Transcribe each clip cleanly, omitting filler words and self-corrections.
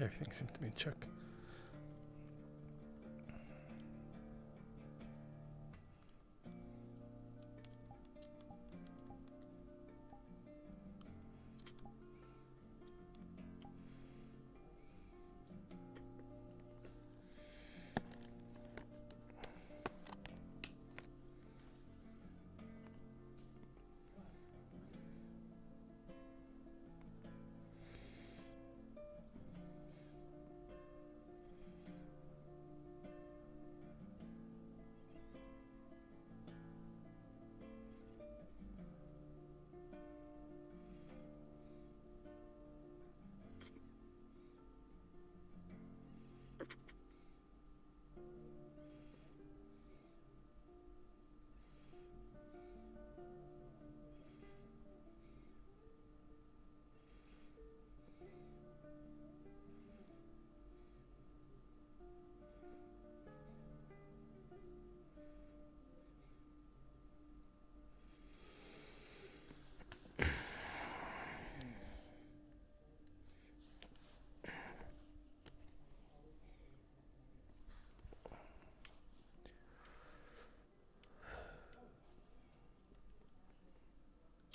Everything seems to be in check.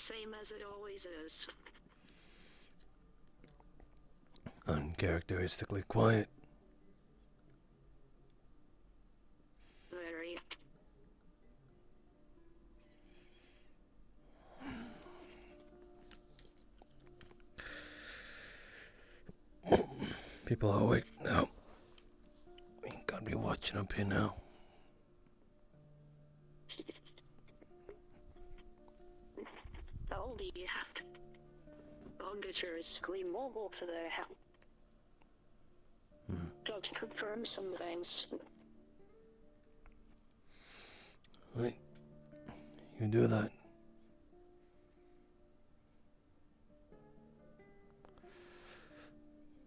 Same as it always is. Uncharacteristically quiet. Very. People are awake now. We ain't gotta be watching up here now. Oh, the auditor is going mobile to the help. Got to confirm some things. Right. You do that.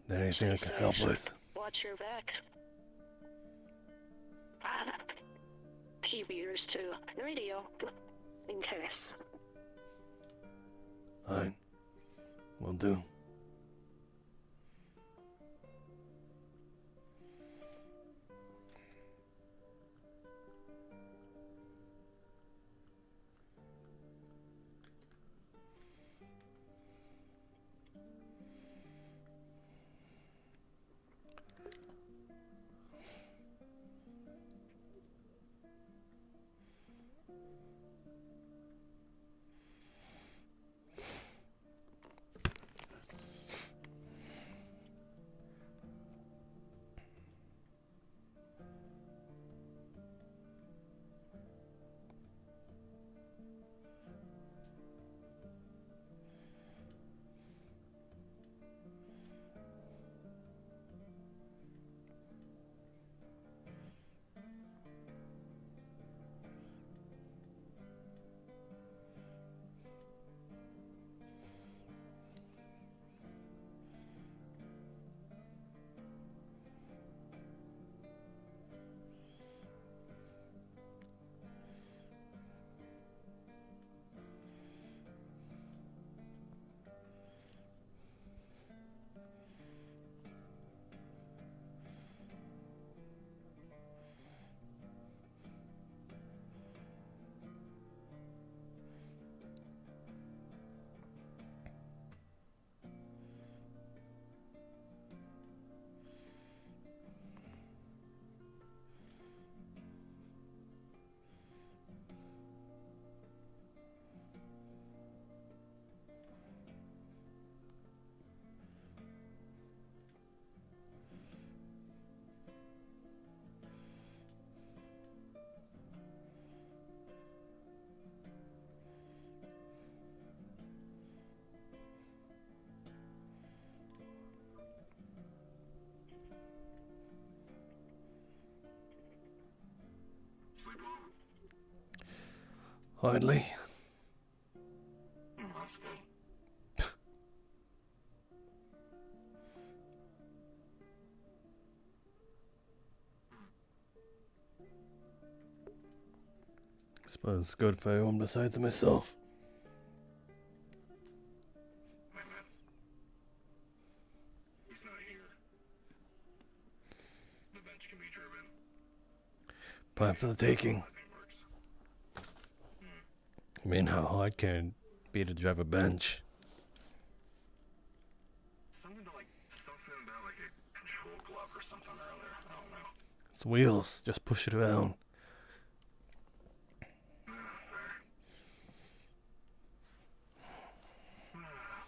There anything I can help with? Watch your back. Keep ears to the radio, in case. Alright. Will do. Hardly. That's good. Suppose it's good for everyone besides myself. Wait a minute. He's not here. Prime for the taking. I mean, how hard can it be to drive a bench? Something about like a control glove or something earlier. I don't know. It's wheels. Just push it around. Fair.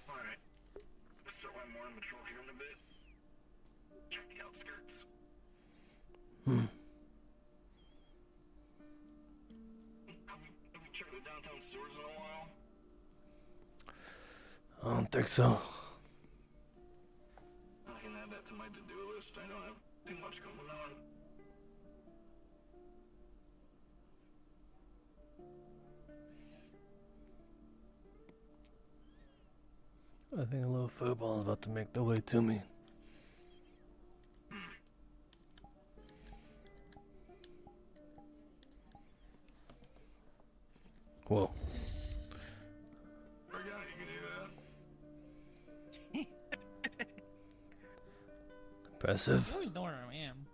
Alright. Start my morning patrol here in a bit. Check the outskirts. Have we checked the downtown sewers in a while? I don't think so. I can add that to my to-do list. I don't have too much going on. I think a little football is about to make their way to me. Whoa. Forgot you could do that. Impressive. You always know where I am.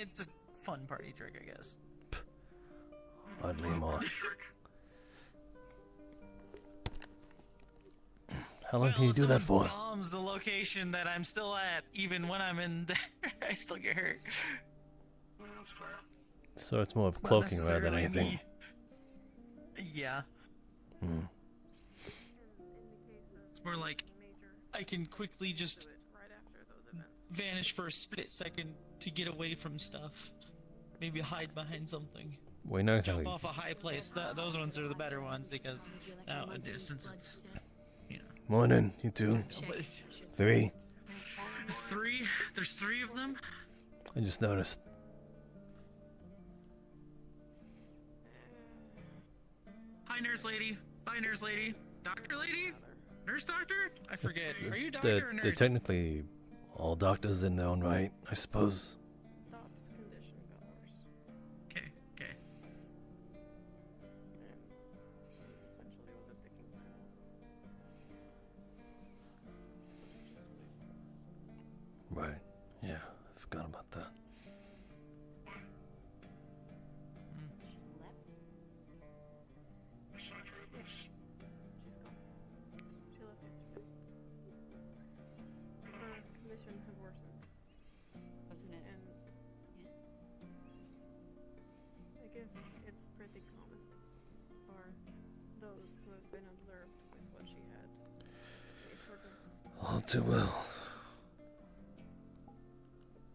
It's a fun party trick, I guess. Oddly more. Trick. How long can you do that for? Bombs the location that I'm still at, even when I'm in there. I still get hurt. Yeah, that's fair. So it's more of Not cloaking rather than necessarily anything. me. Yeah. Hmm. It's more like I can quickly just vanish for a split second to get away from stuff. Maybe hide behind something. Well, not exactly. Jump off a high place. Those ones are the better ones because since it's, you know. Morning, you two. But 3. three? There's 3 of them? I just noticed. Hi, nurse lady. Bye, nurse lady. Doctor lady? Nurse doctor? I forget. Are you They're doctor or nurse? technically all doctors in their own right, I suppose. Thoughts, condition got worse. Okay, okay. And essentially was a ticking time bomb. Right. Yeah, I forgot about that. Sorry for this. She's gone. She left yesterday. Her condition had worsened. Wasn't it? And I guess it's pretty common for those who have been observed with what she had. They sort of All too well.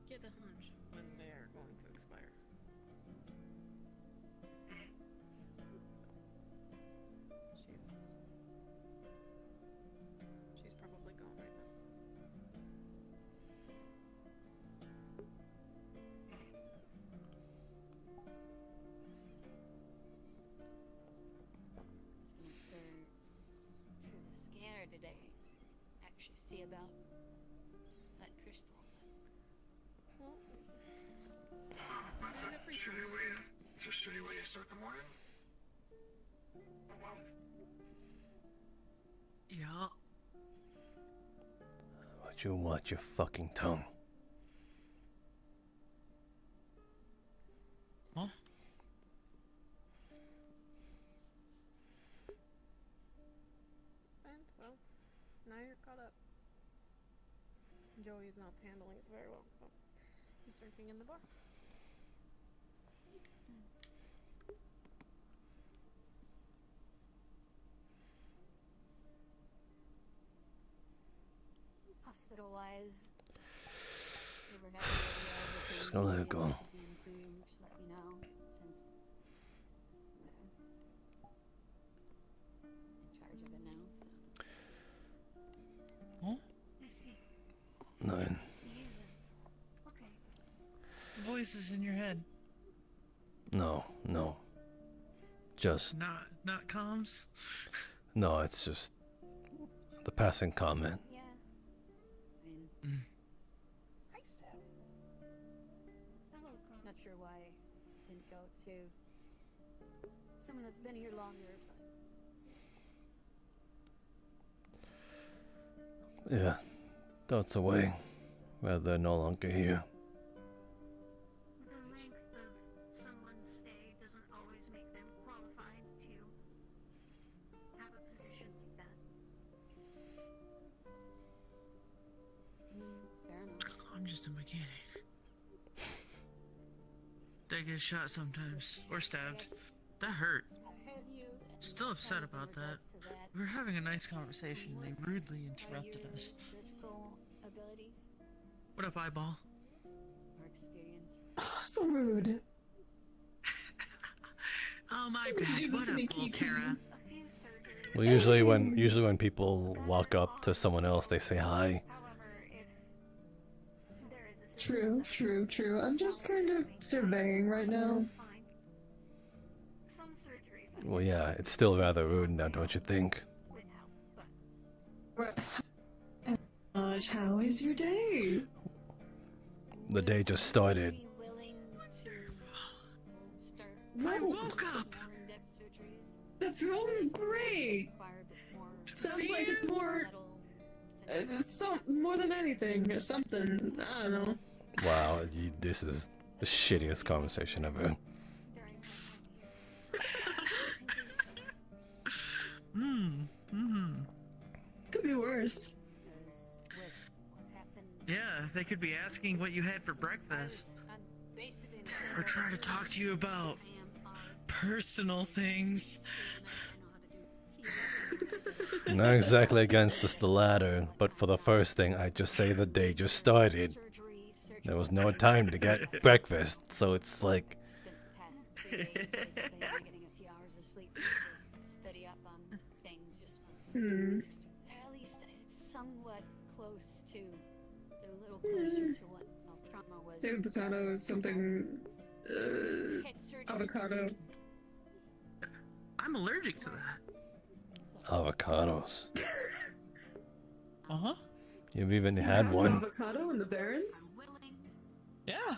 get a hunch when they're going to expire. She's probably gone right now. For the scanner today, actually see about that crystal. Well, That's I a appreciate shitty it. way. It's a shitty way to start the morning. Oh well. Yeah. Would you watch your fucking tongue? Huh? And, well, now you're caught up. Joey's not handling it very well, so he's drinking in the bar. Hospital-wise, we were having a Just gonna let it go. Just let me know since we're in charge of it now. So. Huh? I see. 9. Okay. Voices in your head. No. Just, Not comms. no, it's just the passing comment. Yeah. I mean, not sure why I didn't go to someone that's been here longer, but Yeah, thoughts away, rather no longer here. I'm just a mechanic. That gets shot sometimes, or stabbed. That hurt. Still upset about that. We were having a nice conversation. They rudely interrupted us. What up, eyeball? So rude. Oh my bad. What up, Volterra? Well, usually when people walk up to someone else, they say hi. True, true, true. I'm just kind of surveying right now. Well, yeah, it's still rather rude now, don't you think? How is your day? The day just started. I woke up! That's great! Sounds like it's more... It's more than anything, something, I don't know. Wow, this is the shittiest conversation ever. Could be worse. Yeah, they could be asking what you had for breakfast. Or try to talk to you about personal things. Not exactly against the latter, but for the first thing, I'd just say the day just started. There was no time to get breakfast, so it's like... At least it's somewhat close to, a little closer to what trauma was. Maybe potato is something... avocado. I'm allergic to that. Avocados. Uh-huh. You've even had one. Avocado in the Barrens? Yeah.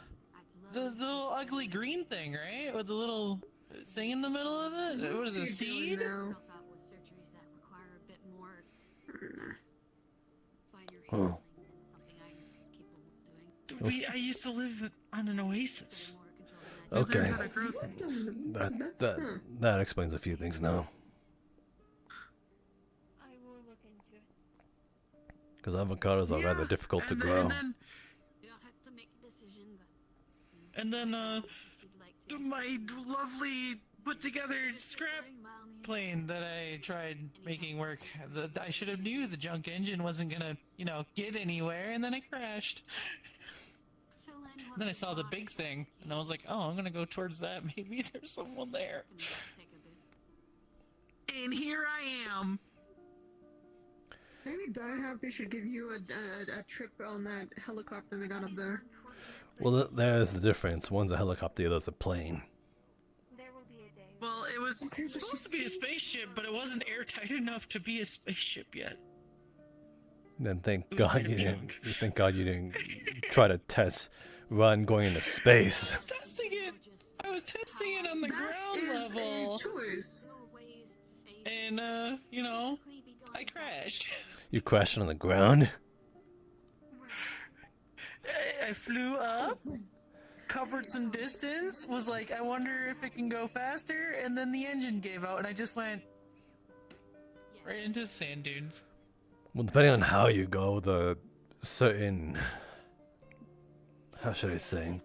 The little ugly green thing, right? With the little thing in the middle of it? What is it, a seed? Oh. I used to live on an oasis. Okay. How to grow things. That explains a few things now. I will look into it. Because avocados are rather difficult to And grow. And then, my lovely put-together scrap plane that I tried making work. I should have knew the junk engine wasn't gonna, get anywhere, and then it crashed. And then I saw the big thing, and I was like, oh, I'm gonna go towards that. Maybe there's someone there. And here I am. Maybe Die Happy should give you a trip on that helicopter they got up there. Well, there's the difference. One's a helicopter, the other's a plane. Well, it was supposed to be a spaceship, but it wasn't airtight enough to be a spaceship yet. Then thank It was God made you of didn't. junk. Thank God you didn't try to run going into space. I was testing it. I was testing it on the ground level. A choice. And, I crashed. You crashed on the ground. I flew up, covered some distance, was like, I wonder if it can go faster, and then the engine gave out, and I just went right into sand dunes. Well, depending on how you go, the certain... How should I say?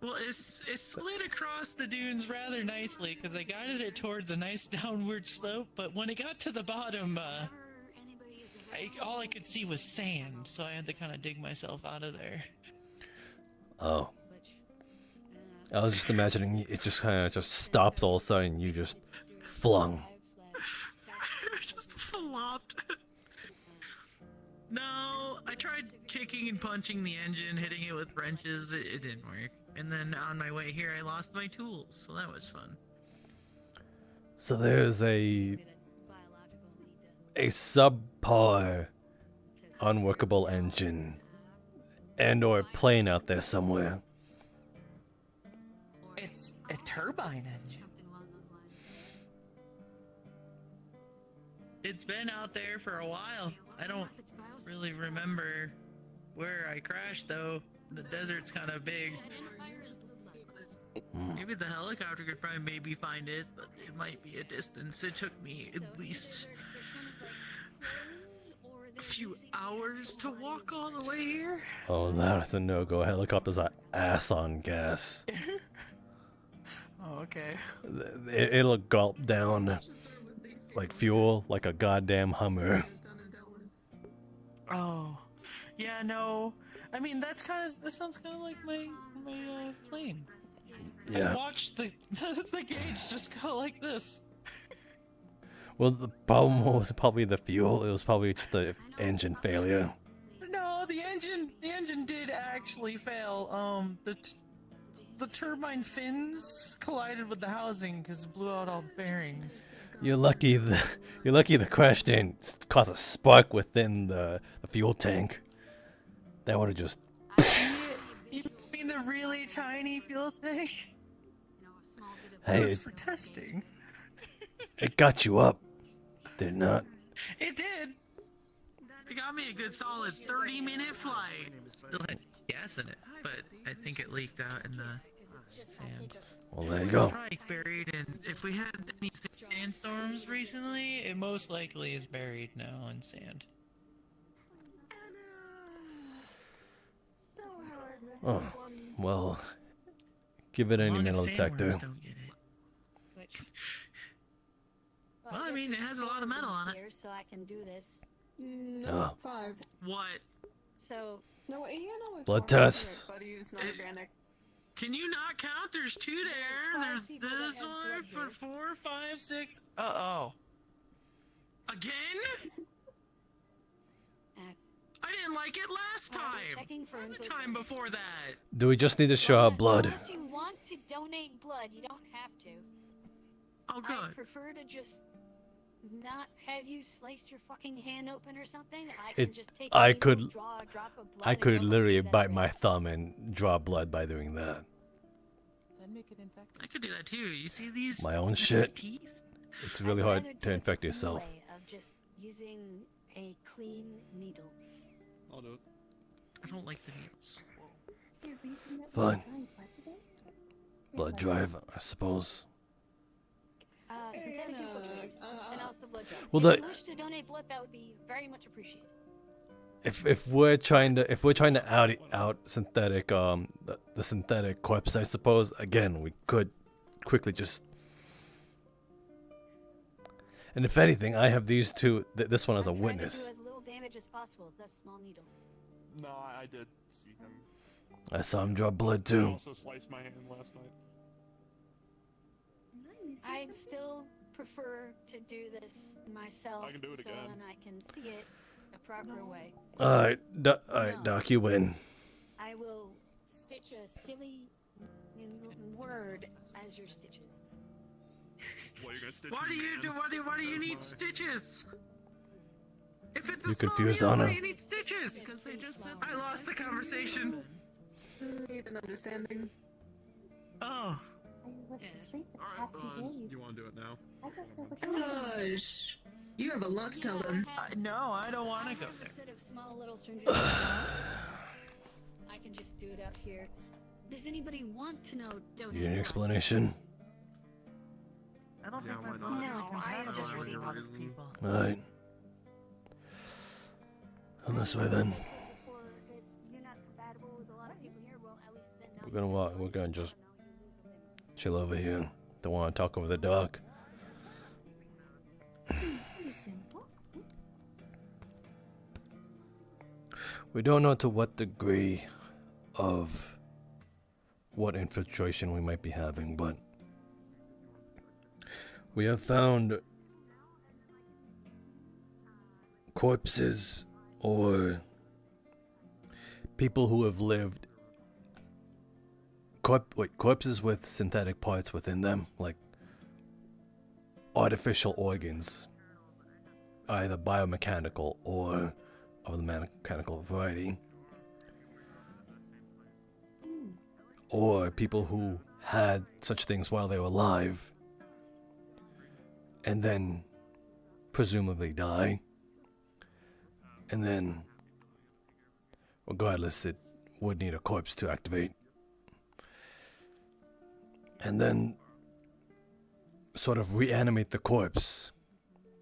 Well, it slid across the dunes rather nicely, because I guided it towards a nice downward slope, but when it got to the bottom, all I could see was sand, so I had to kind of dig myself out of there. Oh. I was just imagining it just kind of just stops all of a sudden and you just flung. Just flopped. No, I tried kicking and punching the engine, hitting it with wrenches, it didn't work. And then on my way here I lost my tools, so that was fun. So there's a subpar unworkable engine and or plane out there somewhere. It's a turbine engine. It's been out there for a while. I don't really remember where I crashed though. The desert's kind of big. Maybe the helicopter could probably maybe find it, but it might be a distance. It took me at least a few hours to walk all the way here. Oh, that's a no-go. Helicopters are ass on gas. Oh, okay. It'll gulp down like fuel, like a goddamn Hummer. Oh, yeah, no. I mean, that sounds kind of like my plane. Yeah. I watched the gauge just go like this. Well, the problem was probably the fuel. It was probably just the engine failure. No, the engine did actually fail. The turbine fins collided with the housing because it blew out all the bearings. You're lucky the crash didn't cause a spark within the fuel tank. That would have just. You mean the really tiny fuel tank? Hey, It was for testing. it got you up, did it not? It did. It got me a good solid 30-minute flight. Still had gas in it, but I think it leaked out in the sand. Well, there you go. Probably buried in. If we had any sandstorms recently, it most likely is buried now in sand. Oh, well, give it any metal detector. Don't get it. Well, I mean, it has a lot of metal on it. Here, so I can do this. No, 5. What? So No, it's Blood 4 tests. But it's not organic. Can you not count? There's 2 there. five There's people that this have one blood for groups. 4, 5, 6. Uh-oh. Again? I didn't like it last time. checking for Or the infiltration. time before that. Do we just need to show our blood? Unless you want to donate blood, you don't have to. Oh, I good. prefer to just not have you slice your fucking hand open or something. I can just take a I needle, could- draw a drop of blood I and could go literally do that bite way. my thumb and draw blood by doing that. I could do that too. You see these? My own these shit. teeth? It's really I'd hard rather do to it infect the yourself. way of just using a clean needle. I'll do it. I don't like the needles. Is there a reason that Fine. we're drawing blood today? Blood drive, I suppose. Synthetic infiltrators, and also blood drive. Well, if you wish to donate blood, that would be very much appreciated. If we're trying to out synthetic the synthetic corpse, I suppose again we could quickly just. And if anything, I have these two. This one as a I'm trying to witness. do as little damage as possible with that small needle. No, I did see him. I saw him draw blood He too. also sliced my hand last night. I'd still prefer to do this myself, I can do it so again. then I can see it a proper way. All right, Doc, you win. I will stitch a silly word as your stitches. What, you're gonna stitch Why do me, you man? do? Why do you need That's stitches? If it's a You small confused, needle, Anna? why do you need stitches? Because they just said I lost the conversation. Need an understanding. Oh. I was asleep the Alright, past 2 fine. days. You wanna do it now? I don't know what Gosh, you have a lot to tell them. No, I don't want to go there. Instead of small little strangers, I can just do it out here. Does anybody want to know? Donate You need an blood? explanation? I don't Yeah, think why my not? blood No, is compatible I just with a really lot of want- people. All right. On this way then. Or if you're not compatible with a lot of people here, well, at least then now We're you gonna know walk. We're gonna just chill over here. Don't want to talk over the dog. We don't know to what degree of what infiltration we might be having, but we have found corpses or people who have lived corpses with synthetic parts within them, like artificial organs, either biomechanical or of the mechanical variety, or people who had such things while they were alive and then presumably die, and then regardless it would need a corpse to activate, and then sort of reanimate the corpse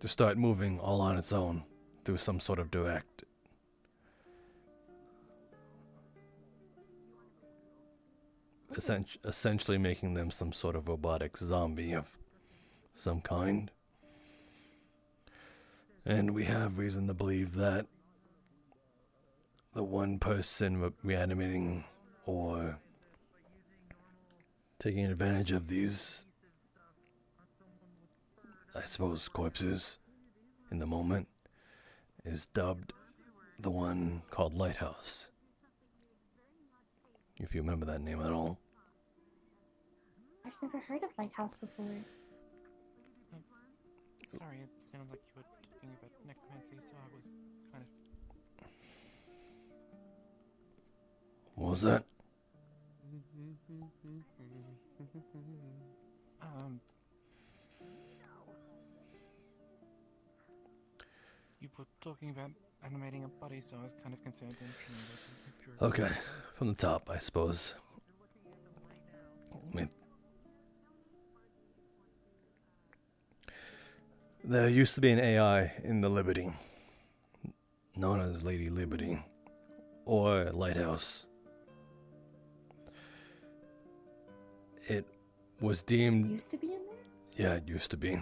to start moving all on its own through some sort of direct. Essentially making them some sort of robotic zombie of some kind. And we have reason to believe that the one person reanimating or taking advantage of these, I suppose, corpses in the moment is dubbed the one called Lighthouse. If you remember that name at all. I've never heard of Lighthouse before. Sorry, it sounded like you were talking about necromancy, so I was kind of... What was that? You were talking about animating a body, so I was kind of concerned. Okay, from the top, I suppose. I mean, there used to be an AI in the Liberty, known as Lady Liberty, or Lighthouse. It was deemed... Used to be in there? Yeah, it used to be.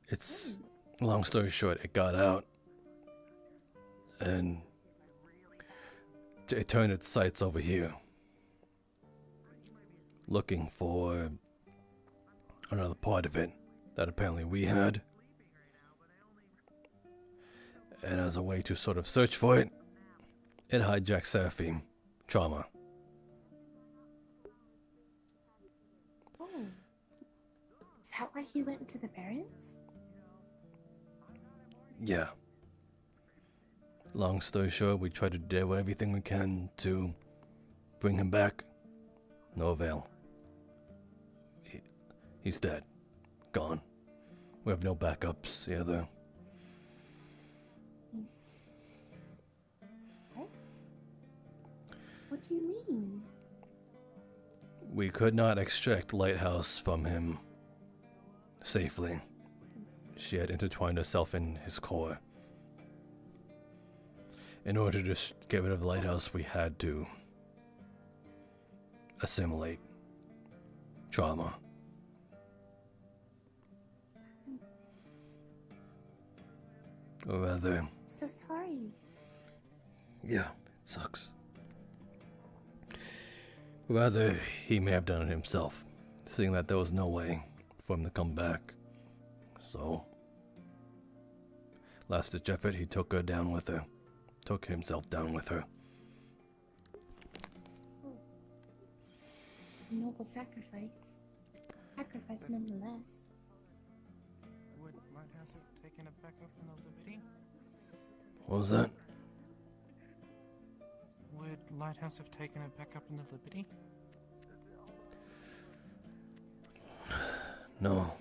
It's, long story short, it got out, and it turned its sights over here, looking for another part of it that apparently we had. And as a way to sort of search for it, it hijacked Seraphim, Trauma. Oh. Is that why he went into the Barrens? Yeah. Long story short, we tried to do everything we can to bring him back. No avail. He's dead. Gone. We have no backups either. What? What do you mean? We could not extract Lighthouse from him safely. She had intertwined herself in his core. In order to get rid of the Lighthouse, we had to assimilate Trauma. Or rather... So sorry. Yeah, it sucks. Rather, he may have done it himself, seeing that there was no way for him to come back. So, last-ditch effort, he took her down with her. Took himself down with her. Noble sacrifice. Sacrifice nonetheless. Would Lighthouse have taken it back up in the Liberty? What was that? Would Lighthouse have taken it back up in the Liberty? No.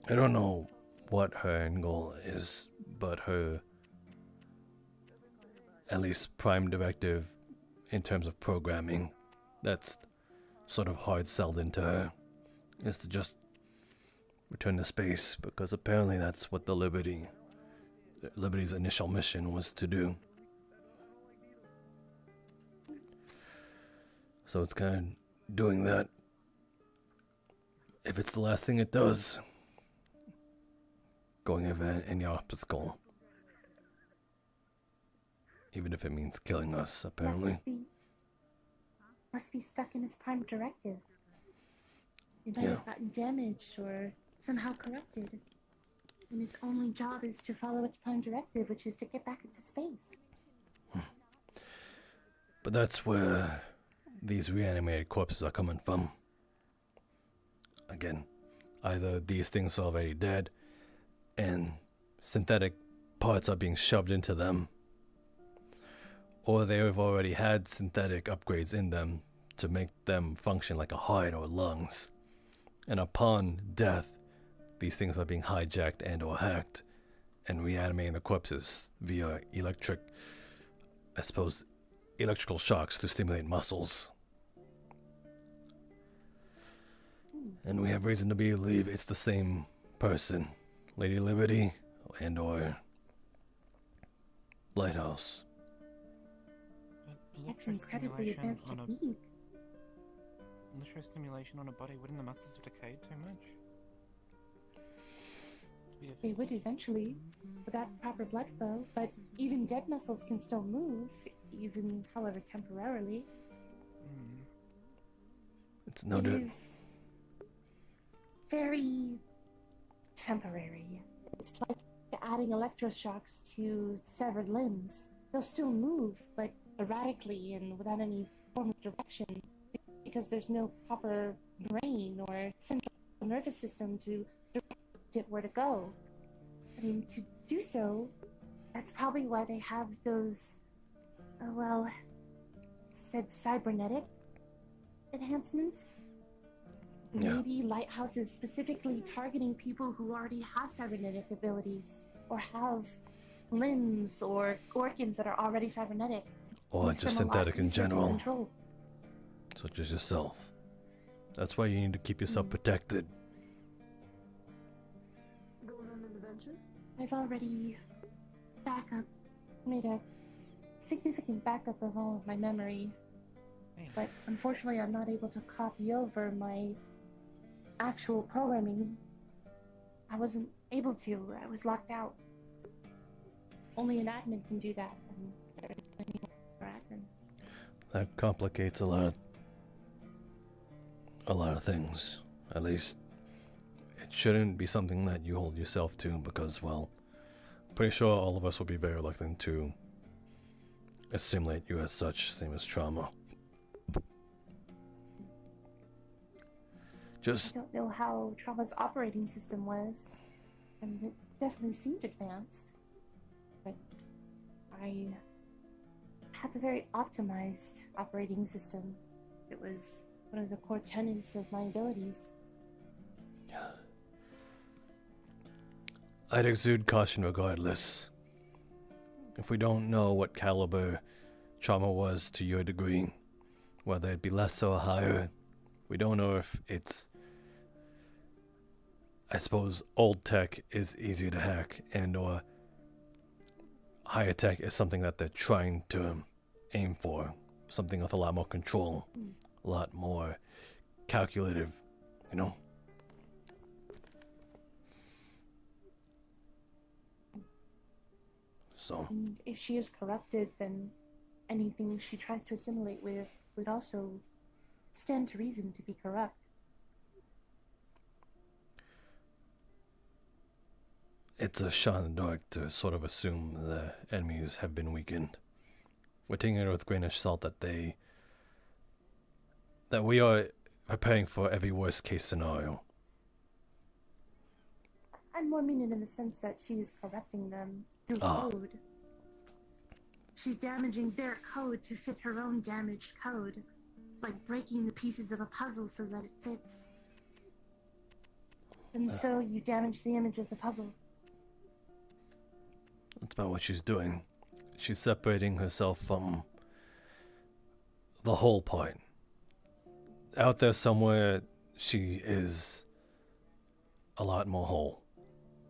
I don't know what her end goal is, but her, at least prime directive in terms of programming, that's sort of hard sold into her, is to just return to space, because apparently that's what the Liberty's initial mission was to do. So it's kind of doing that. If it's the last thing it does, going over any obstacle, even if it means killing us, apparently. Must be stuck in his prime directive. It might Yeah. have gotten damaged or somehow corrupted. And its only job is to follow its prime directive, which is to get back into space. But that's where these reanimated corpses are coming from. Again, either these things are already dead and synthetic parts are being shoved into them, or they have already had synthetic upgrades in them to make them function like a heart or lungs. And upon death, these things are being hijacked and or hacked and reanimating the corpses via electrical shocks to stimulate muscles. And we have reason to believe it's the same person. Lady Liberty and or Lighthouse. That's incredibly advanced technique. Electrostimulation on a body, wouldn't the muscles have decayed too much? They would eventually, without proper blood flow, but even dead muscles can still move, even, however, temporarily. It's no It good. is very temporary. It's like adding electroshocks to severed limbs. They'll still move, but erratically and without any form of direction, because there's no proper brain or central nervous system to direct it where to go. I mean, to do so, that's probably why they have those, said cybernetic enhancements. Yeah. Maybe Lighthouse is specifically targeting people who already have cybernetic abilities, or have limbs or organs that are already cybernetic. Or Makes just them a lot synthetic in easier to general. control. Such as yourself. That's why you need to keep yourself protected. Going on an adventure? I've already made a significant backup of all of my memory. But unfortunately, I'm not able to copy over my actual programming. I wasn't able to. I was locked out. Only an admin can do that. And there isn't any other admins. That complicates a lot of things. At least it shouldn't be something that you hold yourself to, because, well, I'm pretty sure all of us will be very reluctant to assimilate you as such, same as trauma. I Just don't know how Trauma's operating system was, and it definitely seemed advanced. But I have a very optimized operating system. It was one of the core tenets of my abilities. I'd exude caution regardless. If we don't know what caliber trauma was to your degree, whether it be less or higher, we don't know if it's, I suppose, old tech is easy to hack, and or higher tech is something that they're trying to aim for. Something with a lot more control, a lot more calculative, you know? So, And if she is corrupted, then anything she tries to assimilate with would also stand to reason to be corrupt. it's a shot in the dark to sort of assume the enemies have been weakened. We're taking it with a grain of salt that we are preparing for every worst case scenario. I'm more meaning in the sense that she is corrupting them through Ah. code. She's damaging their code to fit her own damaged code. Like breaking the pieces of a puzzle so that it fits. And so you damage the image of the puzzle. That's about what she's doing. She's separating herself from the whole part. Out there somewhere, she is a lot more whole.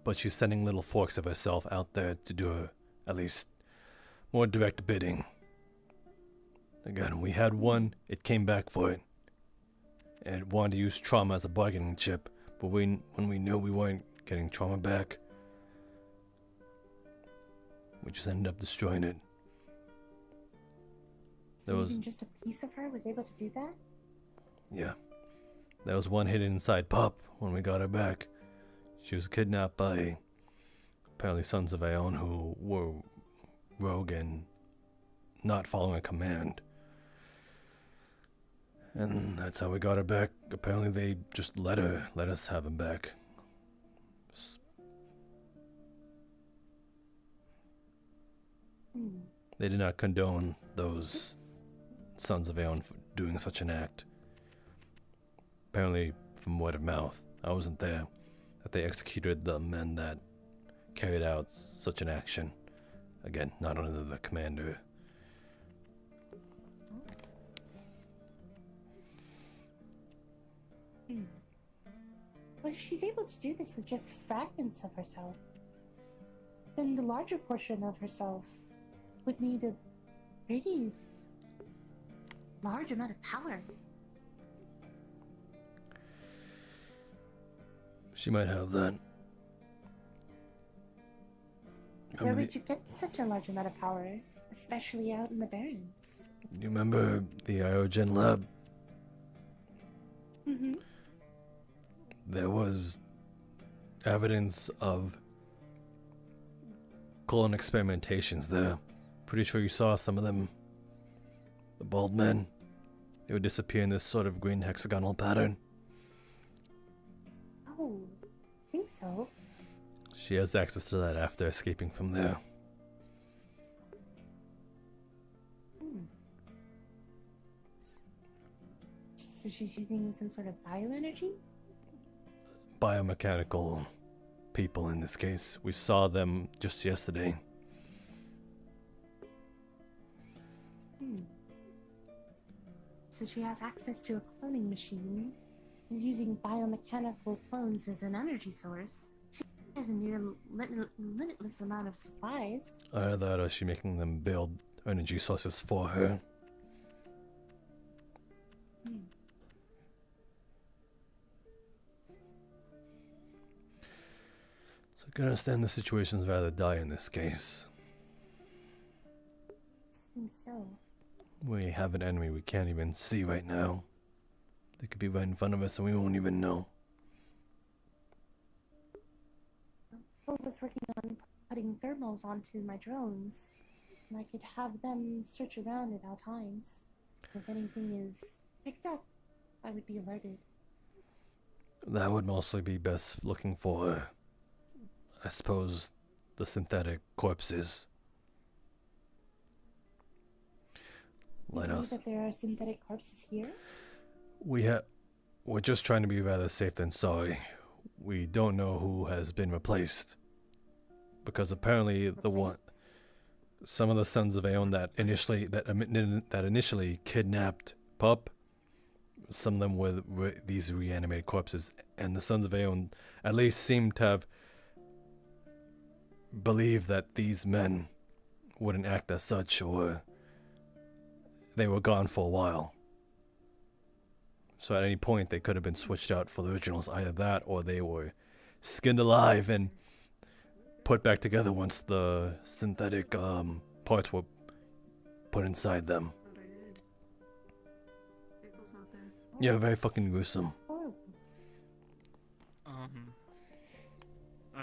But she's sending little forks of herself out there to do her, at least, more direct bidding. Again, we had one, it came back for it. And it wanted to use trauma as a bargaining chip, but when we knew we weren't getting trauma back, we just ended up destroying it. So There was- even just a piece of her was able to do that? Yeah. There was one hidden inside Pup when we got her back. She was kidnapped by apparently Sons of Aeon who were rogue and not following a command. And that's how we got her back. Apparently they just let us have him back. They did not condone those Sons of Aeon for doing such an act. Apparently, from word of mouth, I wasn't there, that they executed the men that carried out such an action. Again, not under the commander. if she's able to do this with just fragments of herself, then the larger portion of herself would need a pretty large amount of power. She might have that. Where would you get such a large amount of power, especially out in the Barrens? You remember the Iogen lab? Mm-hmm. There was evidence of clone experimentations there. Pretty sure you saw some of them. The bald men. They would disappear in this sort of green hexagonal pattern. Oh, I think so. She has access to that after escaping from there. So she's using some sort of bioenergy? Biomechanical people in this case. We saw them just yesterday. So she has access to a cloning machine. Is using biomechanical clones as an energy source. She has a near limitless amount of supplies. Either that or is she making them build energy sources for her? So I can understand the situation's rather dire in this case. Seems so. We have an enemy we can't even see right now. They could be right in front of us and we won't even know. I was working on putting thermals onto my drones, and I could have them search around at all times. If anything is picked up, I would be alerted. That would mostly be best looking for, I suppose, the synthetic corpses. Lighthouse. That there are synthetic corpses here? We're just trying to be rather safe than sorry. We don't know who has been replaced. Because apparently some of the Sons of Aeon that initially kidnapped Pup, some of them were these reanimated corpses, and the Sons of Aeon at least seem to have believed that these men wouldn't act as such, or they were gone for a while. So at any point they could have been switched out for the originals, either that or they were skinned alive and put back together once the synthetic parts were put inside them. Yeah, very fucking gruesome. I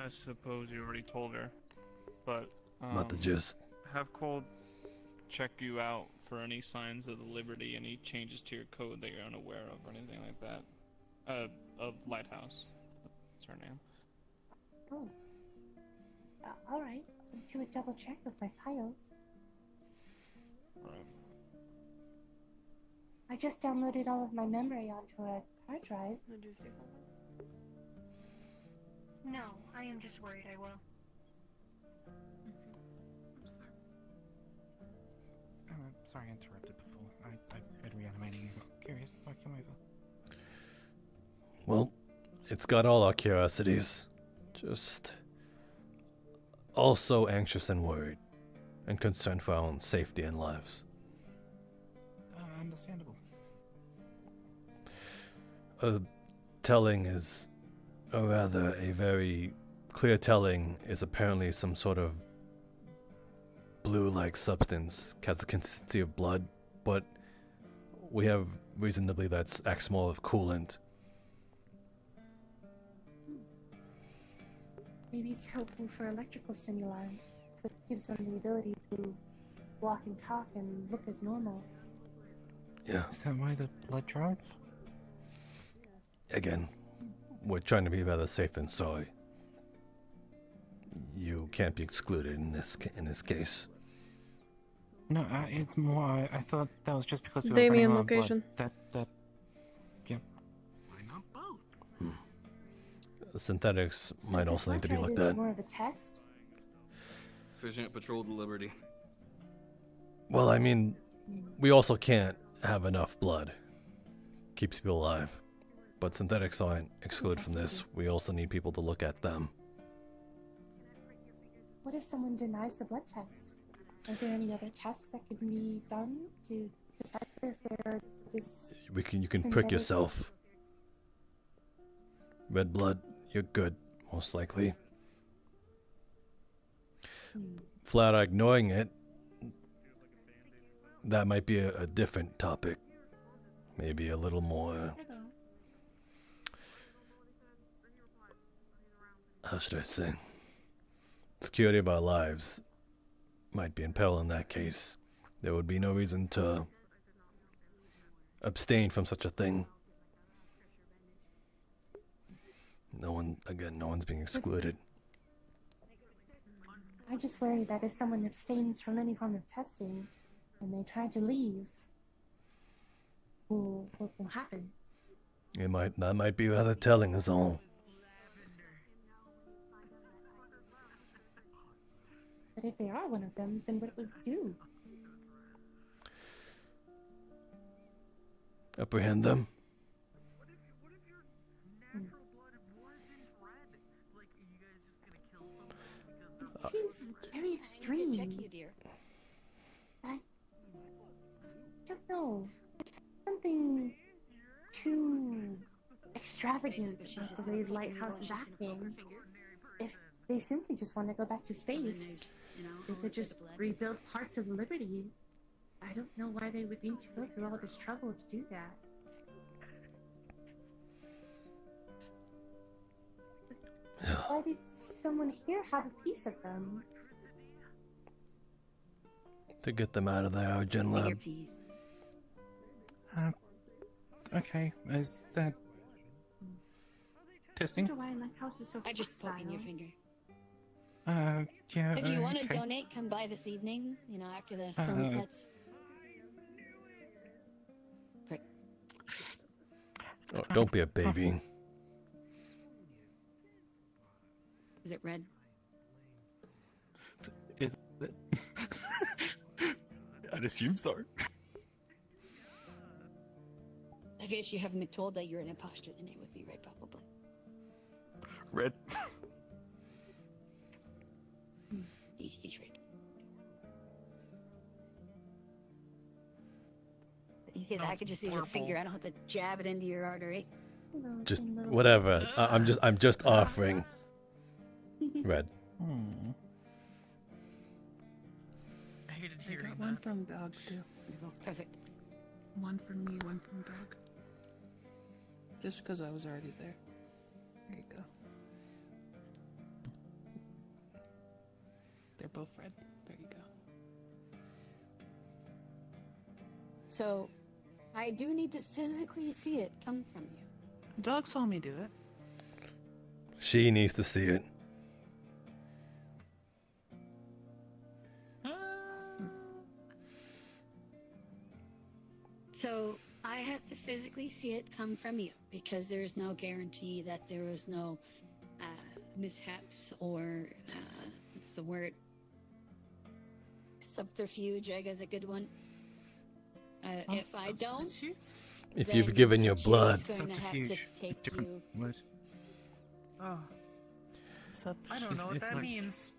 suppose you already told her, but Not the gist. have Cole check you out for any signs of the Liberty, any changes to your code that you're unaware of, or anything like that. Of Lighthouse. That's her name. Oh. Alright. I'll do a double check of my files. Right. I just downloaded all of my memory onto a hard drive. Did you say something? No, I am just worried I will. Sorry I interrupted before. I heard reanimating. Curious, so I came over. Well, it's got all our curiosities. Just also anxious and worried, and concerned for our own safety and lives. Understandable. Telling is, or rather, a very clear telling is apparently some sort of blue-like substance, has the consistency of blood, but we have reason to believe that acts more of coolant. Maybe it's helpful for electrical stimuli. So it gives them the ability to walk and talk and look as normal. Yeah. Is that why the blood drive? Again, we're trying to be rather safe than sorry. You can't be excluded in this case. No, it's more. I thought that was just because we Damien were running low on location. blood. That. Yeah. Why not both? Synthetics So might this also need to be hard looked drive is at. more of a test? Efficient patrol to Liberty. Well, I mean, we also can't have enough blood. Keeps people alive. But synthetics aren't excluded from this. We also need people to look at them. What if someone denies the blood test? Are there any other tests that can be done to decide if they're this? You can prick synthetic- yourself. Red blood, you're good, most likely. Flat out ignoring it, that might be a different topic. Maybe a little more. How should I say? Security of our lives might be in peril in that case. There would be no reason to abstain from such a thing. No one's being excluded. I just worry that if someone abstains from any form of testing and they try to leave, what will happen? That might be rather telling us all. But if they are one of them, then what would we do? Apprehend them. It seems very extreme. Check you, dear. I don't know. There's something too extravagant about the way the Lighthouse is acting. If they simply just want to go back to space, they could just rebuild parts of Liberty. I don't know why they would need to go through all this trouble to do that. Why did someone here have a piece of them? To get them out of there, our gen lab. Okay, is that testing? I wonder why Lighthouse is so I just poking your hostile. finger. Yeah. If you want to okay. donate, come by this evening. You know, after the sun sets. Prick. Oh, don't be a baby. Is it red? Is it? I'd assume so. I guess you haven't been told that you're an imposter, then it would be red, probably. Red. He's red. I could just use a finger. I don't have to jab it into your artery. Just whatever. I'm just offering. Red. I hated I hearing got that. one from dog too. Perfect. One from me, one from dog. Just because I was already there. There you go. They're both red. There you go. So, I do need to physically see it come from you. Dog saw me do it. She needs to see it. So, I have to physically see it come from you because there's no guarantee that there was no mishaps or what's the word? Subterfuge, I guess, a good one. If I don't, If then you've given your she's blood. going to have to Subterfuge. take Different you. word. Oh. I don't know what It's that like- means.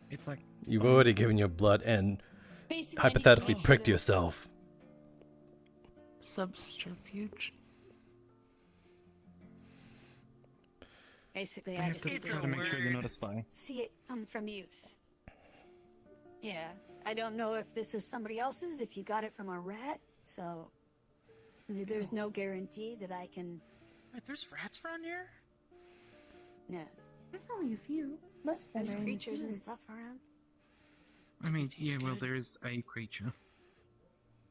It's like You've already given your blood and Basically, hypothetically I need to pricked know yourself. Subterfuge. Basically, I I have just to need try to make sure you're not a spy. see it come from you. Yeah, I don't know if this is somebody else's, if you got it from a rat, so there's no guarantee that I can. Wait, there's rats around here? No, There's only a few. Most of them there's are in the creatures and sewers. stuff around. I mean, yeah, well, there is a creature.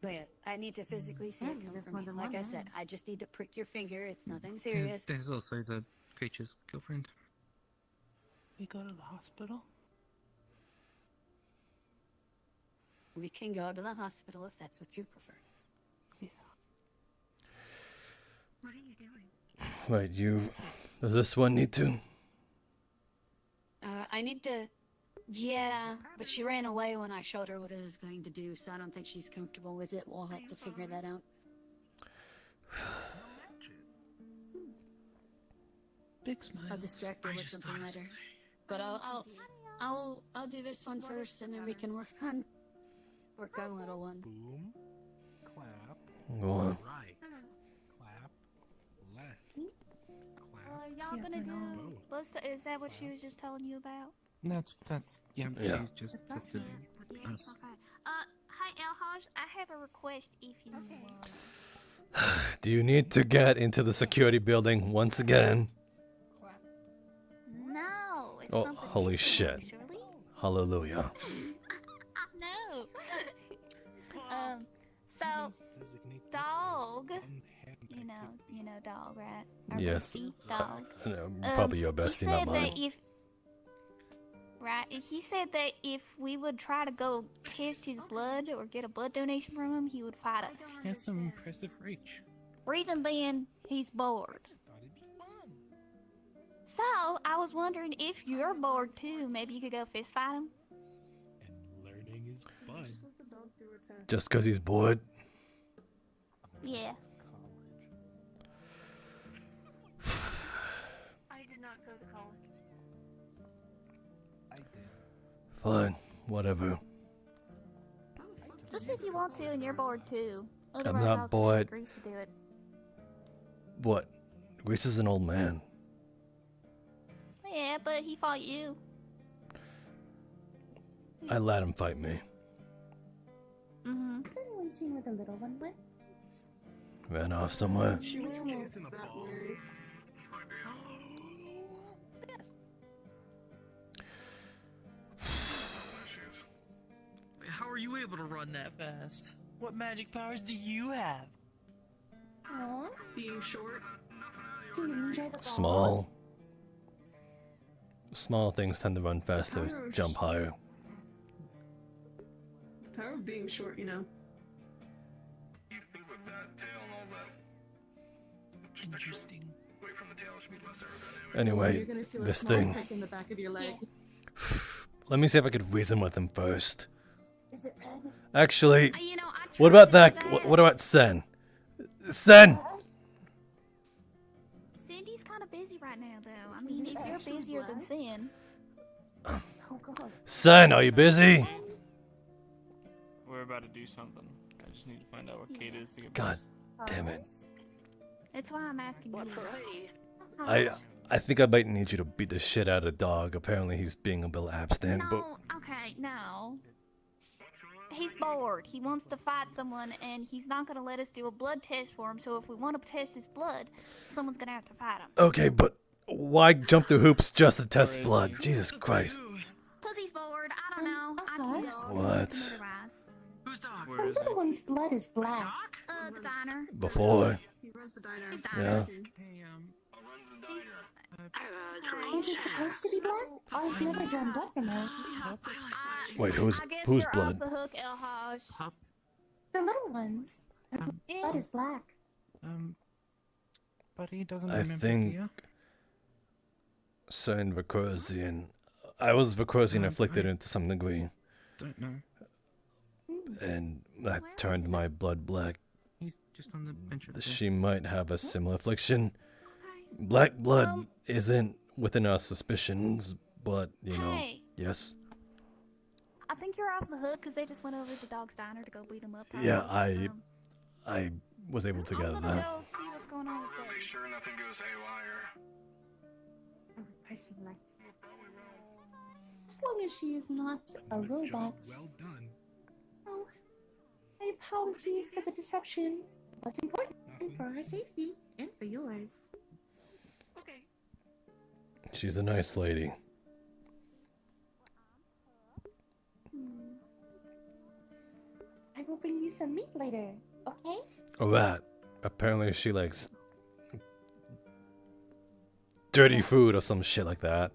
But I need to physically see Yeah, it come there's from more you. than Like one, I said, yeah. I just need to prick your finger. It's nothing There's, serious. there's also the creature's girlfriend. We go to the hospital. We can go to the hospital if that's what you prefer. What are you doing? Right, does this one need to? I need to. Yeah, but she ran away when I showed her what it was going to do, so I don't think she's comfortable with it. We'll have to figure that out. Big smile. I'll distract her with something later. But I'll do this one first, and then we can work on little one. Boom. Clap. Go on. Right. Clap. Left. Y'all gonna do? Is that what she was just telling you about? That's yeah. Yeah. She's just tested us. Okay. Hi Elhaj, I have a request if you want. Do you need to get into the security building once again? No. It's Oh, something holy different, shit. Shirley. Hallelujah. No. So, dog. You know, dog, right? Our Yes. bestie, dog. Probably your bestie, he not said mine. that he said that if we would try to go test his blood or get a blood donation from him, he would fight us. He has some impressive reach. Reason being, he's bored. So, I was wondering if you're bored too, maybe you could go fist fight him? Learning is fun. Just because he's bored? Yeah. I did not go to college. Fine. Whatever. Just if you want to and you're bored too. I'm Otherwise, not I was bored. Grease to do it. What? Grease is an old man. Yeah, but he fought you. I let him fight me. Mm-hmm. Has anyone seen where the little one went? Ran off somewhere. She was chasing a ball. How are you able to run that fast? What magic powers do you have? Aww. Being short. Do you enjoy the ball? Small. Small things tend to run faster, jump higher. The power of being short, you know. You think with that tail and all that. Interesting. Wait from the tail should be less aerodynamic. Anyway, You're gonna feel a this small thing. prick in the back of your leg. Let me see if I could reason with him first. Is it red? Actually, You know, I what tried about to that? do What about Sen? Sen! Cindy's kind of busy right now, though. I mean, if you're busier than Sin. Oh god. Sen, are you busy? We're about to do something. I just need to find out what Kate is to get God damn it. That's why I'm asking you. What variety? I think I might need you to beat the shit out of the dog. Apparently he's being a little abstinent, but No, okay, no. He's bored. He wants to fight someone, and he's not going to let us do a blood test for him. So if we want to test his blood, someone's going to have to fight him. okay, but why jump through hoops just to test blood? Jesus Christ. Because he's bored. I don't know. I can't. What? Who's dog? Where is The little one's blood is black. The diner. Before. He runs the diner. He's Yeah. diner. Hey, Is it supposed to be black? I've never drawn blood from her. Wait, whose I guess whose you're blood? off the hook, El-Haj. Pup. The little ones. Her Yeah. blood is black. But he doesn't I remember, think dear. certain Vicursian. I was Vicursian afflicted to some degree, Don't know. and that turned my blood black. He's just on the bench over there. She might have a similar affliction. Black blood isn't within our suspicions, but you know, Hey. yes. I think you're off the hook because they just went over to Dog's Diner to go beat him up. Yeah, probably. I was able to I'm gather gonna that. go see what's going on with Make Betty. sure nothing goes haywire. Person like. As long as she is not a robot. Well done. Oh, my apologies for the deception. What's important for our safety and for yours. Okay. She's a nice lady. I will bring you some meat later, okay? Oh, that. Apparently she likes dirty food or some shit like that.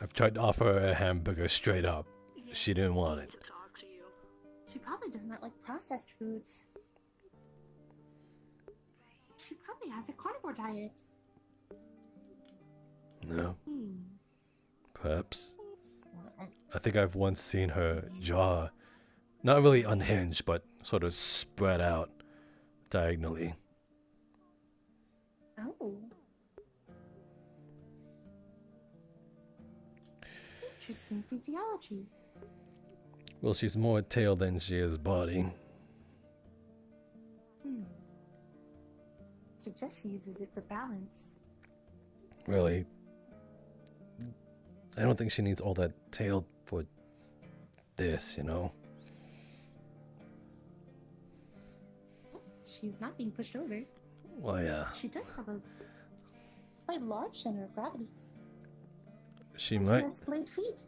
I've tried to offer her a hamburger straight up. She didn't want it. She probably does not like processed foods. She probably has a carnivore diet. No. Perhaps. I think I've once seen her jaw, not really unhinged, but sort of spread out diagonally. Oh. Interesting physiology. Well, she's more tail than she is body. Suggest she uses it for balance. Really, I don't think she needs all that tail for this, you know? She's not being pushed over. Well, yeah. She does have a quite large center of gravity. She And might. She has splayed feet.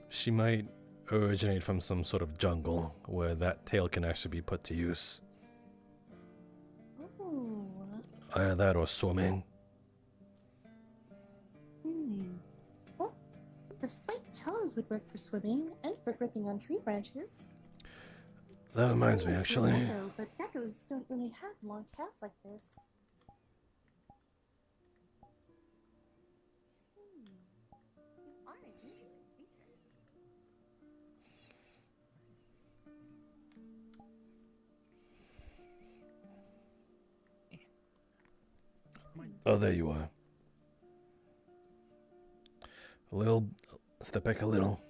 She might originate from some sort of jungle where that tail can actually be put to use. Oh. Either that or swimming. Well, the spiked toes would work for swimming and for gripping on tree branches. That reminds me, Similar to a actually. gecko, but geckos don't really have long calves like this. You are an interesting creature. Oh, there you are. A little. Step back a little.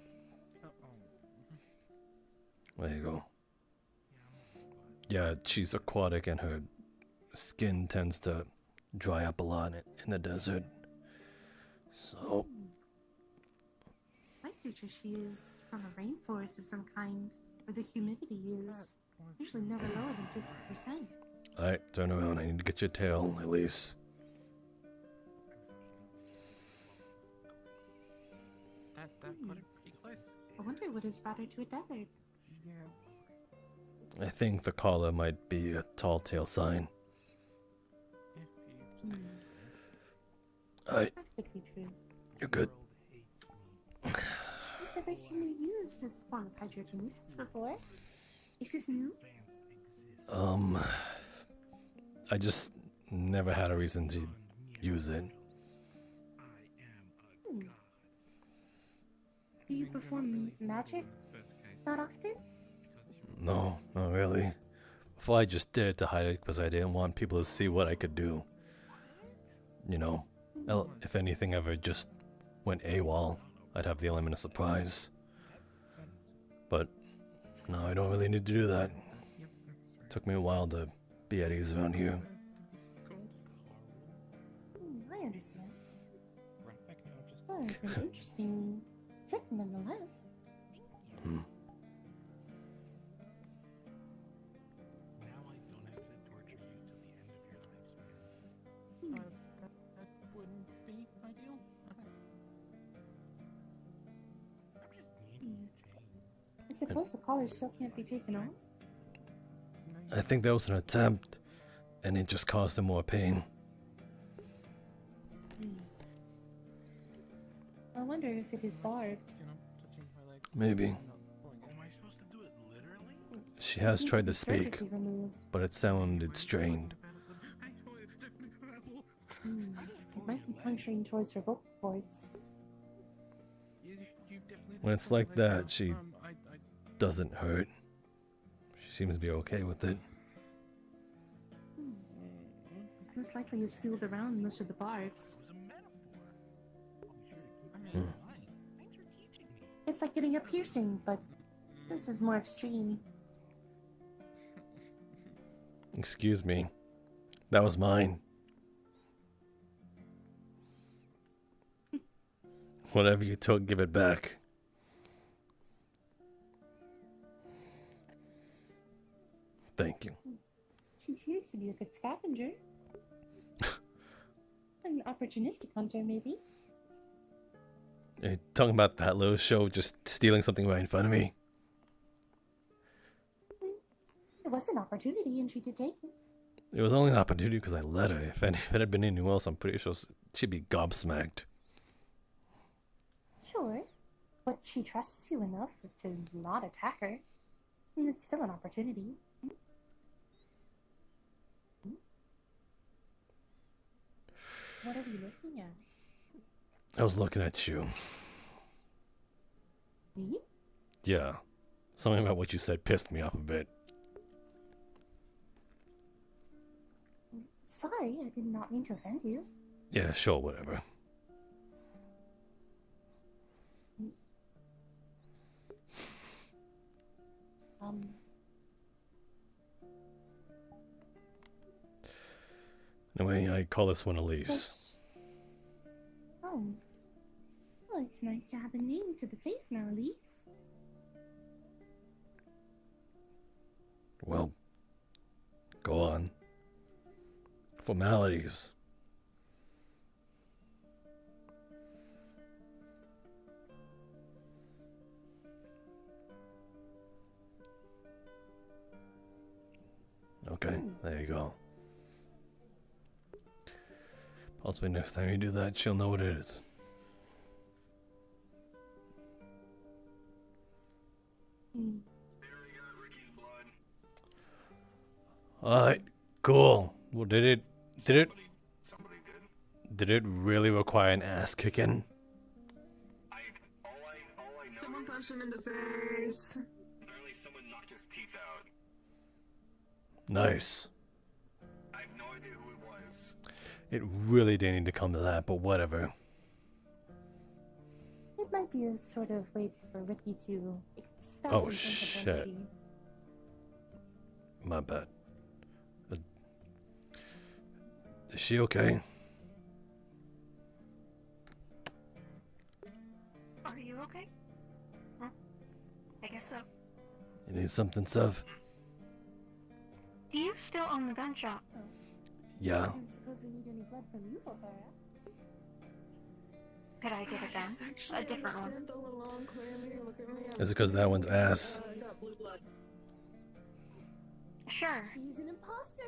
There you go. Yeah, she's aquatic and her skin tends to dry up a lot in the desert. So, I suggest she is from a rainforest of some kind, where the humidity is usually never lower than 50%. alright, turn around. I need to get your tail, at least. That put it pretty close. I wonder what has brought her to a desert. Yeah. I think the collar might be a tall tail sign. Alright, That could be true. you're good. I've never seen you use this form of hydrokinesis before. Is this new? I just never had a reason to use it. Do you perform magic that often? No, not really. Before I just did it to hide it because I didn't want people to see what I could do. You know, if anything ever just went AWOL, I'd have the element of surprise. But no, I don't really need to do that. Took me a while to be at ease around here. I understand. Well, an interesting trick nonetheless. Hmm. That wouldn't be ideal. I suppose the collar still can't be taken off. I think that was an attempt, and it just caused him more pain. I wonder if it is barbed. Maybe. She has tried to speak, Surgically removed. but it sounded strained. It might be puncturing towards her vocal cords. When it's like that, she doesn't hurt. She seems to be okay with it. Most likely is filled around most of the barbs. It's like getting a piercing, but this is more extreme. Excuse me. That was mine. Whatever you took, give it back. Thank you. She seems to be a good scavenger. An opportunistic hunter, maybe. You're talking about that little show just stealing something right in front of me. It was an opportunity, and she did take it. It was only an opportunity because I let her. If it had been anyone else, I'm pretty sure she'd be gobsmacked. Sure, but she trusts you enough to not attack her. And it's still an opportunity. What are we looking at? I was looking at you. Me? Yeah. Something about what you said pissed me off a bit. Sorry, I did not mean to offend you. Yeah, sure, whatever. Anyway, I call this one Elise. Oh. Well, it's nice to have a name to the face now, Elise. Well, go on. Formalities. Okay, there you go. Possibly next time you do that, she'll know what it is. Alright, cool. Well, did it really require an ass kicking? Someone punched him in the face. Apparently someone knocked his teeth out. Nice. I have no idea who it was. It really didn't need to come to that, but whatever. It might be a sort of way for Ricky to express Oh, his shit. sensibility. My bad. Is she okay? Are you okay? Huh? I guess so. You need something, Sev? Do you still own the gun shop? Yeah. I don't suppose we need any blood from you, Voltaire. Could I get it done? A different one. Is it because that one's ass? Sure. He's an imposter.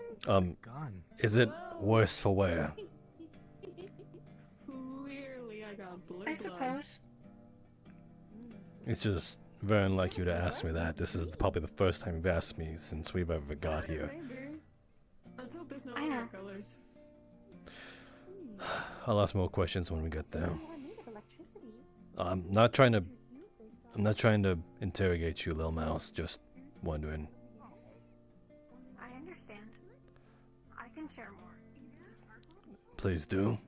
Is it worse for wear? Clearly, I got blue I blood. suppose. It's just very unlike you to ask me that. This is probably the first time you've asked me since we've ever got here. Let's hope there's no I know. other colors. I'll ask more questions when we get there. I'm not trying to interrogate you, Lil Mouse. Just wondering. I understand. I can share more. Please do.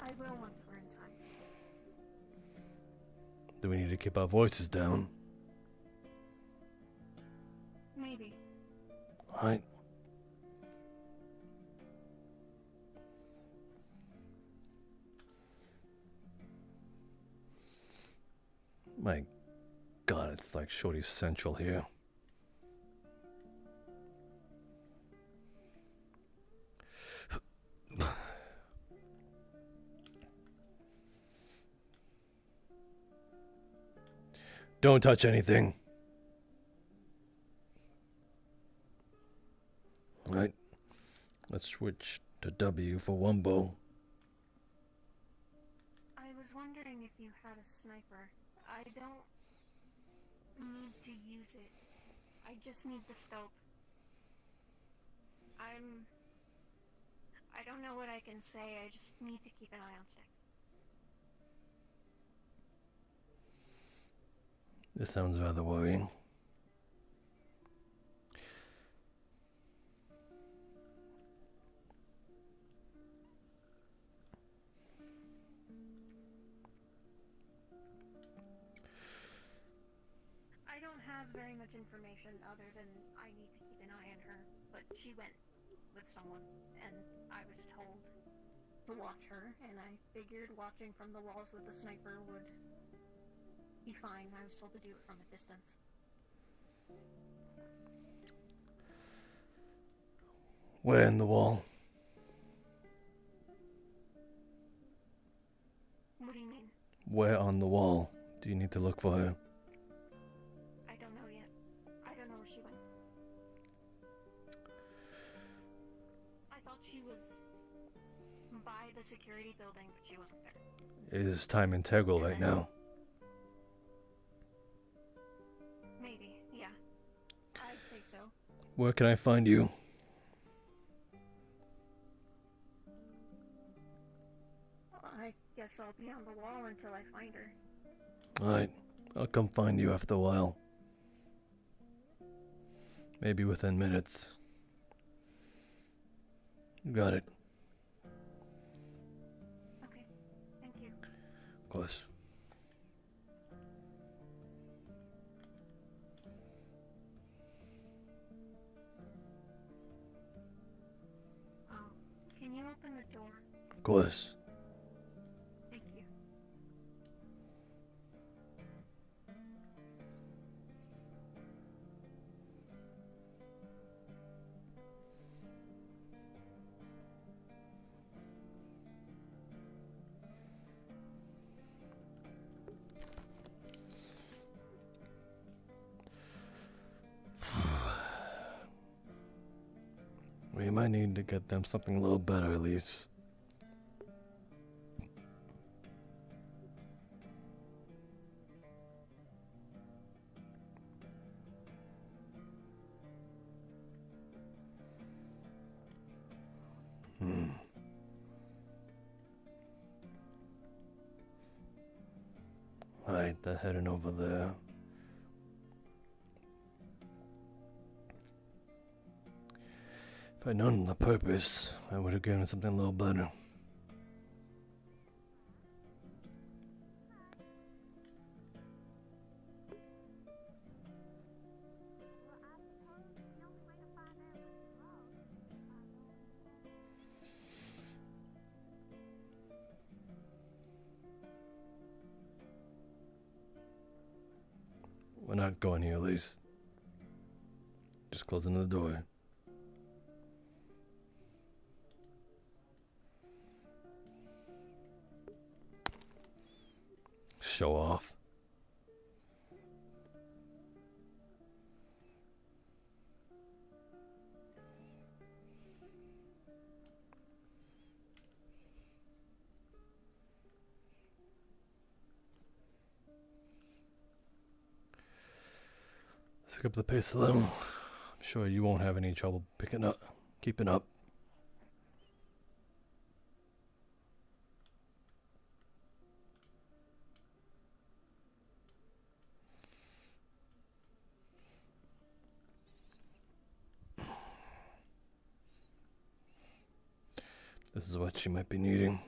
I will once we're inside. Do we need to keep our voices down? Maybe. Alright. My God, it's like Shorty Central here. Don't touch anything. Right. Let's switch to W for Wumbo. I was wondering if you had a sniper. I don't need to use it. I just need the scope. I don't know what I can say. I just need to keep an eye on Stick. This sounds rather worrying. I don't have very much information other than I need to keep an eye on her, but she went with someone, and I was told to watch her, and I figured watching from the walls with a sniper would be fine. I was told to do it from a distance. Where in the wall? What do you mean? Where on the wall do you need to look for her? I don't know yet. I don't know where she went. I thought she was by the security building, but she wasn't there. It is time integral right now. Maybe, yeah. I'd say so. Where can I find you? I guess I'll be on the wall until I find her. Alright, I'll come find you after a while. Maybe within minutes. Got it. Okay, thank you. Of course. Can you open the door? Of course. Thank you. We might need to get them something a little better at least. Alright, they're heading over there. If I'd known the purpose, I would have given it something a little better. We're not going here, at least. Just closing the door. Show off. Pick up the pace a little. I'm sure you won't have any trouble keeping up. This is what she might be needing.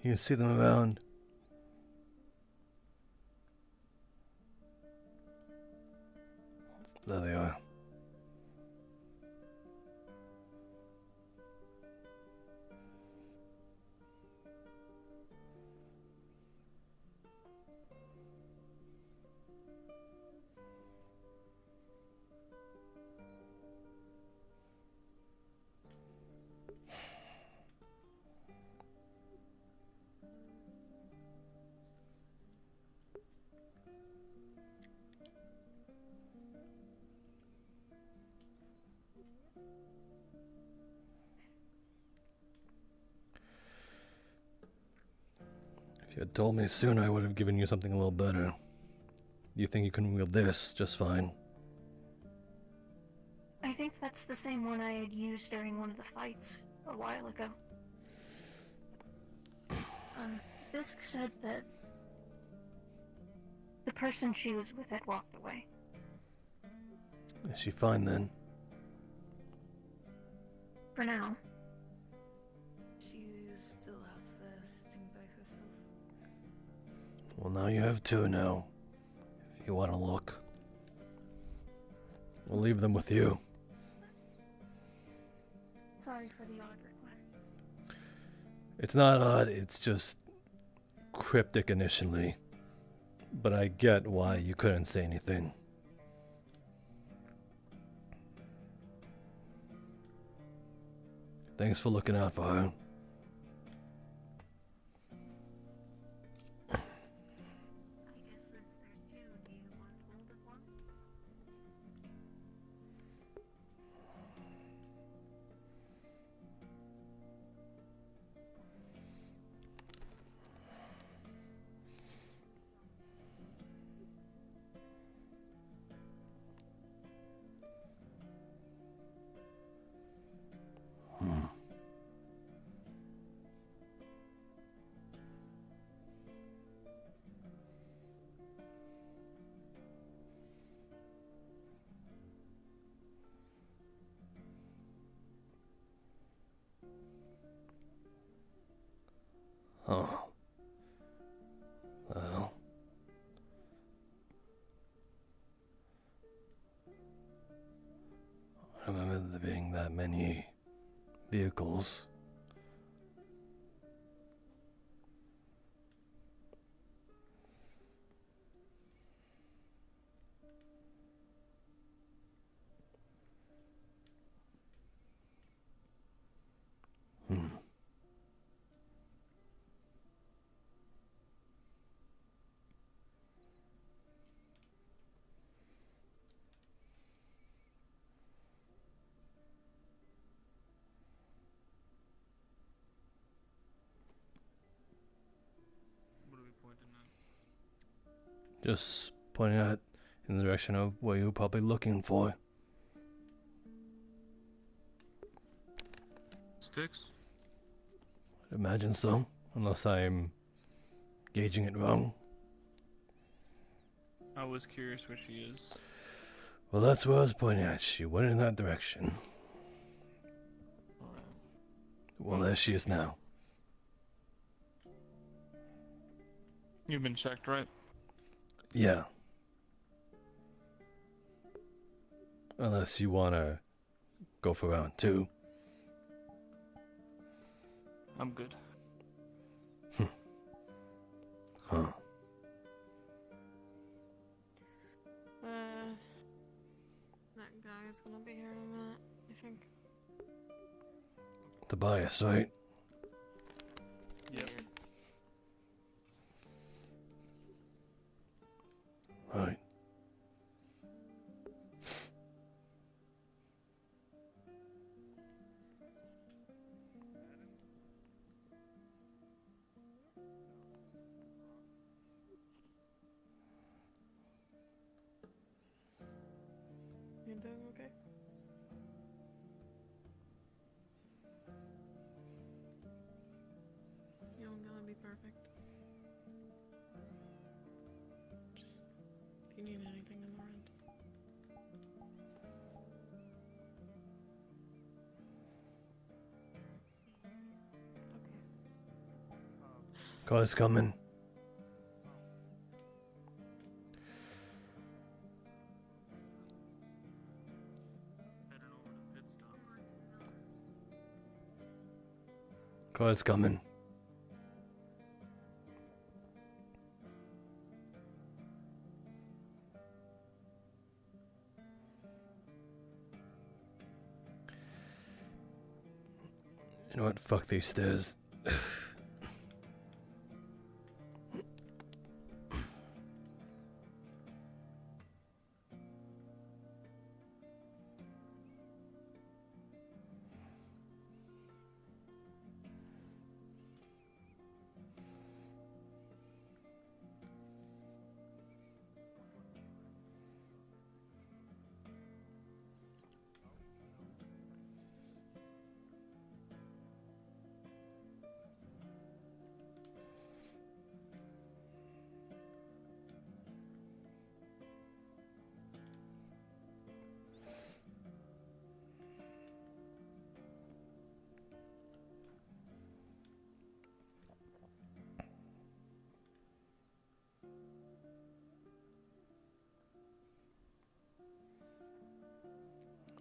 You see them around. There they are. If you had told me sooner, I would have given you something a little better. You think you can wield this just fine? I think that's the same one I had used during one of the fights a while ago. Fisk said that the person she was with had walked away. Is she fine then? For now. She's still out there sitting by herself. Well, now you have two now. If you want to look. We'll leave them with you. Sorry for the odd request. It's not odd, it's just cryptic initially. But I get why you couldn't say anything. Thanks for looking out for her. I guess since there's two, do you want Oh. Well. I remember there being that many vehicles. What are we pointing at? Just pointing out in the direction of what you're probably looking for. Sticks? I'd imagine so, unless I'm gauging it wrong. I was curious where she is. Well, that's what I was pointing at. She went in that direction. Alright. Well, there she is now. You've been checked, right? Yeah. Unless you wanna go for round 2. I'm good. Huh. That guy is gonna be here in a minute, I think. The bias, right? Yep. Right. You doing okay? You don't gotta be perfect. Just if you need anything on our end. Car's coming. Car's coming. You know what? Fuck these stairs.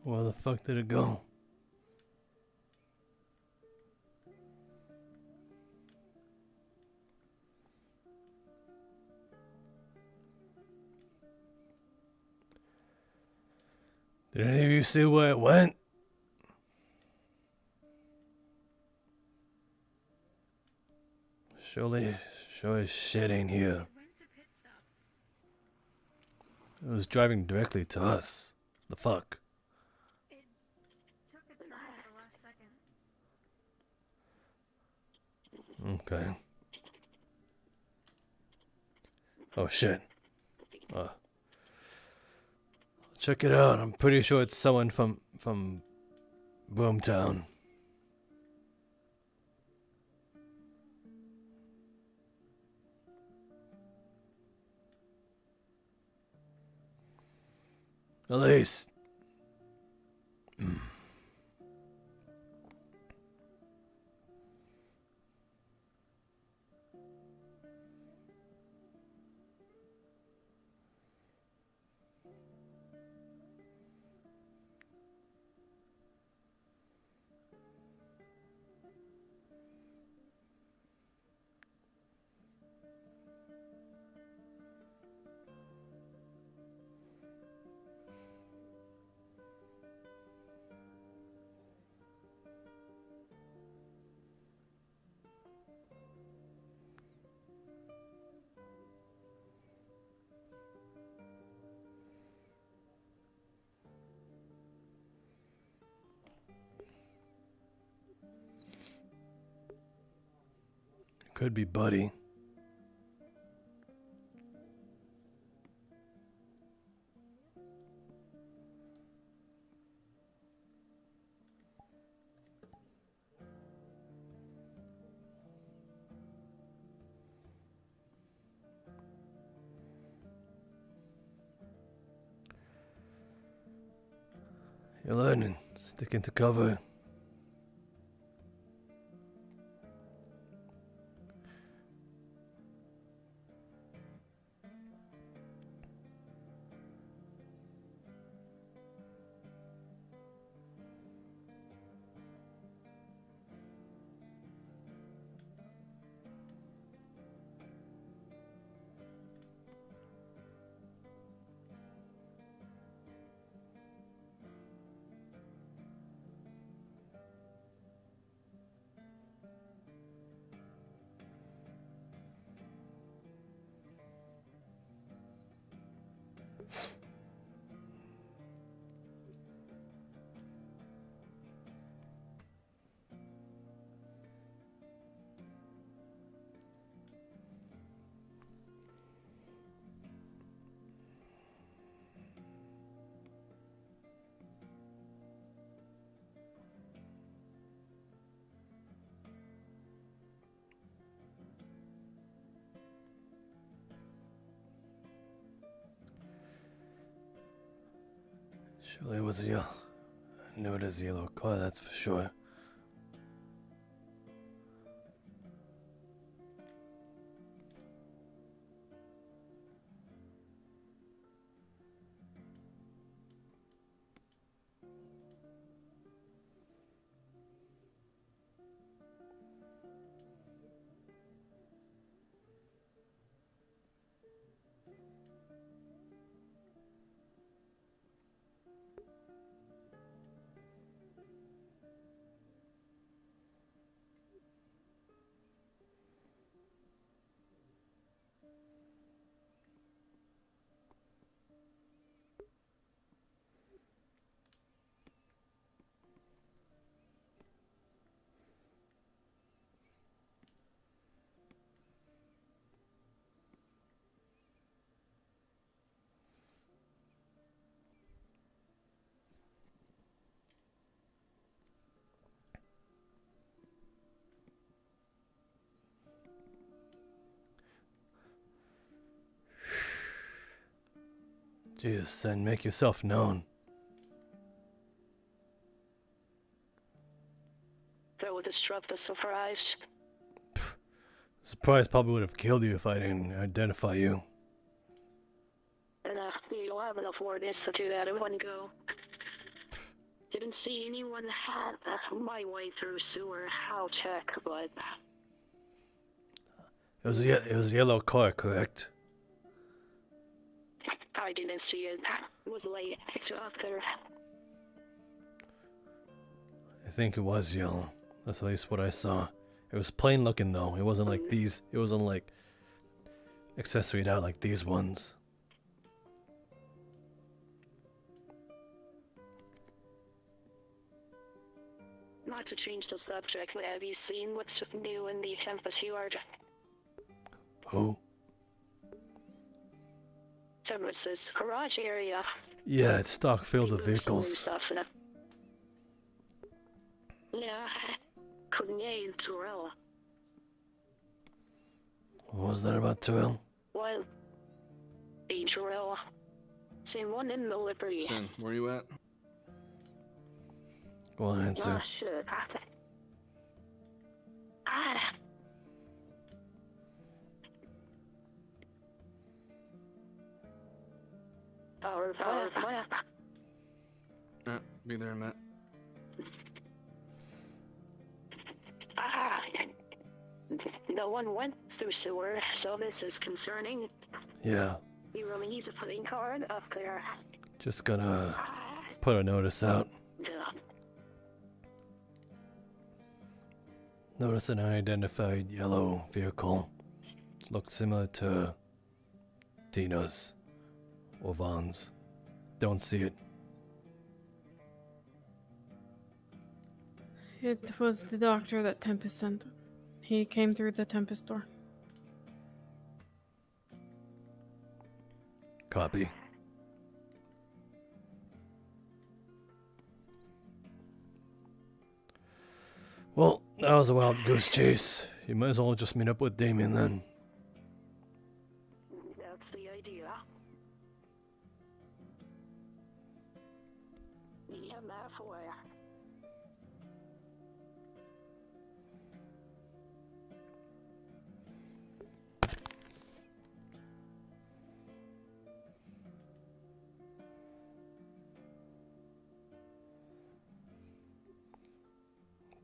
Where the fuck did it go? Did any of you see where it went? Surely, sure as shit ain't here. It was driving directly to us. The fuck? Took a turn at the last second. Okay. Oh shit. Check it out. I'm pretty sure it's someone from Boomtown. At least. Could be Buddy. You're learning. Sticking to cover. Surely it was a yellow. I knew it as a yellow car, that's for sure. Jesus, then make yourself known. That would disrupt the surprise. Surprise probably would have killed you if I didn't identify you. And you don't have enough warnings to do that in one go. Didn't see anyone had my way through sewer. I'll check, but It was a yellow car, correct? I didn't see it. It was late after. I think it was yellow. That's at least what I saw. It was plain looking though. It wasn't like these. It wasn't like accessoried out like these ones. Not to change the subject, but have you seen what's new in the Tempest yard? Who? Tempest's garage area. Yeah, it's stock filled with vehicles. Stuff in it. Yeah, Kanye and Terrell. What was that about Terrell? Well, the Terrell. Same one in the Liberty. Sin, where you at? Go on, answer. Oh, shit. Power. Be there in a minute. No one went through sewer, so this is concerning. Yeah. We really need to put a card up there. Just gonna put a notice out. Yeah. Notice an unidentified yellow vehicle. Looks similar to Dina's or Vaughn's. Don't see it. It was the doctor that Tempest sent. He came through the Tempest door. Copy. Well, that was a wild goose chase. You might as well just meet up with Damien then. That's the idea. Meet him halfway.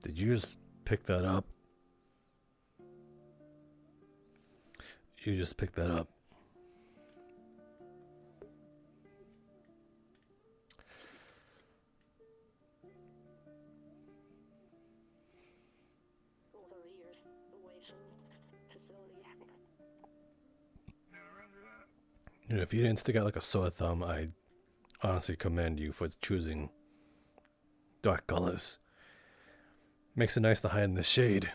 Did you just pick that up? You just picked that up. Over here, away from facility. You know, if you didn't stick out like a sore thumb, I honestly commend you for choosing dark colors. Makes it nice to hide in the shade.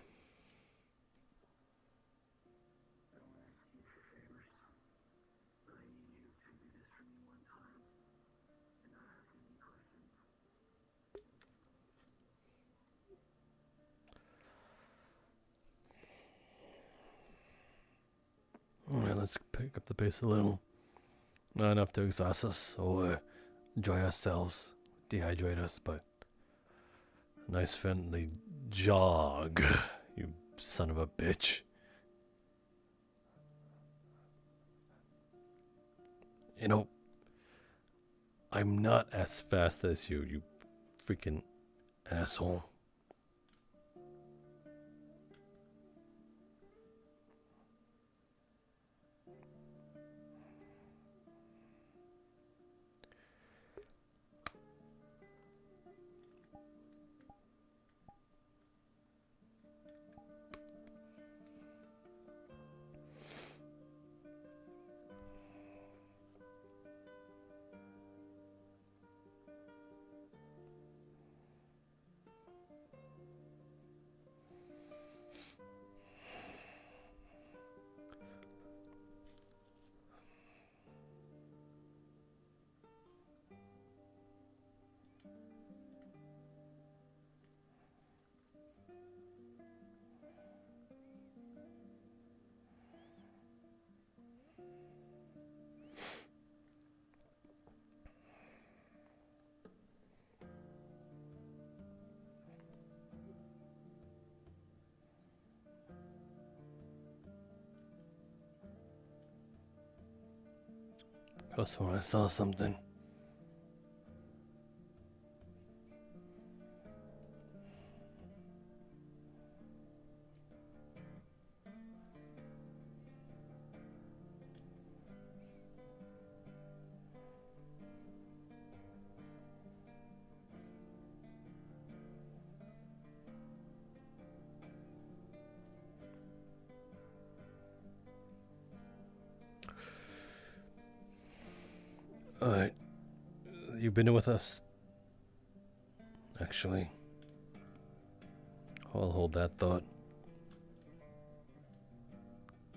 Alright, let's pick up the pace a little. Not enough to exhaust us or dry ourselves, dehydrate us, but a nice friendly jog, you son of a bitch. You know, I'm not as fast as you, you freaking asshole. Just when I saw something. Alright. You've been with us. Actually. I'll hold that thought.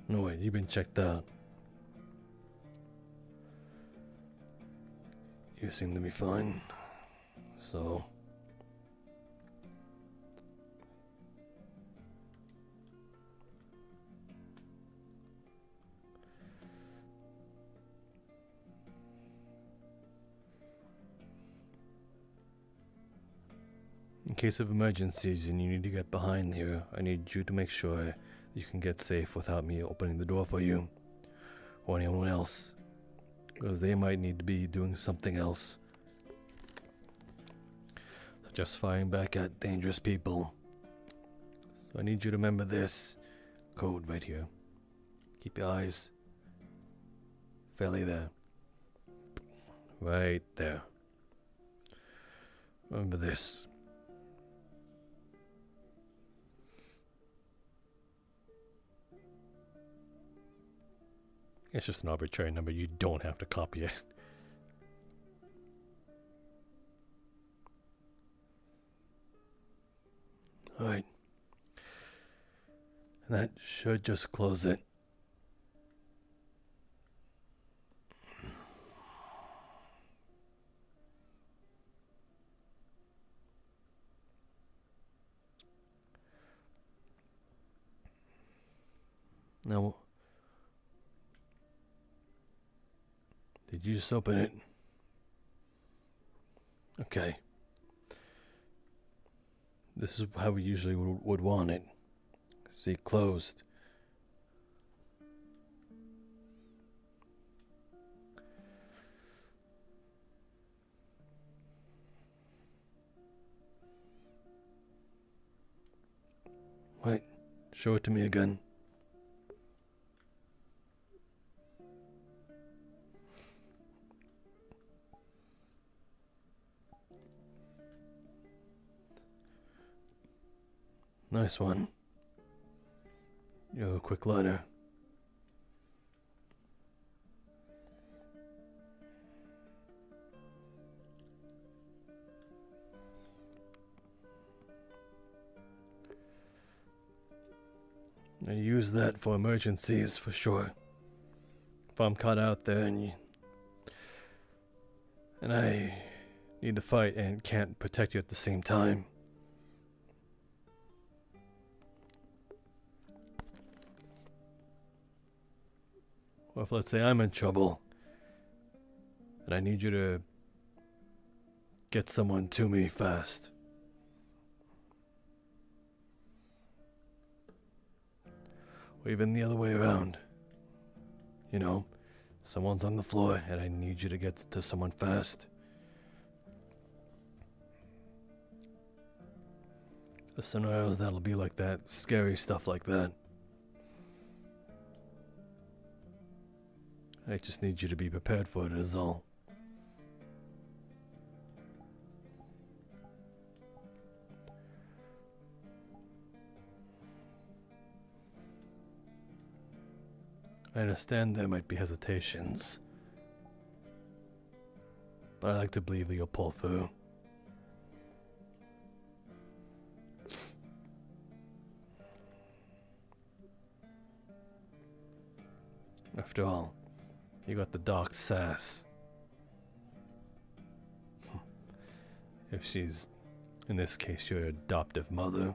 No, wait, you've been checked out. You seem to be fine. So. In case of emergencies and you need to get behind here, I need you to make sure you can get safe without me opening the door for you or anyone else, because they might need to be doing something else. So just firing back at dangerous people. So I need you to remember this code right here. Keep your eyes fairly there. Right there. Remember this. It's just an arbitrary number. You don't have to copy it. Alright. And that should just close it. Now, did you just open it? Okay. This is how we usually would want it. See, closed. Wait, show it to me again. Nice one. You're a quick learner. I use that for emergencies for sure. If I'm caught out there and I need to fight and can't protect you at the same time. Or if, let's say, I'm in trouble and I need you to get someone to me fast. Or even the other way around. You know, someone's on the floor and I need you to get to someone fast. The scenarios that'll be like that, scary stuff like that. I just need you to be prepared for it is all. I understand there might be hesitations, but I like to believe that you'll pull through. After all, you got the dark sass. If she's, in this case, your adoptive mother.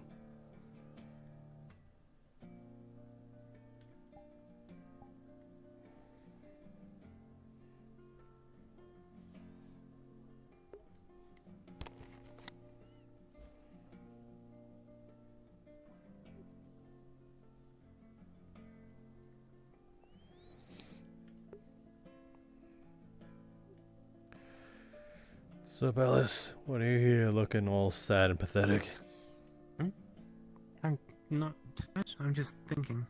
So, Bellis, what are you here looking all sad and pathetic? I'm not sad, I'm just thinking.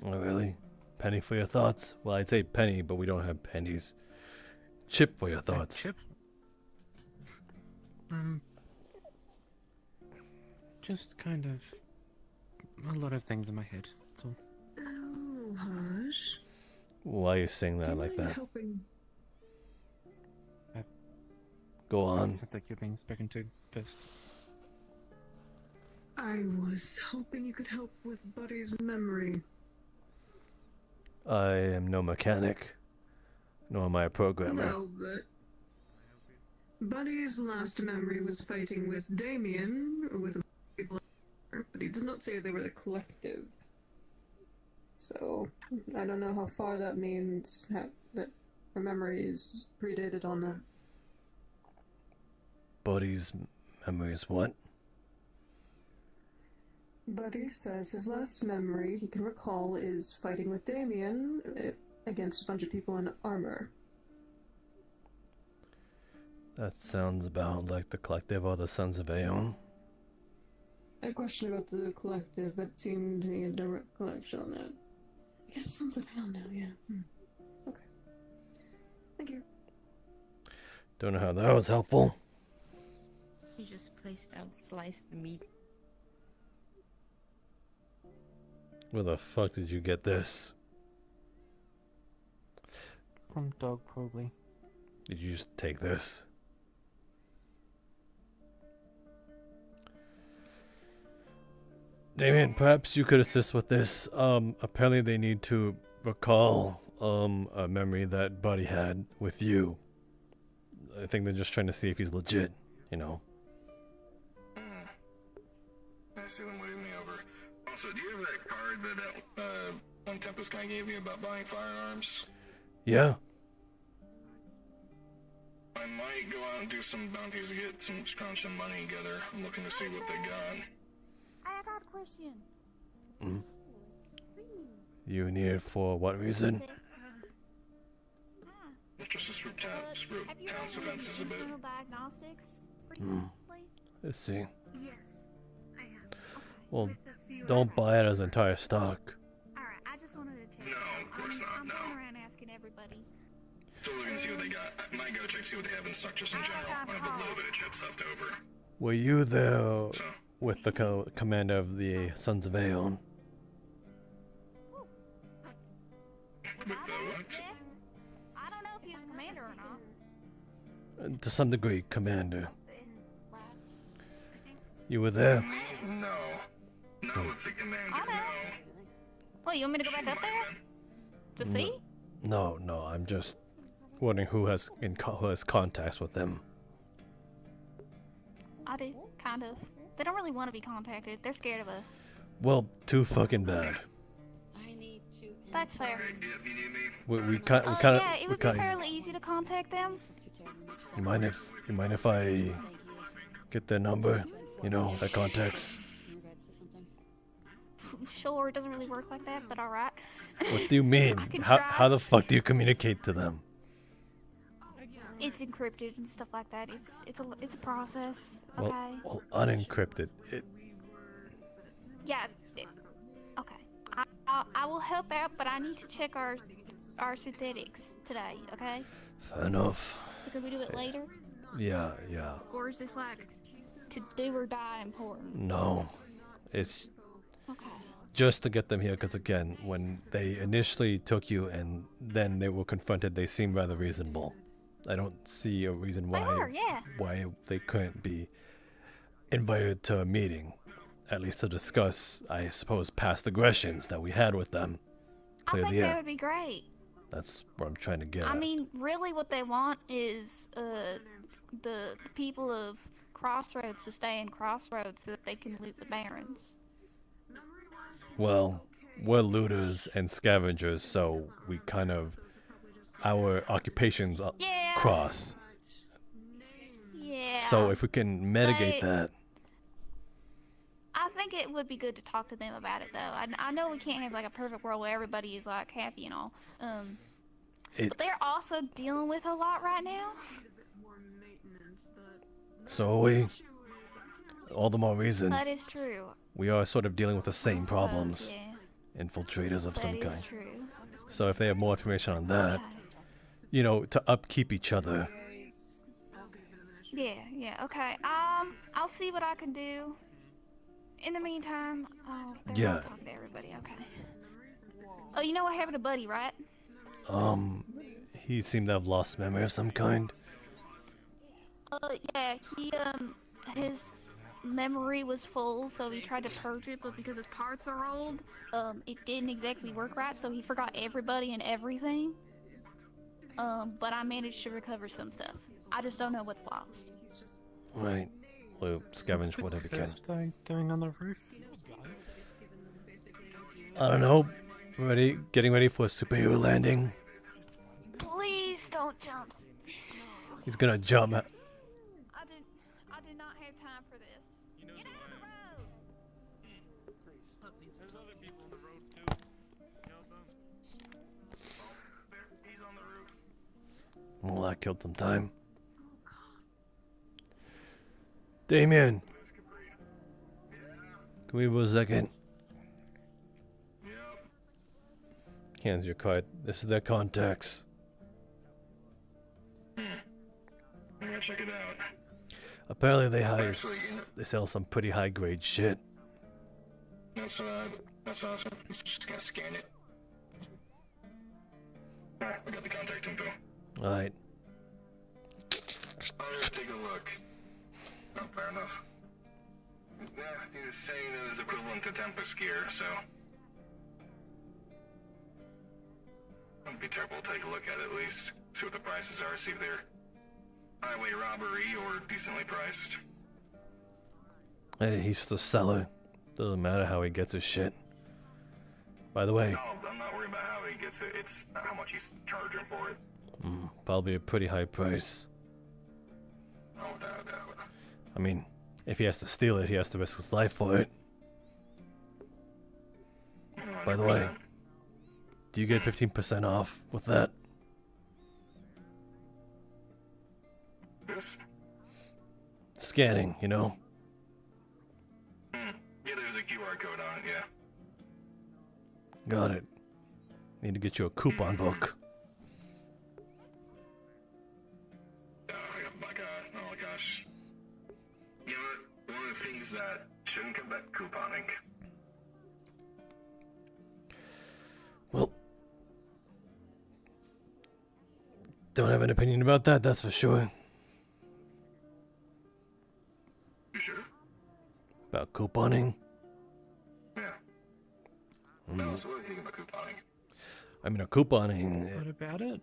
Oh, really? Penny for your thoughts? Well, I'd say penny, but we don't have pennies. Chip for your thoughts. Chip? Just kind of a lot of things in my head, that's all. Oh, hush. Why are you saying that like that? Helping. Go on. I think you're being spoken to first. I was hoping you could help with Buddy's memory. I am no mechanic, nor am I a programmer. No, but Buddy's last memory was fighting with Damien, or with people, but he did not say they were the collective. So, I don't know how far that means that her memory is predated on that. Buddy's memories, what? Buddy says his last memory he can recall is fighting with Damien against a bunch of people in armor. That sounds about like the collective or the Sons of Aeon. I had a question about the collective, but it seemed he had no recollection on that. I guess Sons of Aeon now, yeah. Okay. Thank you. Don't know how that was helpful. He just placed out sliced meat. Where the fuck did you get this? From dog, probably. Did you just take this? Damien, perhaps you could assist with this. Apparently they need to recall a memory that Buddy had with you. I think they're just trying to see if he's legit, you know. I see them waving me over. Also, do you have that card that one Tempest guy gave you about buying firearms? Yeah. I might go out and do some bounties to get some scrunch some money together. I'm looking to see what they got. I got a question. Mm. You need it for what reason? Just to spook town's offenses a bit. Diagnostics Mm. Let's see. Yes, I have. Well, don't buy it as entire stock. Alright, I just wanted to check. No, of course not, I'm no. going around asking everybody. So looking to see what they got. I might go check, see what they have in stock just in general. I have a little bit of chips left over. Were you there with the commander of the Sons of Aeon? With the what? I don't know if he was commander or not. To some degree, commander. You were there? No. Not with the commander, no. Well, you want me to go back up there? To see? No, I'm just wondering who has contacts with them. I do, kind of. They don't really want to be contacted. They're scared of us. Well, too fucking bad. That's fair. We kind of. Yeah, it would be fairly easy to contact them. You mind if I get their number? You know, their contacts. Sure, it doesn't really work like that, but alright. What do you mean? How the fuck do you communicate to them? It's encrypted and stuff like that. It's a process. Okay. Well, unencrypted. Yeah. Okay. I will help out, but I need to check our synthetics today. Okay. Fair enough. So can we do it later? Yeah. Or is this like to do or die important? No, it's Okay. just to get them here. Because again, when they initially took you and then they were confronted, they seemed rather reasonable. I don't see a reason why they couldn't be invited to a meeting, at least to discuss, I suppose, past aggressions that we had with them. Clear I think the air. that would be great. That's what I'm trying to get I at. mean, really, what they want is the people of Crossroads to stay in Crossroads so that they can loot the barons. Well, we're looters and scavengers, so we kind of our occupations cross. Yeah. So if we can mitigate that. I think it would be good to talk to them about it, though. I know we can't have like a perfect world where everybody is like happy and all. But they're also dealing with a lot right now. So are we. All the more reason. That is true. We are sort of dealing with the same problems. Yeah. Infiltrators of some That is kind. true. So if they have more information on that, you know, to upkeep each other. Yeah, okay. I'll see what I can do. In the meantime, Yeah. I'll talk to everybody, okay. Oh, you know what happened to Buddy, right? He seemed to have lost memory of some kind. Yeah, his memory was full, so he tried to purge it, but because his parts are old, it didn't exactly work right, so he forgot everybody and everything. But I managed to recover some stuff. I just don't know what's lost. Right. We'll scavenge whatever we can. What's doing on the roof? I don't know. Getting ready for a superhero landing. Please don't jump. He's gonna jump. I did not have time for this. Get out of the road! There's other people on the road too. Kill them. He's on the roof. Well, that killed some time. Damien. Come here for a second. Hands your card. This is their contacts. I'm gonna check it out. Apparently they sell some pretty high grade shit. That's awesome. Just gonna scan it. Alright, I got the contact info. Alright. I'll take a look. Oh, fair enough. Yeah, he's saying it is equivalent to Tempest gear, so... Wouldn't be terrible to take a look at least. See what the prices are, see if they're highway robbery or decently priced. Hey, he's the seller. Doesn't matter how he gets his shit. By the way... No, I'm not worried about how he gets it. It's how much he's charging for it. Probably a pretty high price. Oh, without a doubt. I mean, if he has to steal it, he has to risk his life for it. By the way, do you get 15% off with that? Yes. Scanning, you know? Yeah, there's a QR code on it, yeah. Got it. Need to get you a coupon book. Oh my gosh. You know what? One of the things that shouldn't come back couponing. Well, don't have an opinion about that, that's for sure. You sure? About couponing? Yeah. What else? What do you think about couponing? I mean, couponing... What about it?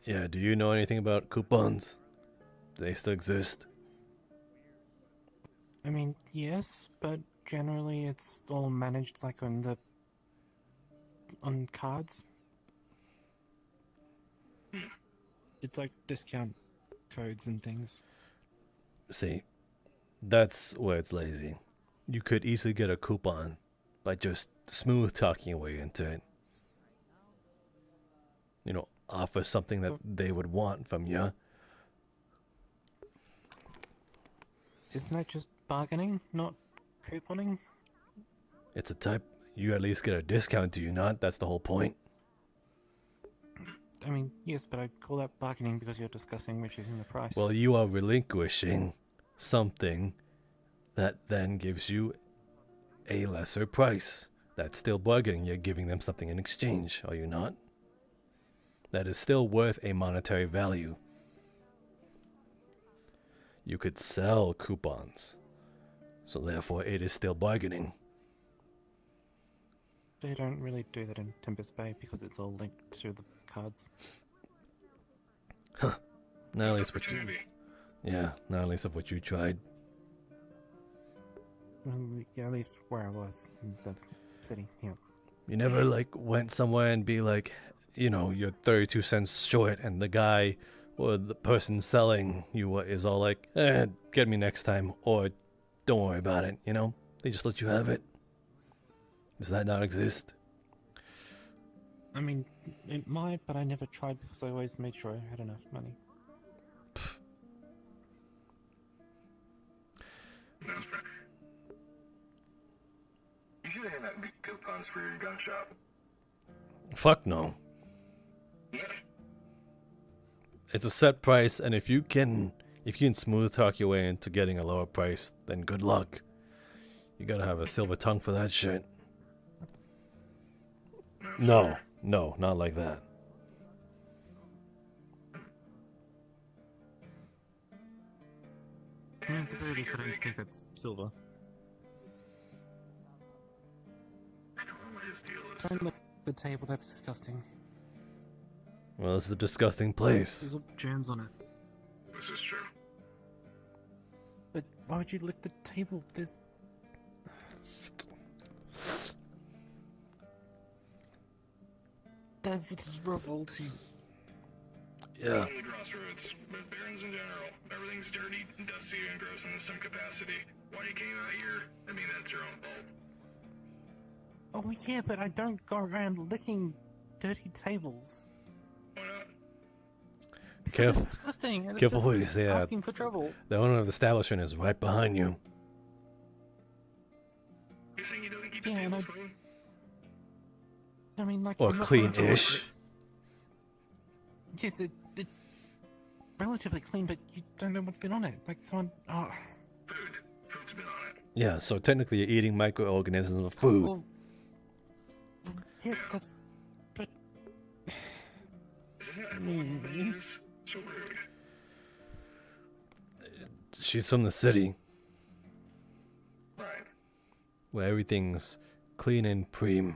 Yeah, do you know anything about coupons? Do they still exist? I mean, yes, but generally it's all managed like on cards. It's like discount codes and things. See, that's where it's lazy. You could easily get a coupon by just smooth talking your way into it. You know, offer something that they would want from you. Isn't that just bargaining, not couponing? It's a type. You at least get a discount, do you not? That's the whole point. I mean, yes, but I call that bargaining because you're discussing reducing the price. Well, you are relinquishing something that then gives you a lesser price. That's still bargaining. You're giving them something in exchange, are you not? That is still worth a monetary value. You could sell coupons, so therefore it is still bargaining. They don't really do that in Tempest Bay because it's all linked to the cards. Huh. Not at least what you... Yeah, not at least of what you tried. Yeah, at least where I was in the city, yeah. You never, like, went somewhere and be like, you know, you're 32 cents short, and the guy or the person selling you is all like, get me next time, or don't worry about it, you know? They just let you have it. Does that not exist? I mean, it might, but I never tried because I always made sure I had enough money. That's fair. You should have had coupons for your gun shop. Fuck no. Yeah. It's a set price, and if you can smooth talk your way into getting a lower price, then good luck. You gotta have a silver tongue for that shit. No, not like that. I mean, at the very least, I don't think that's silver. I don't know what his deal is. Don't look at the table, that's disgusting. Well, this is a disgusting place. There's all germs on it. This is true. But why would you lick the table? There's... That's revolting. Yeah. Crossroads, but Barrens in general, everything's dirty, dusty, and gross in some capacity. Why you came out here? I mean, that's your own fault. Oh yeah, but I don't go around licking dirty tables. Why not? Careful. It's disgusting. And it's Careful just who you say that. asking for trouble. The owner of the establishment is right behind you. You're saying you don't keep his tables clean? I mean, like... Or I'm not clean-ish. Yes, it's relatively clean, but you don't know what's been on it. Like someone... Oh. Food's been on it. Yeah, so technically you're eating microorganisms of food. Well, yes, that's... But... Isn't that everyone is so rude? She's from the city. where everything's clean and preem.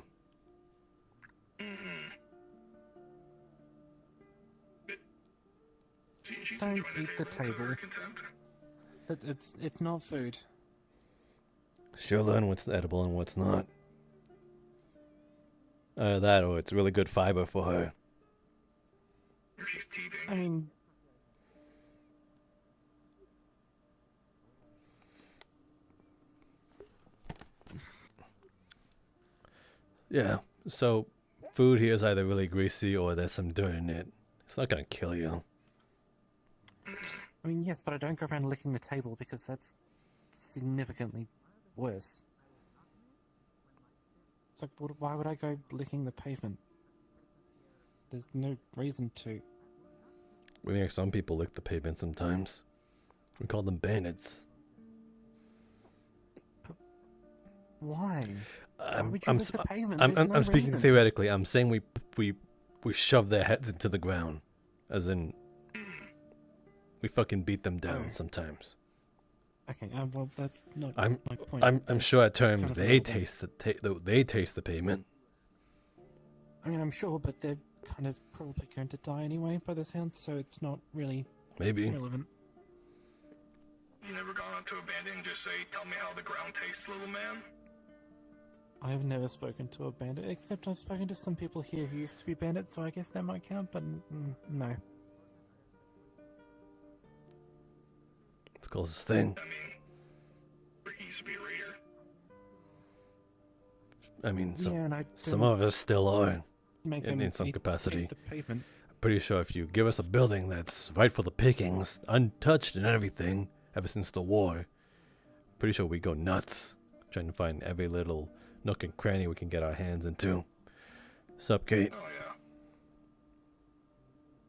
Don't eat the table. It's not food. She'll learn what's edible and what's not. That or it's really good fiber for her. I mean, yeah, so food here is either really greasy or there's some dirt in it. It's not gonna kill you. I mean, yes, but I don't go around licking the table because that's significantly worse. It's like, why would I go licking the pavement? There's no reason to. We make some people lick the pavement sometimes. We call them bandits. Why? I'm speaking theoretically. I'm saying we shove their heads into the ground, as in we fucking beat them down sometimes. Okay, well that's not my point. I'm sure at times Kind of they taste the pavement. I mean, I'm sure, but they're kind of probably going to die anyway by the sounds, so it's not really relevant. You never gone up to a bandit and just say, "Tell me how the ground tastes, little man"? I have never spoken to a bandit, except I've spoken to some people here who used to be bandits, so I guess that might count, but no. It's the closest thing. I mean, Ricky used to be a raider. I mean, Yeah, some of us still are make in them some eat- capacity. taste the pavement. I'm pretty sure if you give us a building that's right for the pickings, untouched and everything, ever since the war, pretty sure we go nuts trying to find every little nook and cranny we can get our hands into. Sup, Kate? Oh yeah.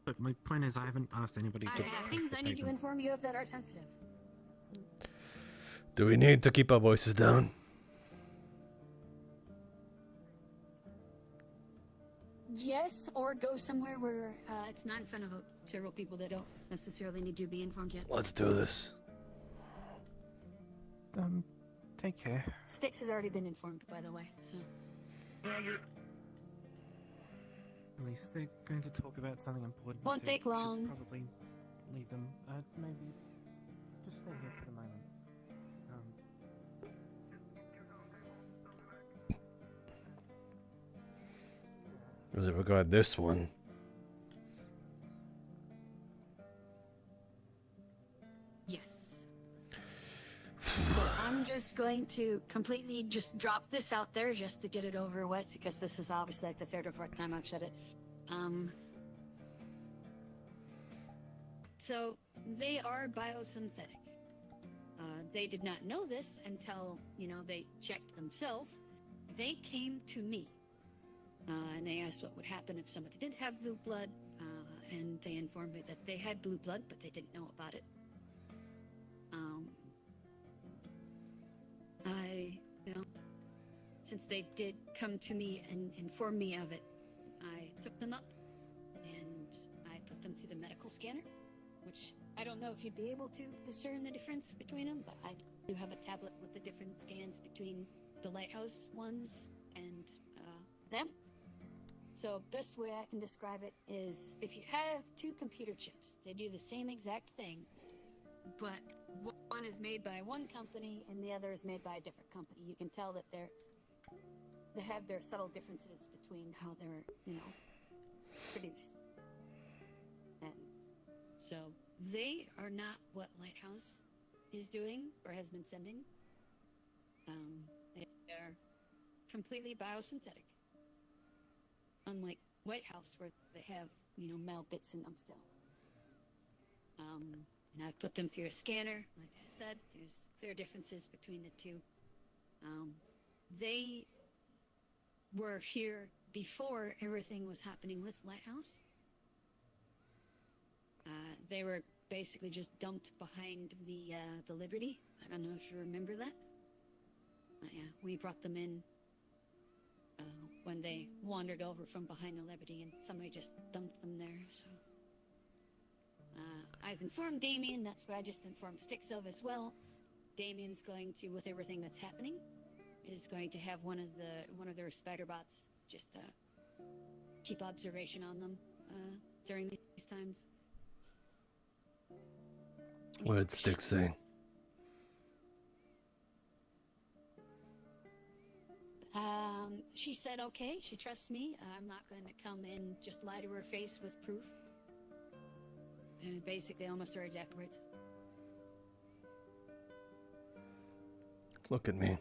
But my point is, I haven't asked anybody I to have taste things the I need to pavement. inform you of that are sensitive. Do we need to keep our voices down? Yes, or go somewhere where it's not in front of several people that don't necessarily need to be informed yet. Let's do this. Take care. Styx has already been informed, by the way, so. Roger. At least they're going to talk about something important. Won't so take we should long. Probably leave them. Maybe just stay here for the moment. As it regard this one, Yes. So I'm just going to completely just drop this out there just to get it over with, because this is obviously like the third or fourth time I've said it. So they are biosynthetic. They did not know this until, they checked themselves. They came to me. And they asked what would happen if somebody did have blue blood, and they informed me that they had blue blood, but they didn't know about it. Since they did come to me and inform me of it, I took them up, and I put them through the medical scanner, which I don't know if you'd be able to discern the difference between them, but I do have a tablet with the different scans between the lighthouse ones and them. So best way I can describe it is if you have two computer chips, they do the same exact thing, but one is made by one company and the other is made by a different company. You can tell that they have their subtle differences between how they're, produced. And so they are not what Lighthouse is doing or has been sending. They are completely biosynthetic. Unlike White House, where they have, metal bits in them still. And I've put them through a scanner. Like I said, there's clear differences between the two. They were here before everything was happening with Lighthouse. They were basically just dumped behind the Liberty. I don't know if you remember that. Yeah, we brought them in when they wandered over from behind the Liberty, and somebody just dumped them there. So I've informed Damien. That's what I just informed Styx of as well. Damien's going to, with everything that's happening, is going to have one of their spider bots just keep observation on them during these times. What did Stick say? She said okay, she trusts me. I'm not going to come in just lie to her face with proof. Basically almost her exact words. Look at me.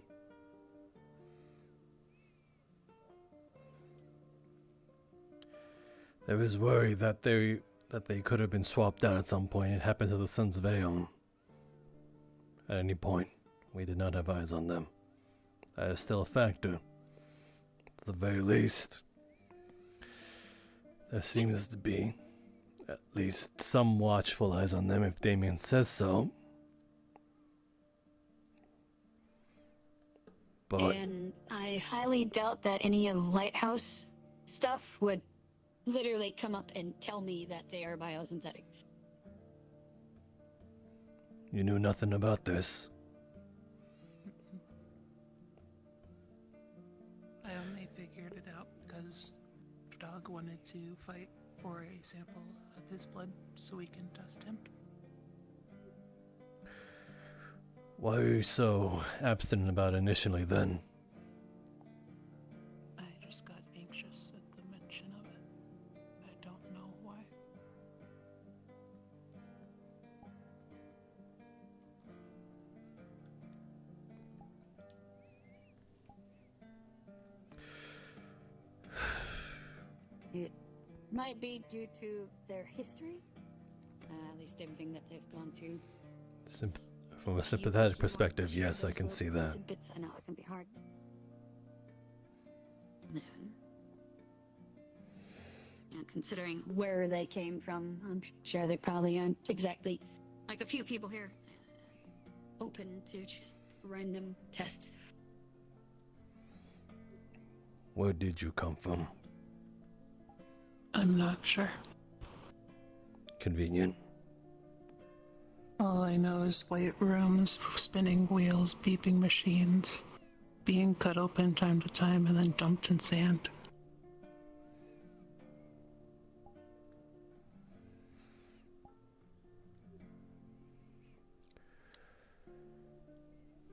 There is worry that they could have been swapped out at some point. It happened to the Sons of Aeon. At any point, we did not have eyes on them. That is still a factor. At the very least, there seems to be at least some watchful eyes on them if Damien says so. But And I highly doubt that any of Lighthouse stuff would literally come up and tell me that they are biosynthetic. you knew nothing about this. I only figured it out because Dog wanted to fight for a sample of his blood so we can test him. Why are you so abstinent about it initially then? I just got anxious at the mention of it. I don't know why. It might be due to their history, at least everything that they've gone through. From a sympathetic perspective, yes, I can see that. Tidbits, I know it can be hard. Then, and considering where they came from, I'm sure they probably aren't exactly like a few people here open to just random tests. Where did you come from? I'm not sure. Convenient. All I know is white rooms, spinning wheels, beeping machines, being cut open time to time and then dumped in sand.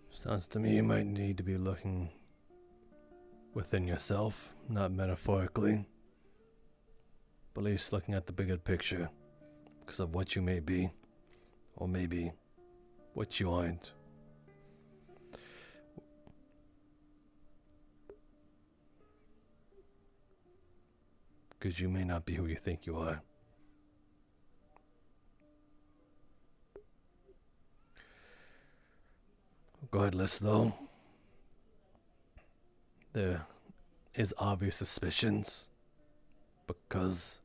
Sounds to me you might need to be looking within yourself, not metaphorically, but at least looking at the bigger picture because of what you may be, or maybe what you aren't. Because you may not be who you think you are. Regardless, though, there is obvious suspicions because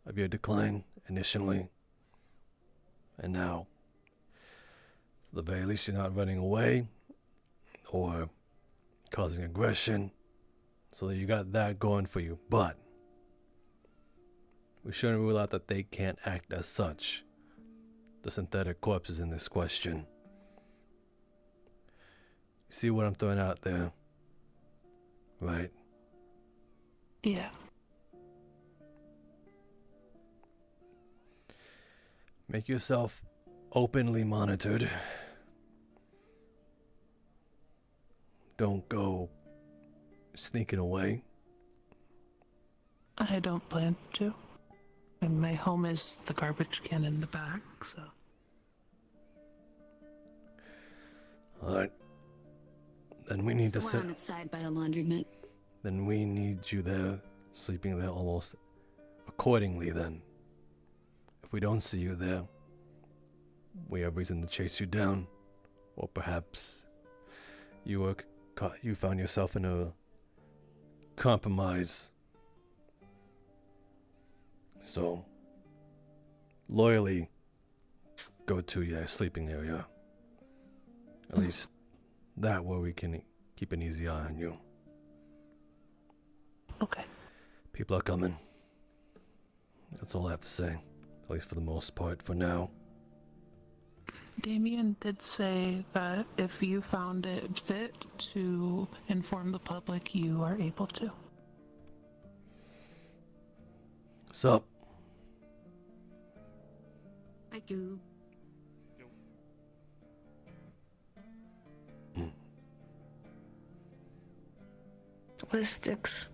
of your decline initially, and now, at the very least, you're not running away or causing aggression, so that you got that going for you. But we shouldn't rule out that they can't act as such. The synthetic corpses in this question. You see what I'm throwing out there, right? Yeah. Make yourself openly monitored. Don't go sneaking away. I don't plan to. And my home is the garbage can in the back, so. Alright. Then we need It's the to one on its side by the laundromat. Then we need you there, sleeping there almost accordingly then. If we don't see you there, we have reason to chase you down. Or perhaps you found yourself in a compromise. So, loyally go to your sleeping area. At least that way we can keep an easy eye on you. Okay. People are coming. That's all I have to say. At least for the most part, for now. Damien did say that if you found it fit to inform the public, you are able to. Sup? I do. Where's Styx?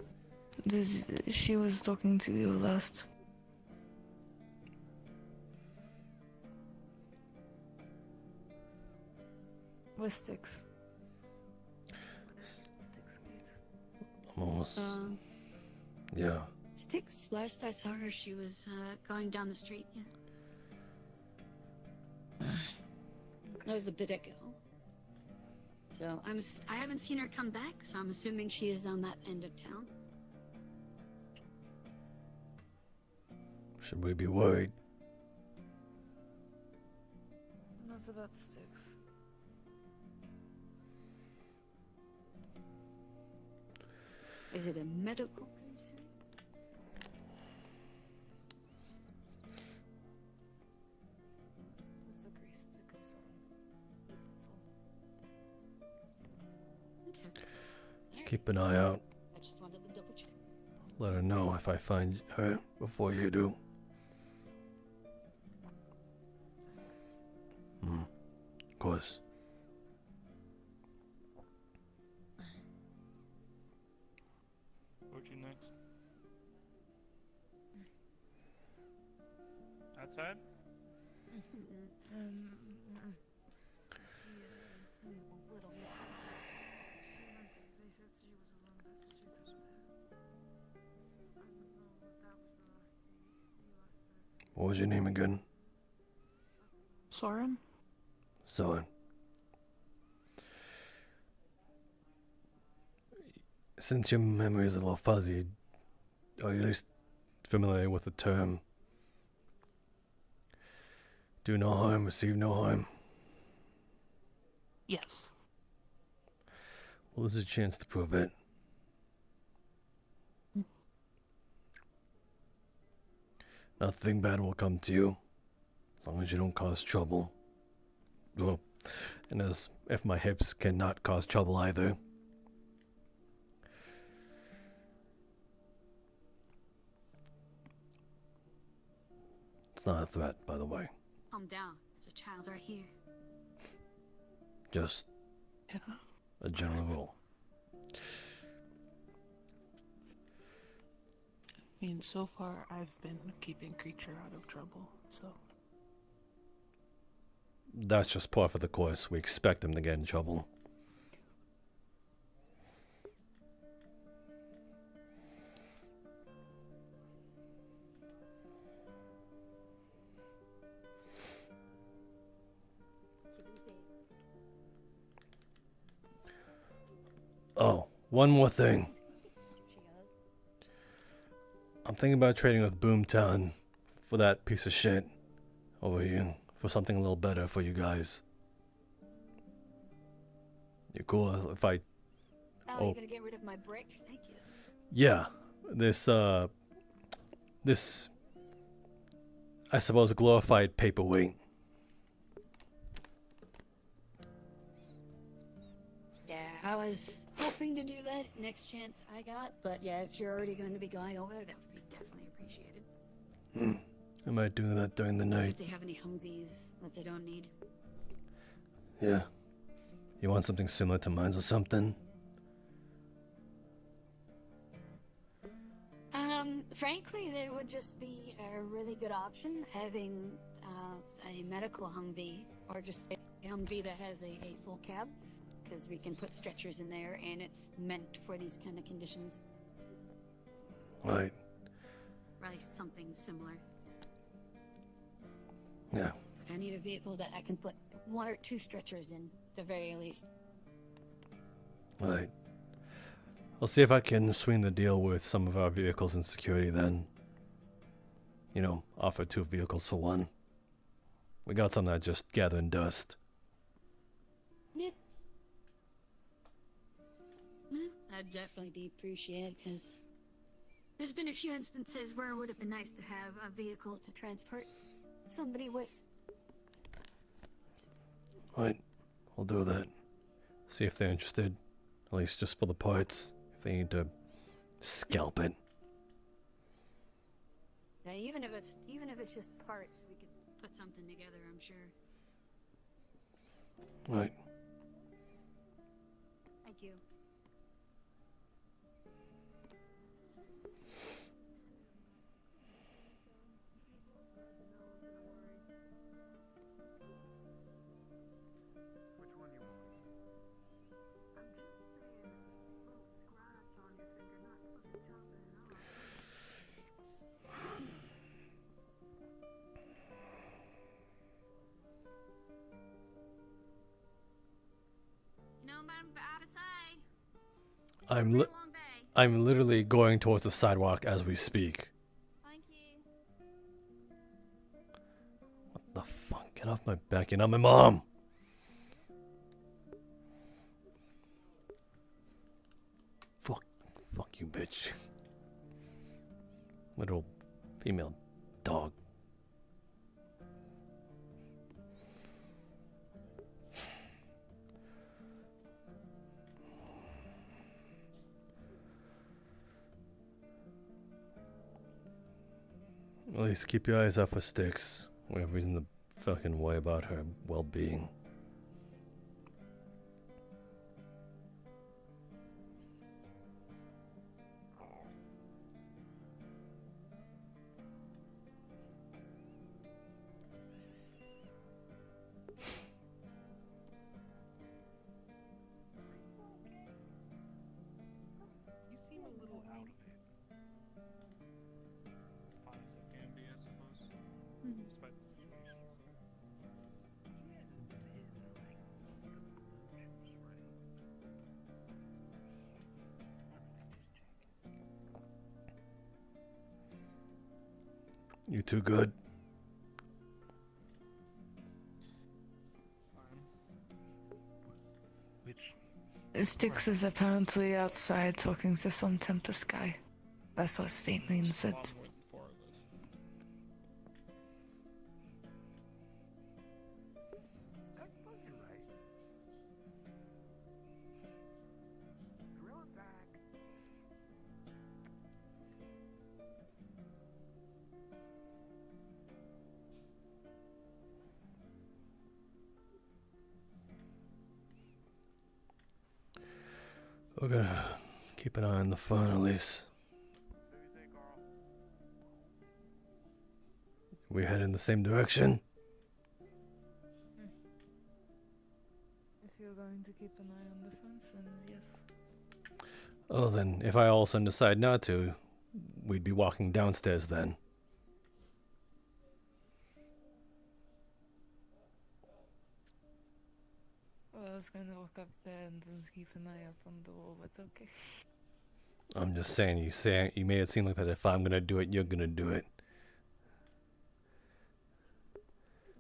She was talking to you last. Where's Styx? I'm almost. Yeah. Styx, last I saw her, she was going down the street. Yeah. That was a bit ago. So I haven't seen her come back, so I'm assuming she is on that end of town. Should we be worried? Not about Styx. Is it a medical concern? This agrees to concern. Okay. Keep an eye out. I just wanted to double check. Let her know if I find her before you do. Of course. Where'd you next? Outside? What was your name again? Soren? Soren. Since your memory is a little fuzzy, are you at least familiar with the term do no harm, receive no harm? Yes. Well, there's a chance to prove it. Nothing bad will come to you, as long as you don't cause trouble. Well, and as if my hips cannot cause trouble either. It's not a threat, by the way. Calm down. There's a child right here. Just a general rule. I mean, so far I've been keeping Creature out of trouble, so. That's just par for the course. We expect him to get in trouble. Oh, one more thing. I'm thinking about trading with Boomtown for that piece of shit over here, for something a little better for you guys. You cool if I... Oh, you're gonna get rid of my brick? Thank you. Yeah, this, I suppose, glorified paperweight. Yeah, I was hoping to do that next chance I got, but yeah, if you're already going to be going over there, that would be definitely appreciated. I might do that during the night. If they have any Humvees that they don't need. Yeah. You want something similar to mine's or something? Frankly, they would just be a really good option, having a medical Humvee, or just a Humvee that has a full cab, because we can put stretchers in there, and it's meant for these kind of conditions. Right. Or at least something similar. Yeah. I need a vehicle that I can put 1 or 2 stretchers in, the very least. Right. I'll see if I can swing the deal with some of our vehicles in security then. You know, offer 2 vehicles for 1. We got some that just gathering dust. Yeah. That'd definitely be appreciated, because there's been a few instances where it would have been nice to have a vehicle to transport somebody with. Right, we'll do that. See if they're interested. At least just for the parts. If they need to scalp it. Yeah, even if it's just parts, we could put something together, I'm sure. Right. Thank you. I'm literally going towards the sidewalk as we speak. Thank you. What the fuck? Get off my back, you're not my mom! Fuck you, bitch. Little female dog. At least keep your eyes out for Styx. We have reason to fucking worry about her well-being. You seem a little out of it. Fine as it can be, I suppose. Despite the situation. You too good? Styx is apparently outside talking to some Tempest guy. That's what Damien said. I suppose you're right. Gorilla back. We're gonna keep an eye on the phone at least. We head in the same direction? If you're going to keep an eye on the fence, then yes. Oh, then if I all of a sudden decide not to, we'd be walking downstairs then. Well, I was going to walk up there and then keep an eye up on the wall, but okay. I'm just saying, you made it seem like that if I'm gonna do it, you're gonna do it.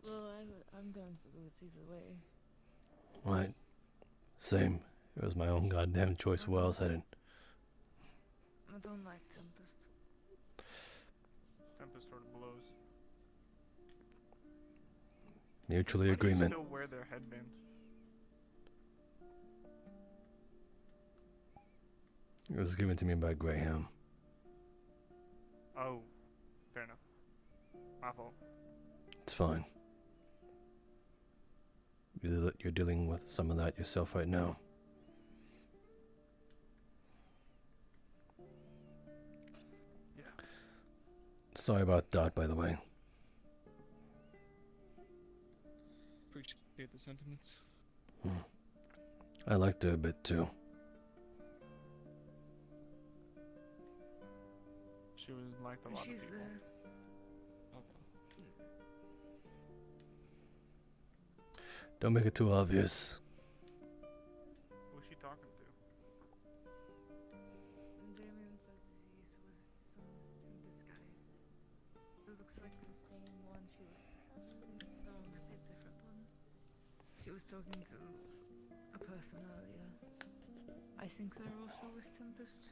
Well, I'm going to do it either way. Right. Same. It was my own goddamn choice where I was headed. I don't like Tempest. Tempest sort of blows. Mutually Why do you agreement. still wear their headband? It was given to me by Graham. Oh, fair enough. My fault. It's fine. You're dealing with some of that yourself right now. Yeah. Sorry about that, by the way. Appreciate the sentiments. I liked her a bit too. She was liked a lot She's of people. there. Don't make it too obvious. Who's she talking to? Damien said he was some Tempest guy. It looks like the same one she was. No, a bit different one. She was talking to a person earlier. I think they're also with Tempest.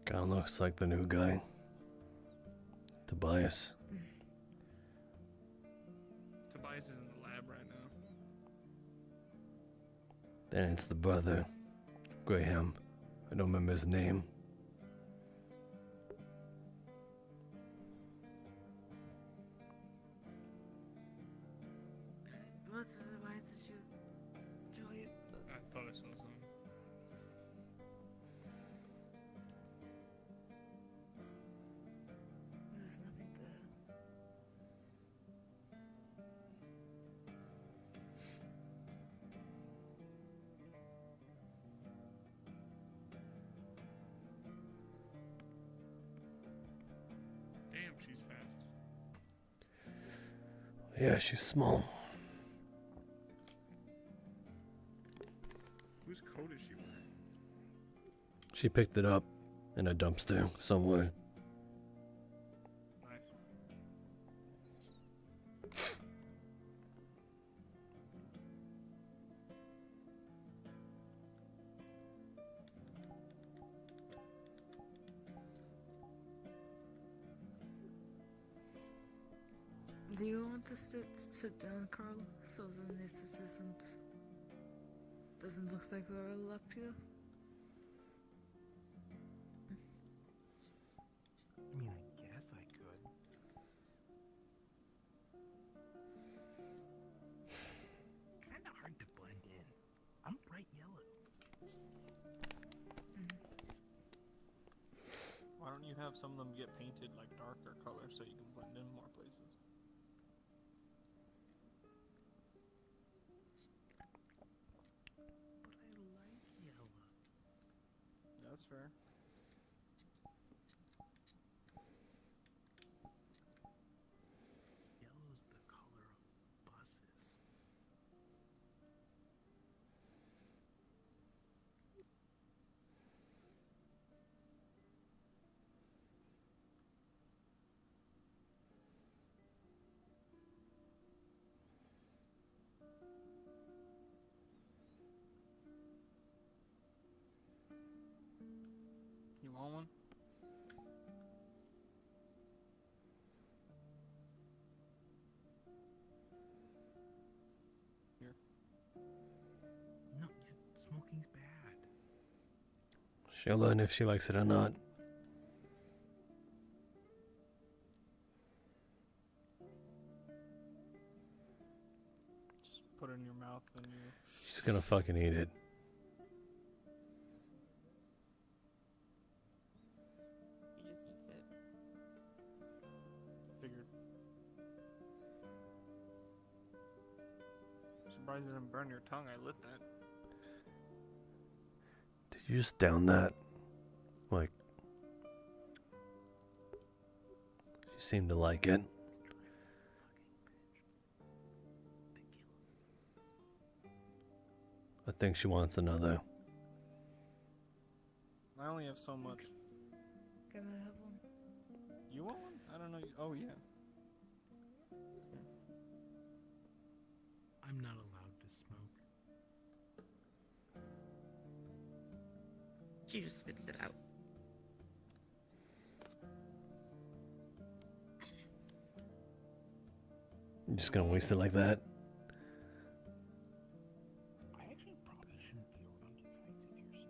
Kinda looks like the new guy. Tobias. Tobias is in the lab right now. Then it's the brother. Graham. I don't remember his name. Why did you draw it? I thought I saw something. There's nothing there. Damn, she's fast. Yeah, she's small. Whose coat is she wearing? She picked it up in a dumpster somewhere. Nice. Do you want to sit down, Carl? So then this doesn't look like we're all up here. I mean, I guess I could. Kinda hard to blend in. I'm bright yellow. Why don't you have some of them get painted like darker colors so you can blend in more places? But I like yellow. That's fair. Yellow's the color of buses. You want one? Here. No, smoking's bad. She'll learn if she likes it or not. Just put it in your mouth and you... She's gonna fucking eat it. He just eats it. Figured. Surprised it didn't burn your tongue. I lit that. Did you just down that? Like, she seemed to like it. I think she wants another. I only have so much. Can I have one? You want one? I don't know. Oh, yeah. I'm not allowed to smoke. She just spits it out. You're just gonna waste it like that? I actually probably shouldn't be around you guys if you're smoking.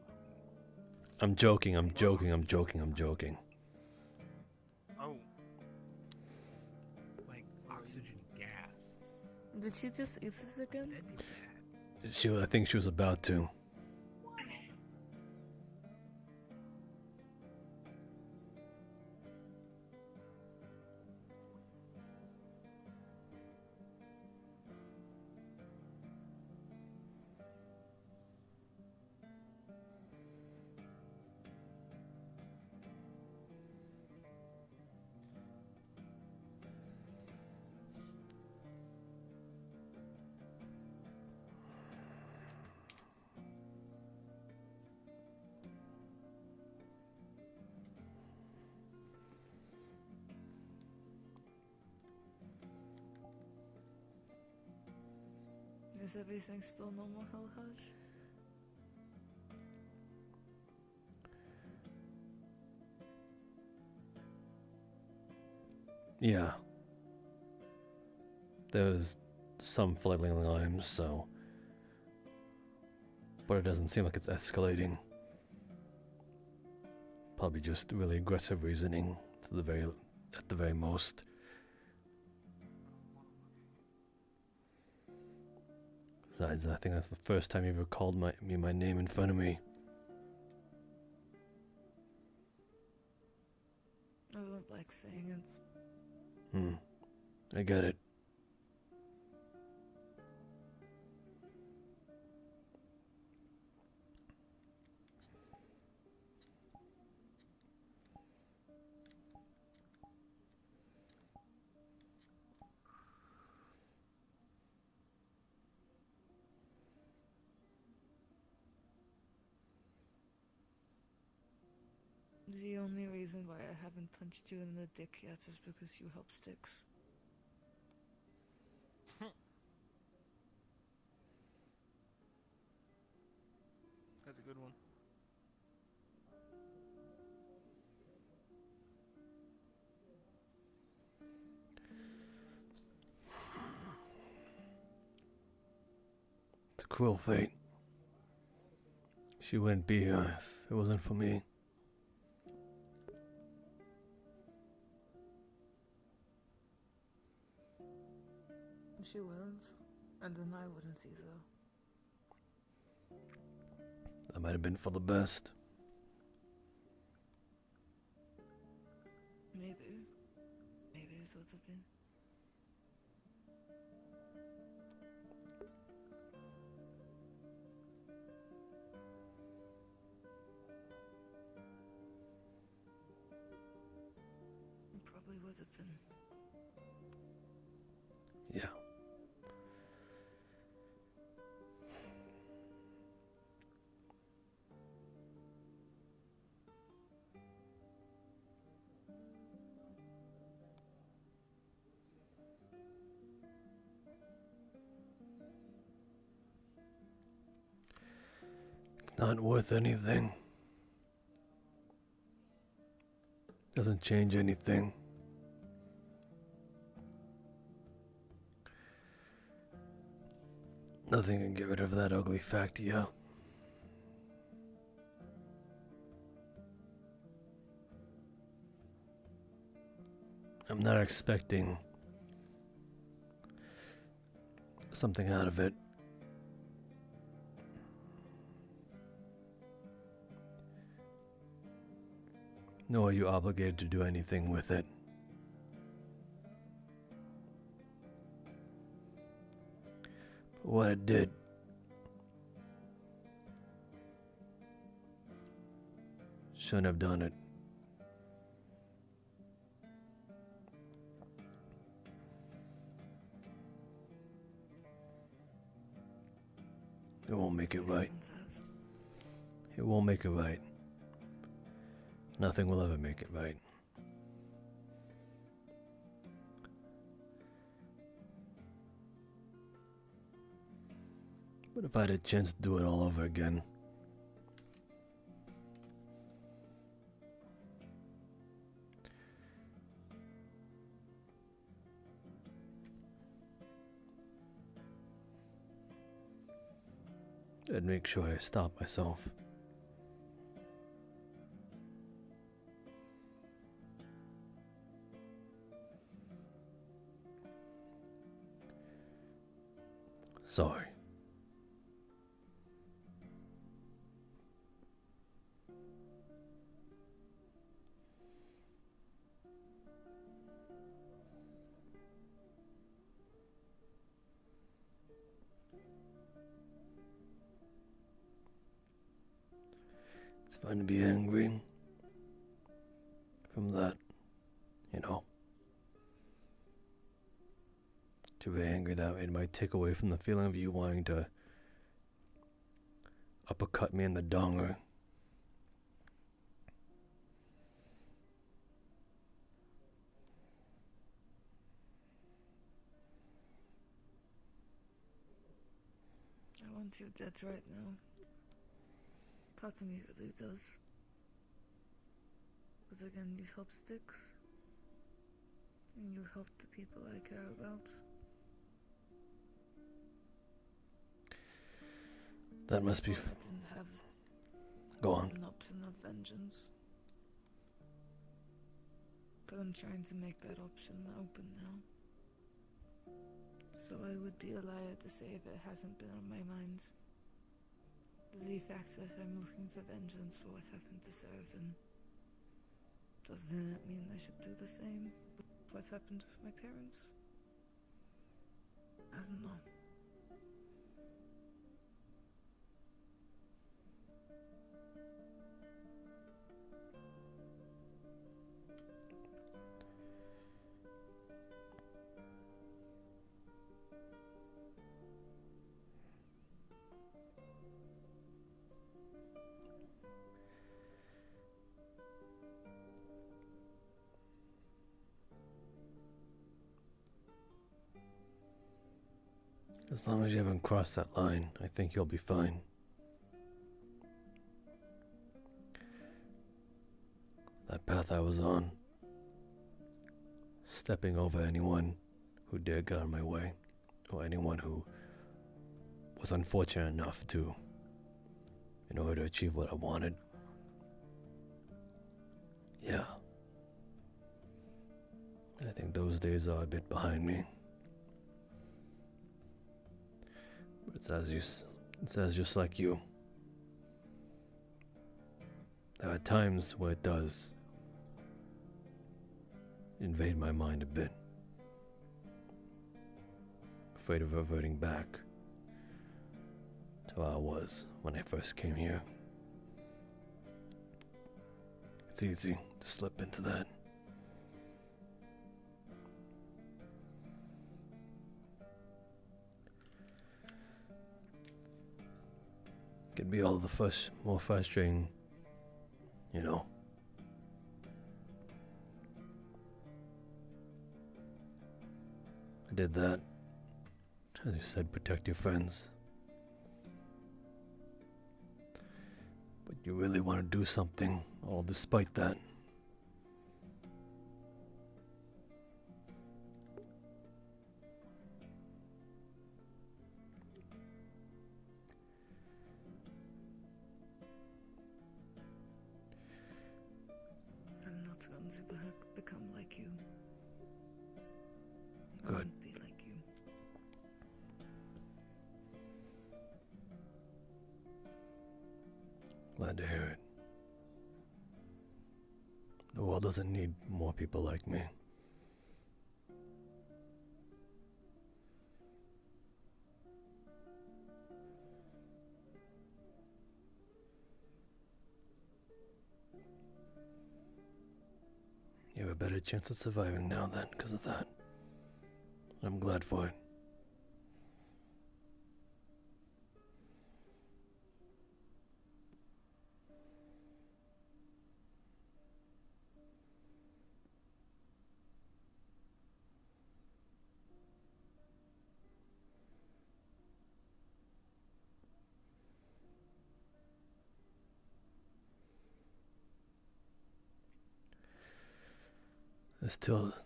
I'm joking, I'm joking, I'm joking, I'm joking. Oh. Like oxygen gas. Did she just eat this again? That'd be bad. I think she was about to. Is everything still normal, Hellhaj? Yeah. There's some flailing lines, so. But it doesn't seem like it's escalating. Probably just really aggressive reasoning at the very most. Besides, I think that's the first time you ever called me my name in front of me. I don't like saying it. I get it. The only reason why I haven't punched you in the dick yet is because you help Sticks. That's a good one. It's a cruel fate. She wouldn't be here if it wasn't for me. She wouldn't, and then I wouldn't either. That might have been for the best. Maybe. Maybe it would have been. It probably would have been. Yeah. Not worth anything. Doesn't change anything. Nothing can get rid of that ugly fact, yeah. I'm not expecting something out of it. Nor are you obligated to do anything with it. But what it did shouldn't have done it. It won't make it right. It won't make it right. Nothing will ever make it right. But if I had a chance to do it all over again, I'd make sure I stop myself. Sorry. It's fine to be angry from that, you know. To be angry that it might take away from the feeling of you wanting to uppercut me in the donger. I want you dead right now. Part of me really does. But again, these help sticks. And help the people I care about. That must be. I didn't have Go on. an option of vengeance. But I'm trying to make that option open now. So I would be a liar to say if it hasn't been on my mind. The fact that I'm looking for vengeance for what happened to Seraphim. Doesn't it mean I should do the same with what happened with my parents? I don't know. As long as you haven't crossed that line, I think you'll be fine. That path I was on, stepping over anyone who dared get in my way, or anyone who was unfortunate enough to, in order to achieve what I wanted. Yeah. I think those days are a bit behind me. But it says just like you. There are times where it does invade my mind a bit. Afraid of reverting back to how I was when I first came here. It's easy to slip into that. Could be all the more frustrating, you know. I did that. As you said, protect your friends. But you really want to do something, all despite that. I'm not going to become like you. I Good. won't be like you. Glad to hear it. The world doesn't need more people like me. You have a better chance of surviving now then because of that. I'm glad for it.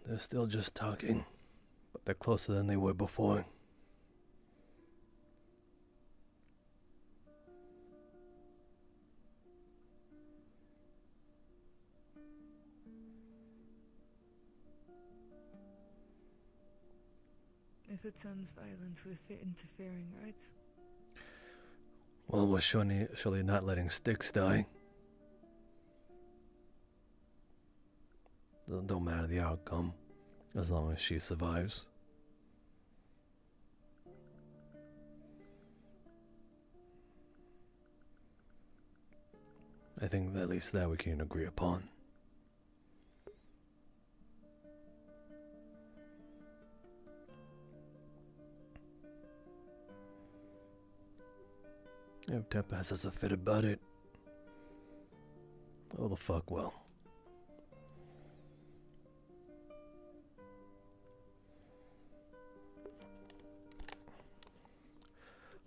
They're still just talking, but they're closer than they were before. If it turns violent, we're interfering, right? Well, we're surely not letting Styx die. Don't matter the outcome, as long as she survives. I think at least that we can agree upon. If Tempest has a fit about it, oh the fuck well.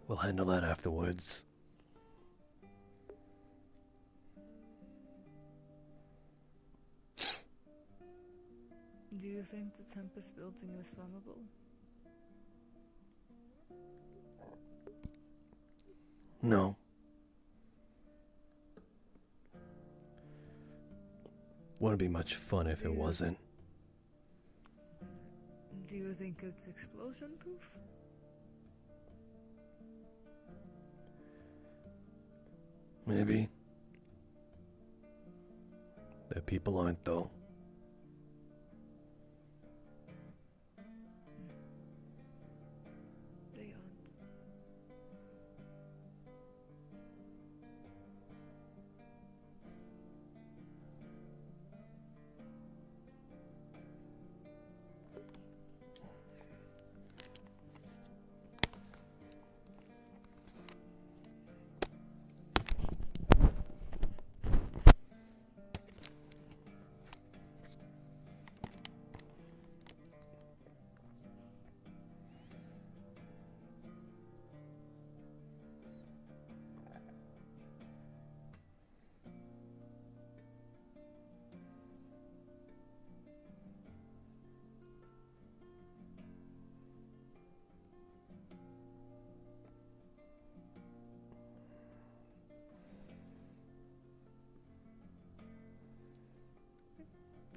We'll handle that afterwards. Do you think the Tempest building is flammable? No. Wouldn't be much fun if it wasn't. Do you think it's explosion proof? Maybe. The people aren't, though. They aren't.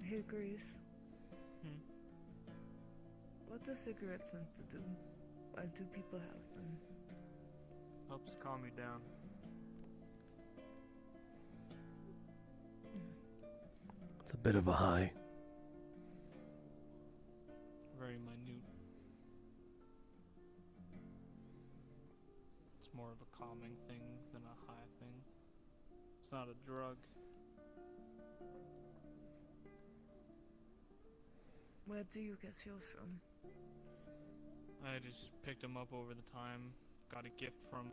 He agrees. What are cigarettes meant to do? Why do people have them? Helps calm you down. It's a bit of a high. Very minute. It's more of a calming thing than a high thing. It's not a drug. Where do you get yours from? I just picked them up over the time. Got a gift from,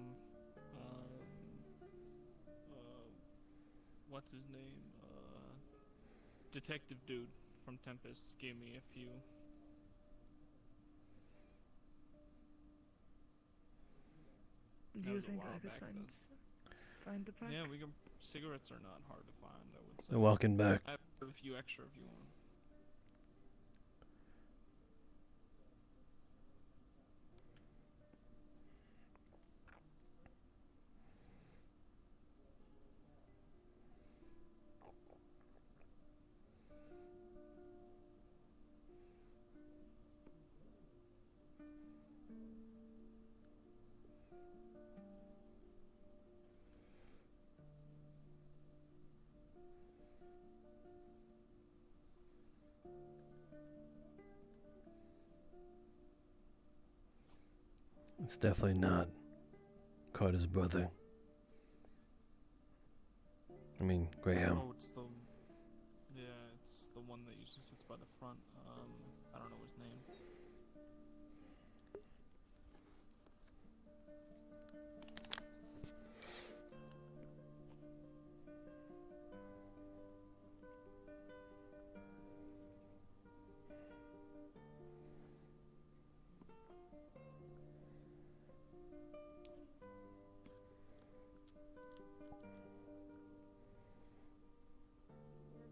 what's his name? Detective dude from Tempest gave me a few. Do you think I could find the pack? Yeah, we can. Cigarettes are not hard to find, I would say. They're walking back. I have a few extra if you want. It's definitely not Carter's brother. I mean, Graham. Oh, it's the one that usually sits by the front. I don't know his name.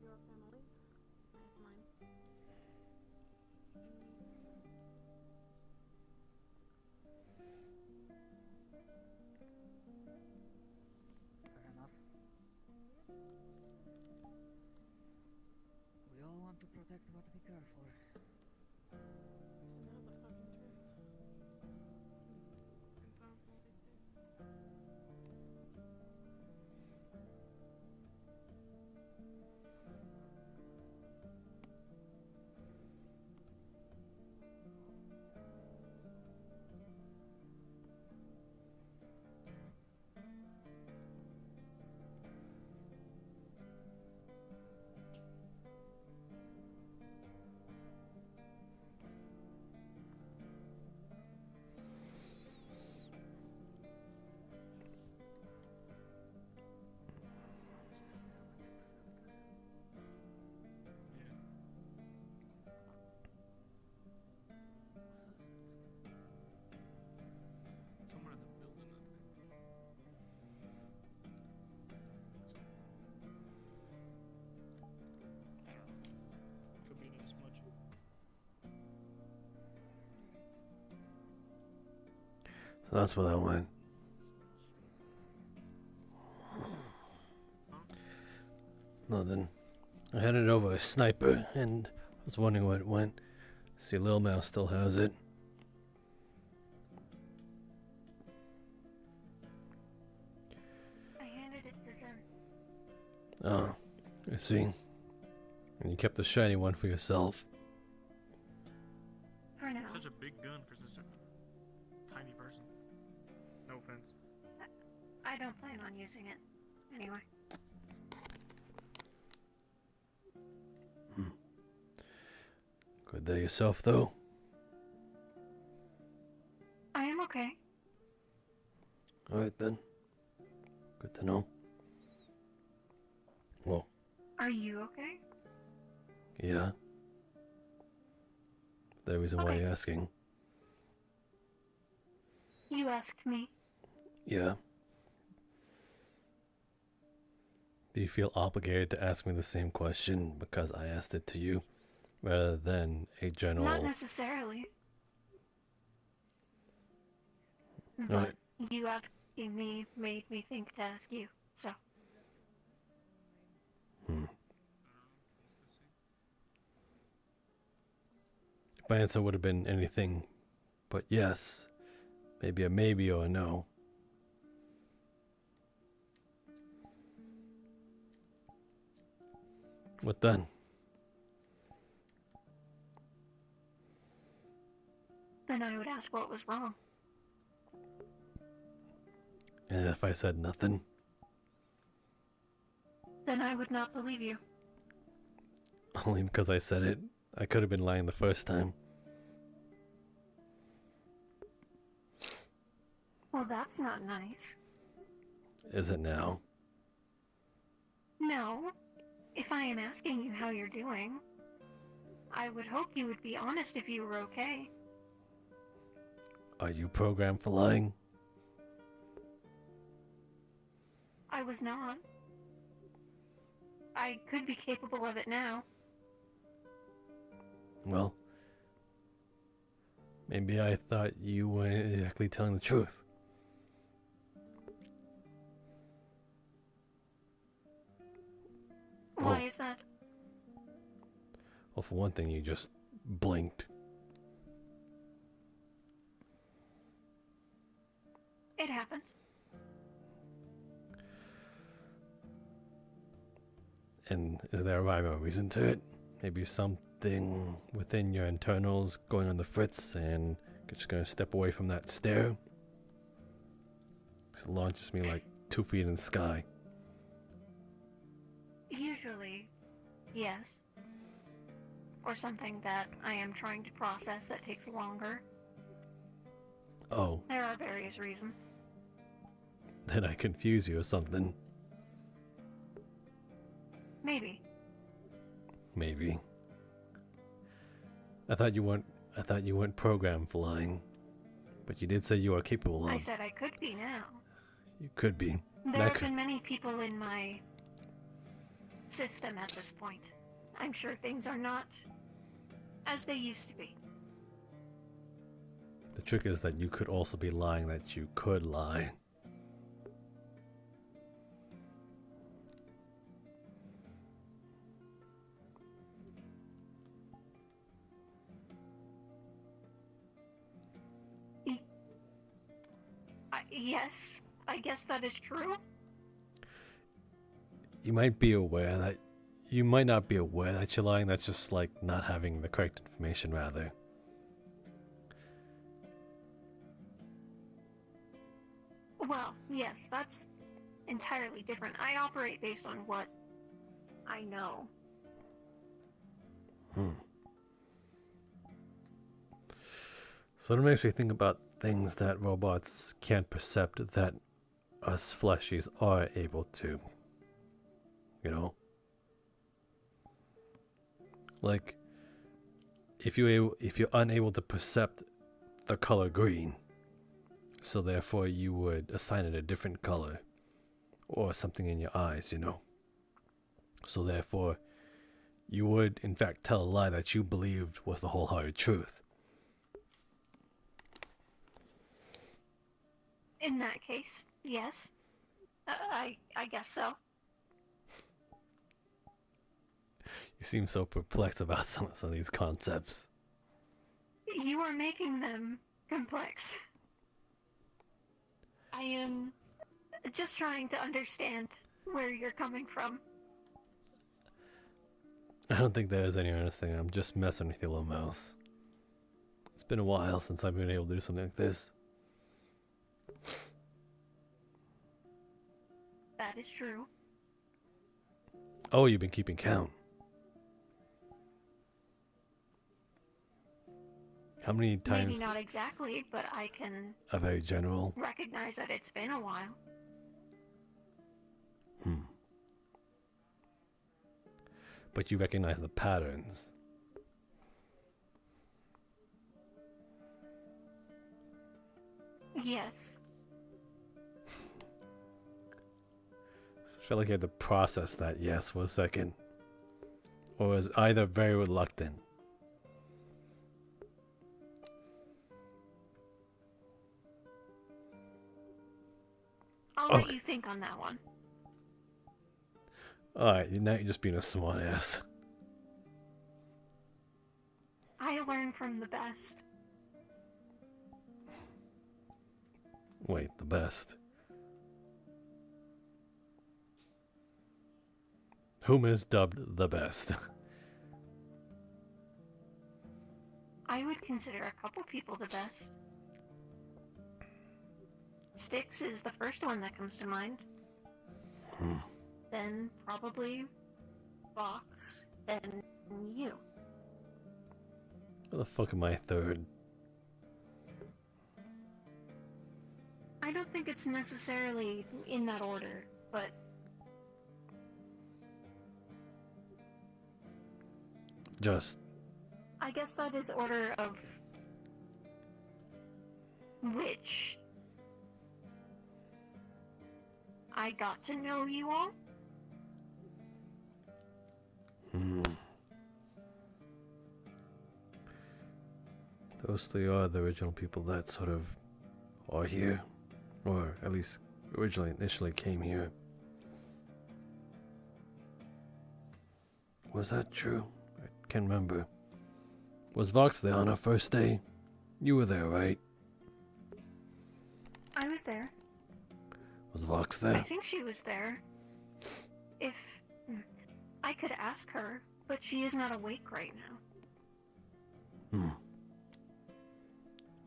Your family? I have mine. Fair enough. We all want to protect what we care for. Isn't that the fucking truth? Seems impossible these days. So that's where that went. Nothing. I handed over a sniper and was wondering where it went. See, Lil Mouse still has it. I handed it to Zen. Oh, I see. And you kept the shiny one for yourself. For now. Such a big gun for such a tiny person. No offense. I don't plan on using it. Anyway. Good day yourself, though. I am okay. Alright then. Good to know. Well, Are you okay? yeah. The reason why Okay. you're asking. You asked me. Yeah. Do you feel obligated to ask me the same question because I asked it to you, rather than a general... Not necessarily. But Alright. you asking me made me think to ask you, so. If my answer would have been anything but yes, maybe a maybe or a no. What then? Then I would ask what was wrong. And if I said nothing? Then I would not believe you. Only because I said it. I could have been lying the first time. Well, that's not nice. Is it now? No. If I am asking you how you're doing, I would hope you would be honest if you were okay. Are you programmed for lying? I was not. I could be capable of it now. Well, maybe I thought you weren't exactly telling the truth. Why is that? Well, for one thing, you just blinked. It happens. And is there a rhyme or reason to it? Maybe something within your internals going on the fritz and you're just gonna step away from that stare? It launches me like 2 feet in the sky. Usually, yes. Or something that I am trying to process that takes longer. Oh, There are various reasons. did I confuse you or something? Maybe. Maybe. I thought you weren't programmed for lying. But you did say you are capable of. I said I could be now. You could be. There have been many people in my system at this point. I'm sure things are not as they used to be. The trick is that you could also be lying that you could lie. Yes, I guess that is true. You might be aware that you might not be aware that you're lying. That's just like not having the correct information, rather. Well, yes, that's entirely different. I operate based on what I know. So it makes me think about things that robots can't percept that us fleshies are able to. You know? Like, if you're unable to percept the color green, so therefore you would assign it a different color, or something in your eyes, you know? So therefore, you would in fact tell a lie that you believed was the wholehearted truth. In that case, yes. I guess so. You seem so perplexed about some of these concepts. You are making them complex. I am just trying to understand where you're coming from. I don't think there is any understanding. I'm just messing with you, little mouse. It's been a while since I've been able to do something like this. That is true. Oh, you've been keeping count. How many times? Maybe not exactly, but I can A very general. recognize that it's been a while. But you recognize the patterns. Yes. I felt like you had to process that yes for a second. Or was either very reluctant. I'll let you think on that one. Alright, now you're just being a smart ass. I learn from the best. Wait, the best. Whom is dubbed the best? I would consider a couple people the best. Styx is the first one that comes to mind. Then probably Fox, then you. Who the fuck am I third? I don't think it's necessarily in that order, but Just I guess that is order of which I got to know you all. Those three are the original people that sort of are here. Or at least initially came here. Was that true? I can't remember. Was Vox there on our first day? You were there, right? I was there. Was Vox I there? think she was there. If I could ask her, but she is not awake right now.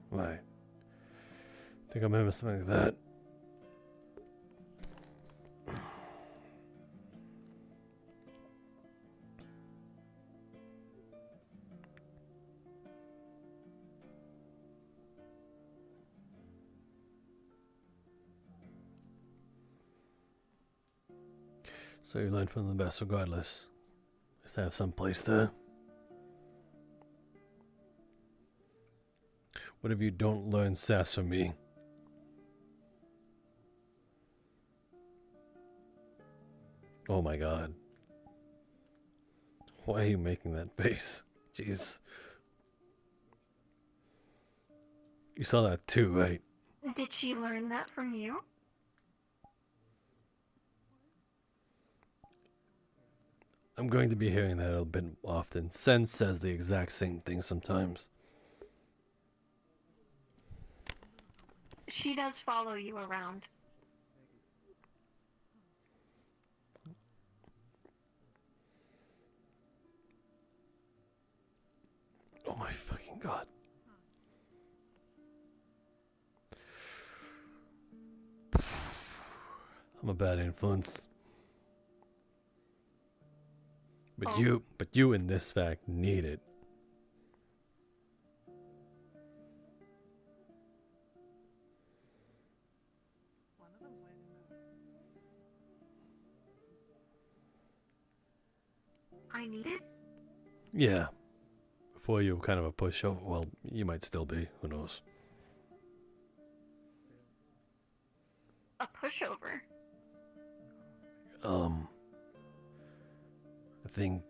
Right. I think I remember something like that. So you learn from the best regardless. Just have some place there. What if you don't learn sass from me? Oh my god. Why are you making that face? Jeez. You saw that too, right? Did she learn that from you? I'm going to be hearing that a bit often. Sen says the exact same thing sometimes. She does follow you around. Oh my fucking god. I'm a bad influence. But you in this fact need it. I need it? Yeah. Before you were kind of a pushover. Well, you might still be. Who knows? A pushover? I think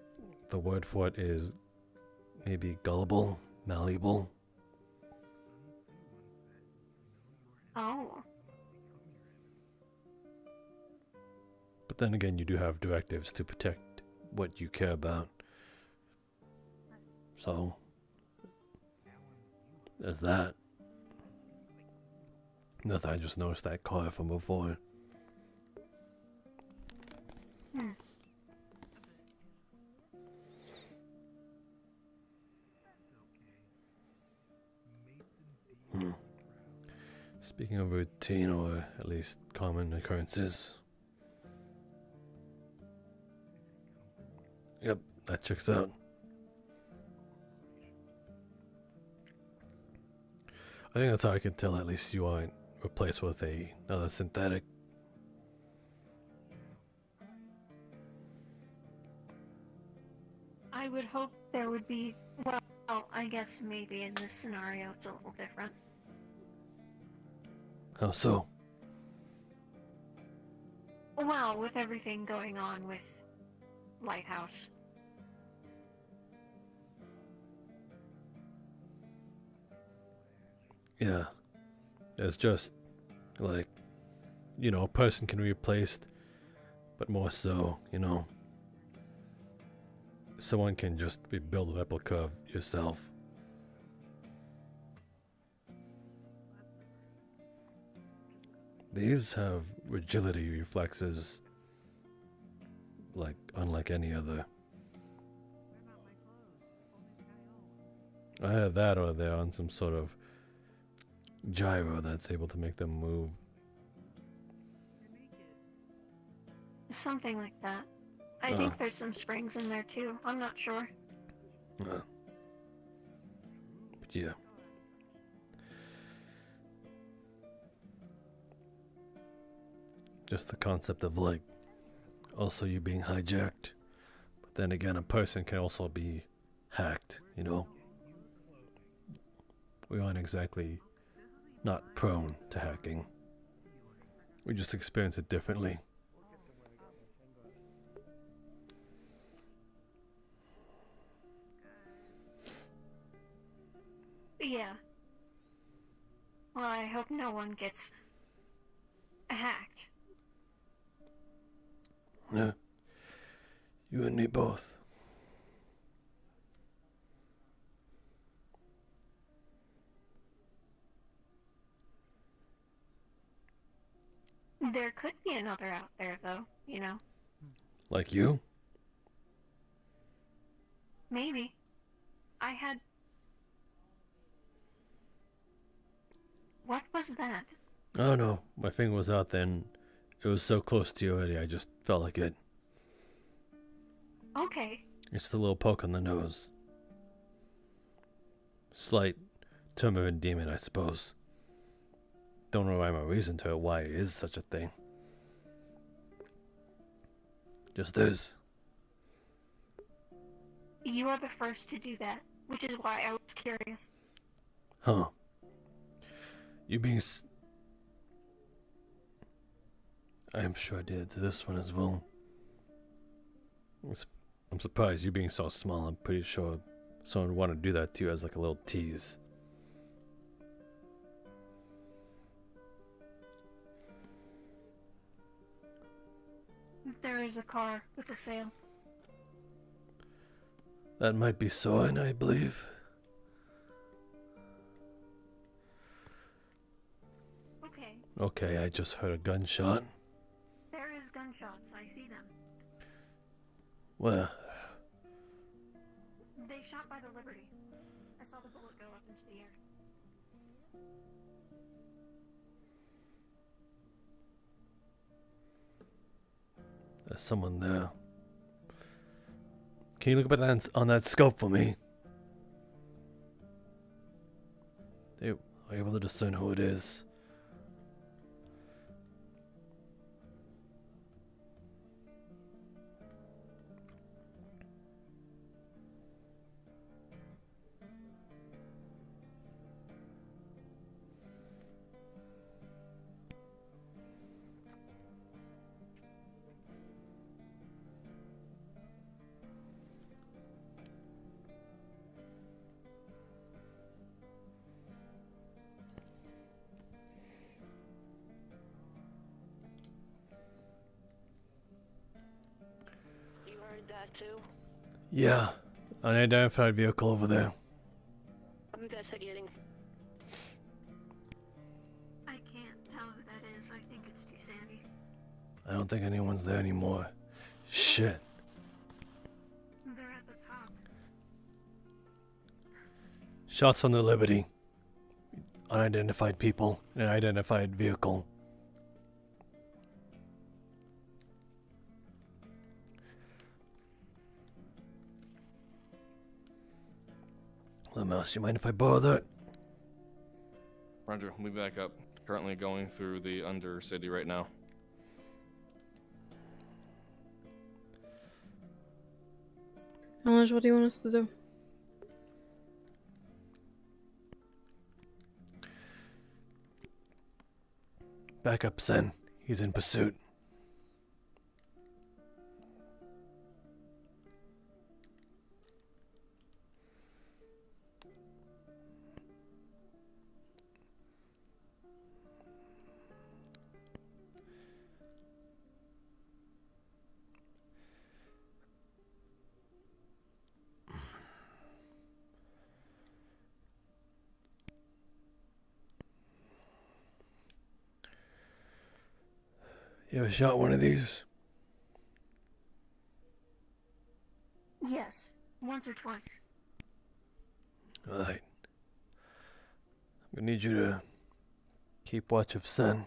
the word for it is maybe gullible, malleable. Oh. But then again, you do have directives to protect what you care about. So, there's that. Nothing, I just noticed that car from before. Speaking of routine, or at least common occurrences. Yep, that checks out. I think that's how I can tell at least you aren't replaced with another synthetic. I would hope there would be, well, I guess maybe in this scenario it's a little different. How so? Well, with everything going on with Lighthouse. Yeah. It's just, like, you know, a person can be replaced, but more so, you know, someone can just rebuild a replica of yourself. These have rigidity reflexes, like, unlike any other. I had that, or they're on some sort of gyro that's able to make them move. Something like that. I think there's some springs in there too. I'm not sure. But yeah. Just the concept of, like, also you being hijacked. But then again, a person can also be hacked, you know? We aren't exactly not prone to hacking. We just experience it differently. Yeah. Well, I hope no one gets hacked. Yeah. You and me both. There could be another out there, though, you know? Like you? Maybe. I had... What was that? Oh no, my finger was out then. It was so close to you already, I just felt like it. Okay. It's the little poke on the nose. Slight term of endearment, I suppose. Don't know rhyme or reason to it why it is such a thing. Just is. You are the first to do that, which is why I was curious. Huh. You being I am sure I did it to this one as well. I'm surprised you being so small. I'm pretty sure someone would want to do that to you as like a little tease. There is a car with a sail. That might be Soren, I believe. Okay. Okay, I just heard a gunshot. There is gunshots. I see them. Where? They shot by the Liberty. I saw the bullet go up into the air. There's someone there. Can you look up at that on that scope for me? They are able to discern who it is. too? Yeah, unidentified vehicle over there. I'm investigating. I can't tell who that is. I think it's too sandy. I don't think anyone's there anymore. Shit. They're at the top. Shots on the Liberty. Unidentified people in an identified vehicle. Hello, Mouse. You mind if I borrow that? Roger, we'll be back up. Currently going through the Undercity right now. Orange, what do you want us to do? Back up, Zen. He's in pursuit. You ever shot one of these? Yes, once or twice. Alright. I'm gonna need you to keep watch of Sen.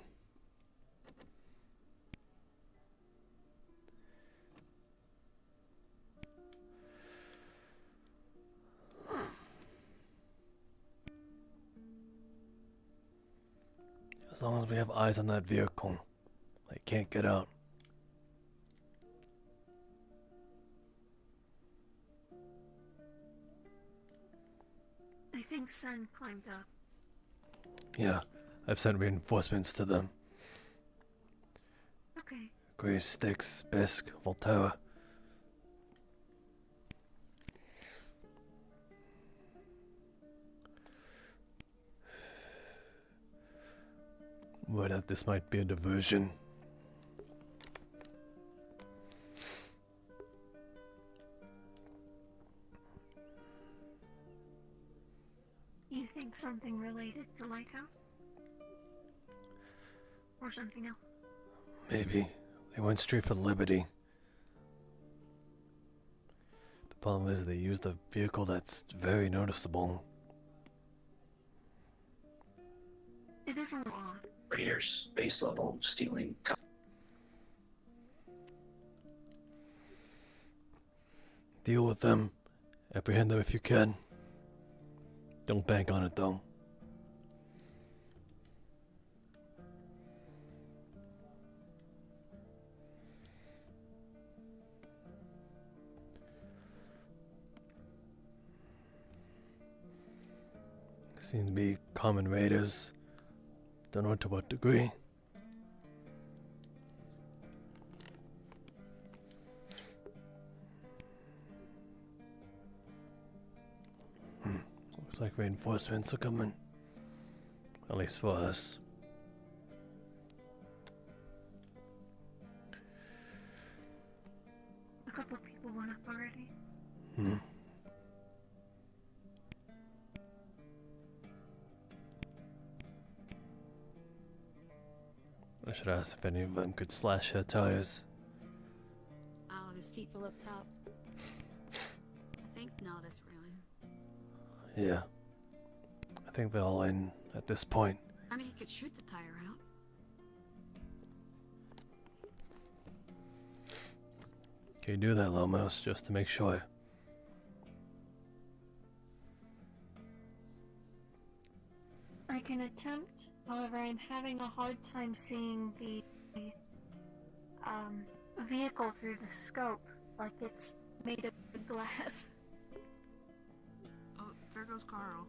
As long as we have eyes on that vehicle, they can't get out. I think Sun climbed up. Yeah, I've sent reinforcements to them. Okay. Grace, Styx, Bisk, Volterra. Worried that this might be a diversion. You think something related to Lighthouse? Or something else? Maybe. They went straight for Liberty. The problem is they used a vehicle that's very noticeable. It is a little odd. Raiders, base level, stealing. Deal with them. Apprehend them if you can. Don't bank on it though. Seem to be common raiders. Don't know to what degree. Looks like reinforcements are coming. At least for us. A couple people went up already. I should ask if any of them could slash her tires. Oh, there's people up top. I think no, that's ruined. Yeah. I think they're all in at this point. I mean, you could shoot the tire out. Can you do that, Lomos, just to make sure? I can attempt, however, I'm having a hard time seeing the vehicle through the scope, like it's made of glass. Oh, there goes Carl.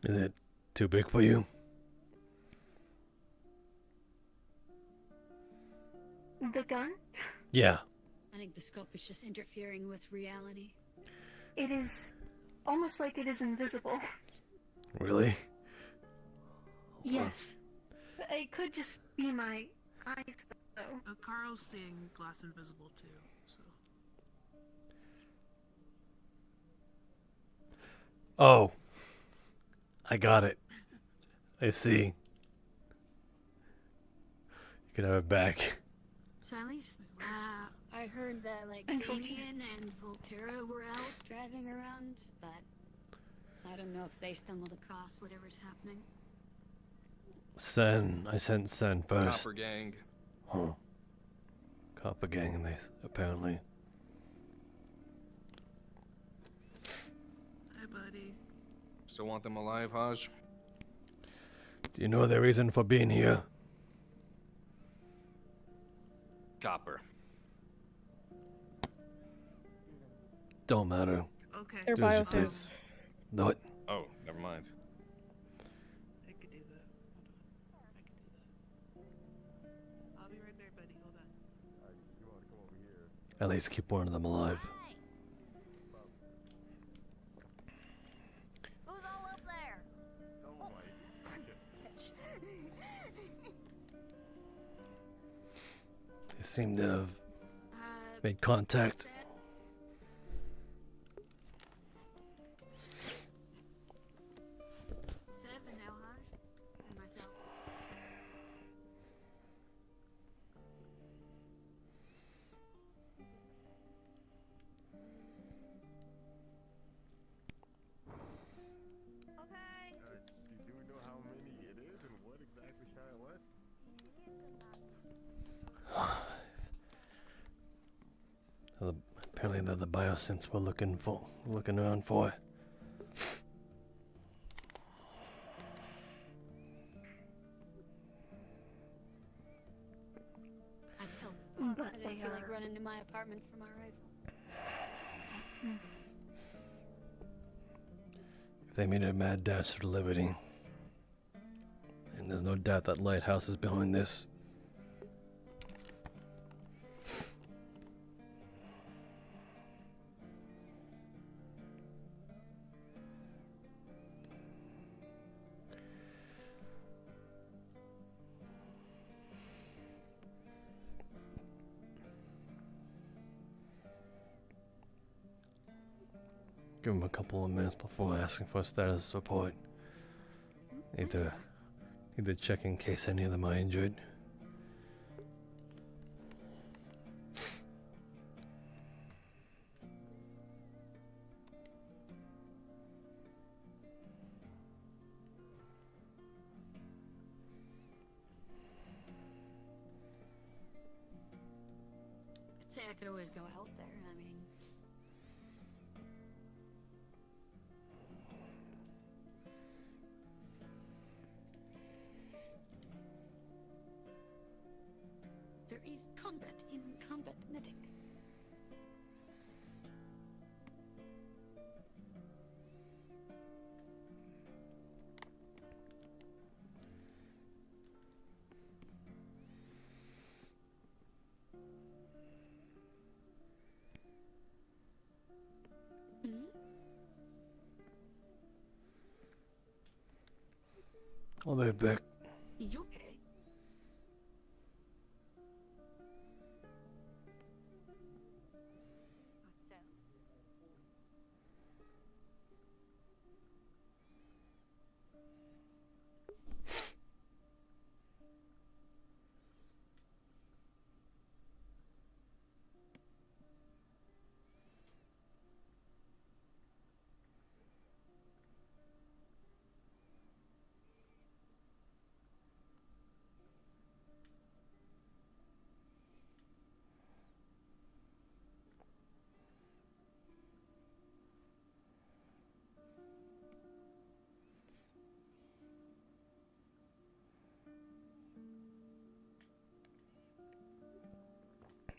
Is it too big for you? The gun? Yeah. I think the scope is just interfering with reality. It is almost like it is invisible. Really? Yes. It could just be my eyes, though. Carl's seeing glass invisible too, so. Oh. I got it. I see. You can have it back. So at least, I heard that, like, Damien and Volterra were out driving around, but so I don't know if they stumbled across whatever's happening. I sent Sen first. Copper Gang. Huh. Copper Gang, and they apparently. Hi, buddy. Still want them alive, Haj? Do you know their reason for being here? Copper. Don't matter. Okay. They're Do as you biosuits. please. No, it. Oh, never mind. I could do that. Hold on. I could do that. I'll be right there, buddy. Hold on. At least keep one of them alive. Who's all up there? They seem to have made contact. Seb and Elhaj and myself. Okay. Do you know how many it is and what exactly Shia was? Apparently they're the biosynths we're looking around for. I'd help, but I didn't feel like running to my apartment for my rifle. If they made a mad dash for liberty, and there's no doubt that Lighthouse is behind this. Give him a couple of minutes before asking for a status report. Need to check in case any of them are injured. I'd say I could always go out there. I mean, there is combat in combat medic. I'll be back. You okay?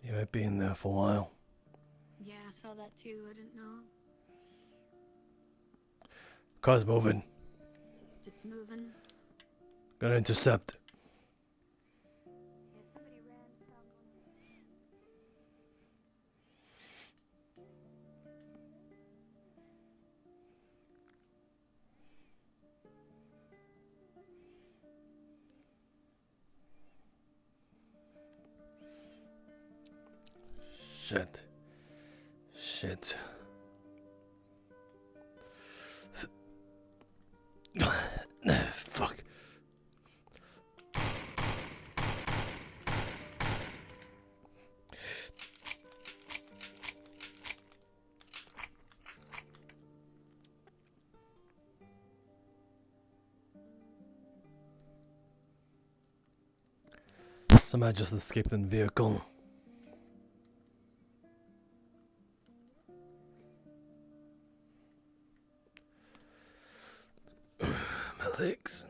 You might be in there for a while. Yeah, I saw that too. I didn't know. Car's moving. It's moving. Gotta intercept. Shit. Shit. Fuck. Somehow just escaped in vehicle. My legs.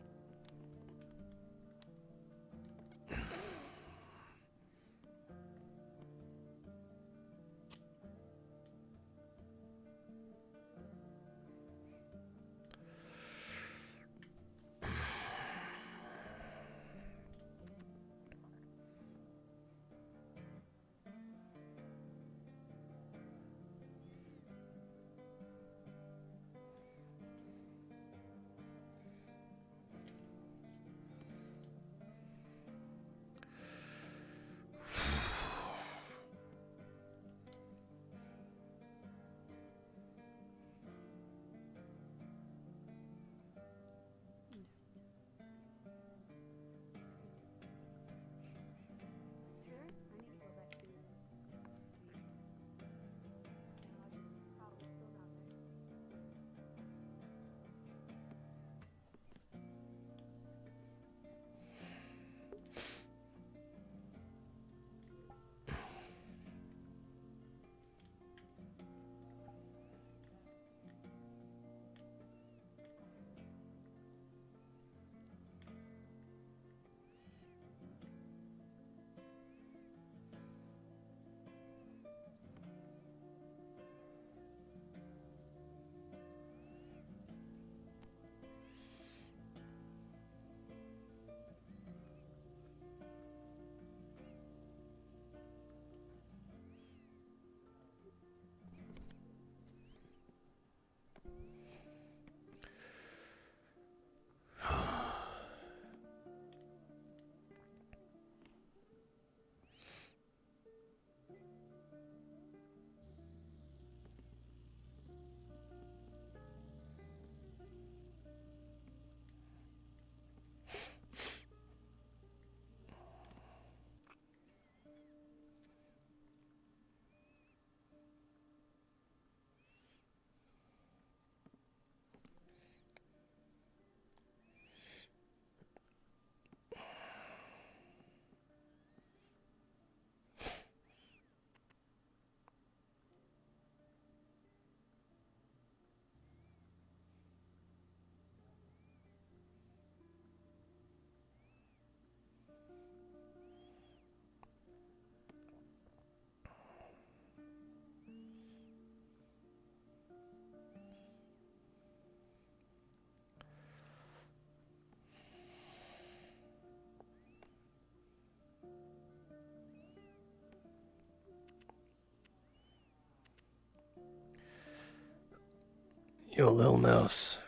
You little mouse.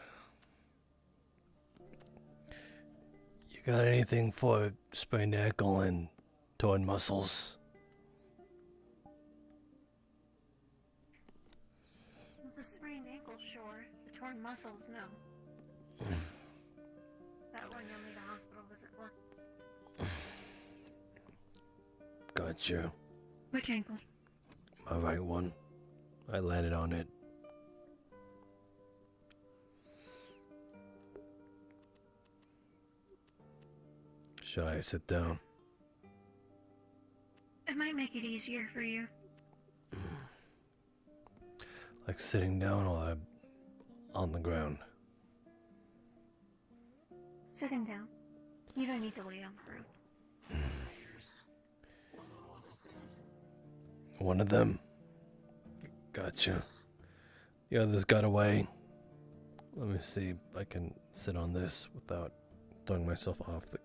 You got anything for sprained ankle and torn muscles? The sprained ankle, sure. The torn muscles, no. That one you'll need a hospital visit for. Gotcha. Which ankle? My right one. I landed on it. Should I sit down? It might make it easier for you. Like sitting down or on the ground? Sitting down. You don't need to lay on the ground. One of them. Gotcha. The others got away. Let me see if I can sit on this without throwing myself off the...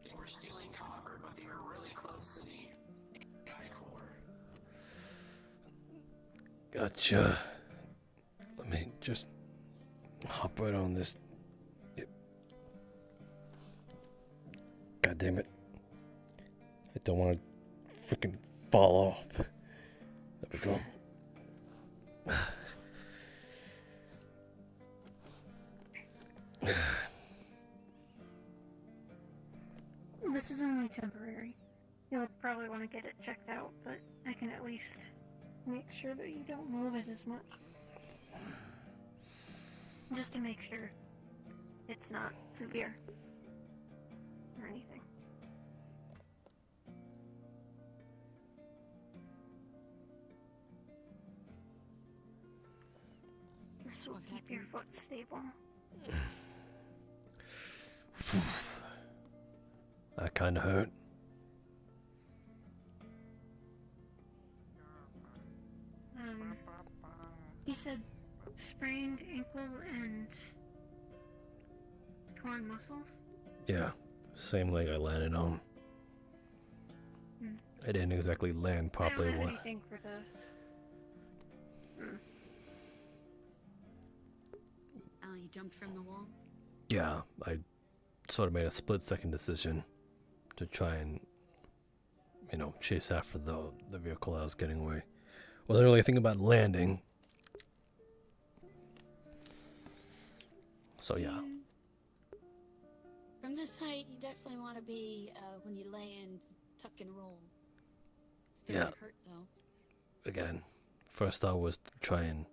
They were stealing copper, but they were really close to the AI core. Gotcha. Let me just hop right on this. Yep. God damn it. I don't want to freaking fall off. There we go. This is only temporary. You'll probably want to get it checked out, but I can at least make sure that you don't move it as much. Just to make sure it's not severe or anything. This will keep your foot stable. That kind of hurt. He said sprained ankle and torn muscles? Yeah, same leg I landed on. I didn't exactly land properly. I don't have What? anything for the... Oh, you jumped from the wall? Yeah, I sort of made a split-second decision to try and, chase after the vehicle I was getting away. Wasn't really thinking about landing. So yeah. From this height, you definitely want to be, when you land, tuck and roll. Still Yeah. gonna hurt, though. Again, first thought was to try and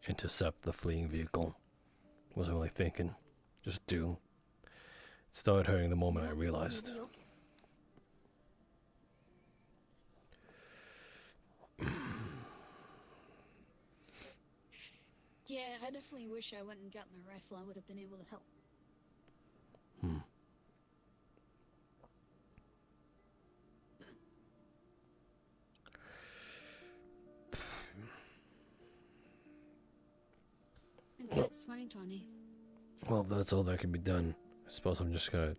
intercept the fleeing vehicle. Wasn't really thinking. Just do. It started hurting the moment I realized. You'll be okay. Yeah, I definitely wish I went and got my rifle. I would have been able to help. Until it's 2020. Well, if that's all that can be done, I suppose I'm just gonna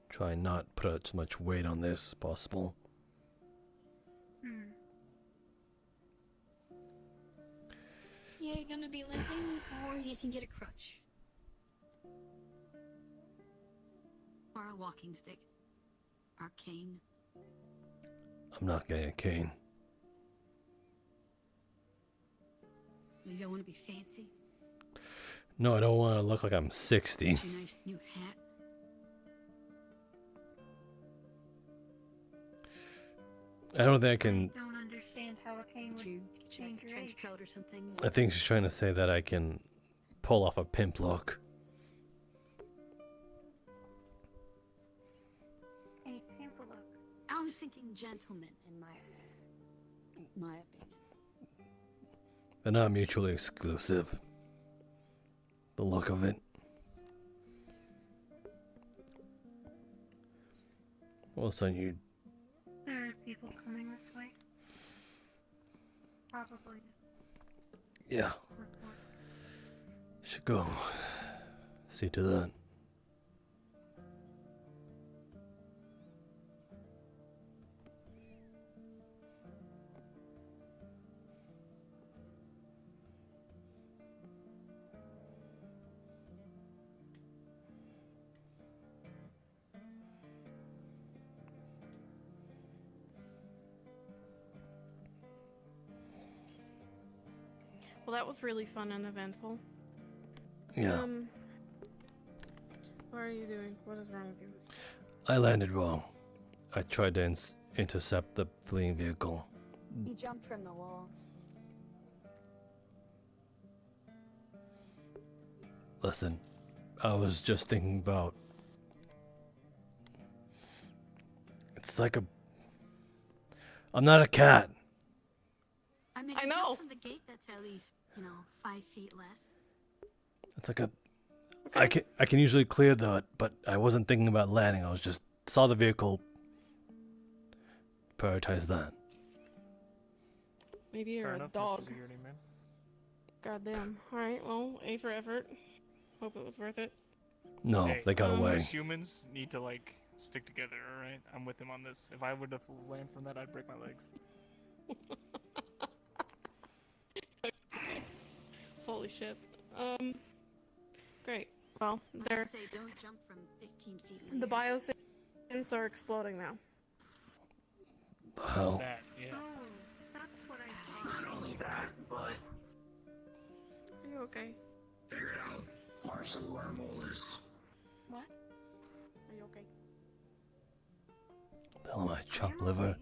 try and not put as much weight on this as possible. Yeah, you're gonna be limping, or you can get a crutch. Or a walking stick. Or a cane. I'm not getting a cane. You don't want to be fancy. No, I don't want to look like I'm 60. Get your nice new hat. I don't think I can. I don't understand how a cane would change your trench age. coat or something. I think she's trying to say that I can pull off a pimp look. A pimple look. I was thinking gentleman in my opinion. They're not mutually exclusive. The look of it. All of a sudden you... There are people coming this way. Probably. Yeah. Should go. See to that. Well, that was really fun and eventful. Yeah. What are you doing? What is wrong with you? I landed wrong. I tried to intercept the fleeing vehicle. He jumped from the wall. Listen, I was just thinking about... It's like a... I'm not a cat. I mean, I you know. jump from the gate, that's at least, 5 feet less. It's like a... I can usually clear that, but I wasn't thinking about landing. I was just... Saw the vehicle. Prioritize that. Maybe you're Fair a enough, Mr. dog. Security Man. Goddamn. Alright, well, A for effort. Hope it was worth it. No, Hey, they got us away. humans need to, stick together, alright? I'm with him on this. If I would have landed from that, I'd break my legs. Holy shit. Great. Well, I they're... just say don't jump from 15 feet in The the air. biosins are exploding now. The hell? That Yeah. Oh, that's what I saw. Not only that, but Are you okay? figured out parts of the wormhole is. What? Are you okay? Tell him I chopped liver.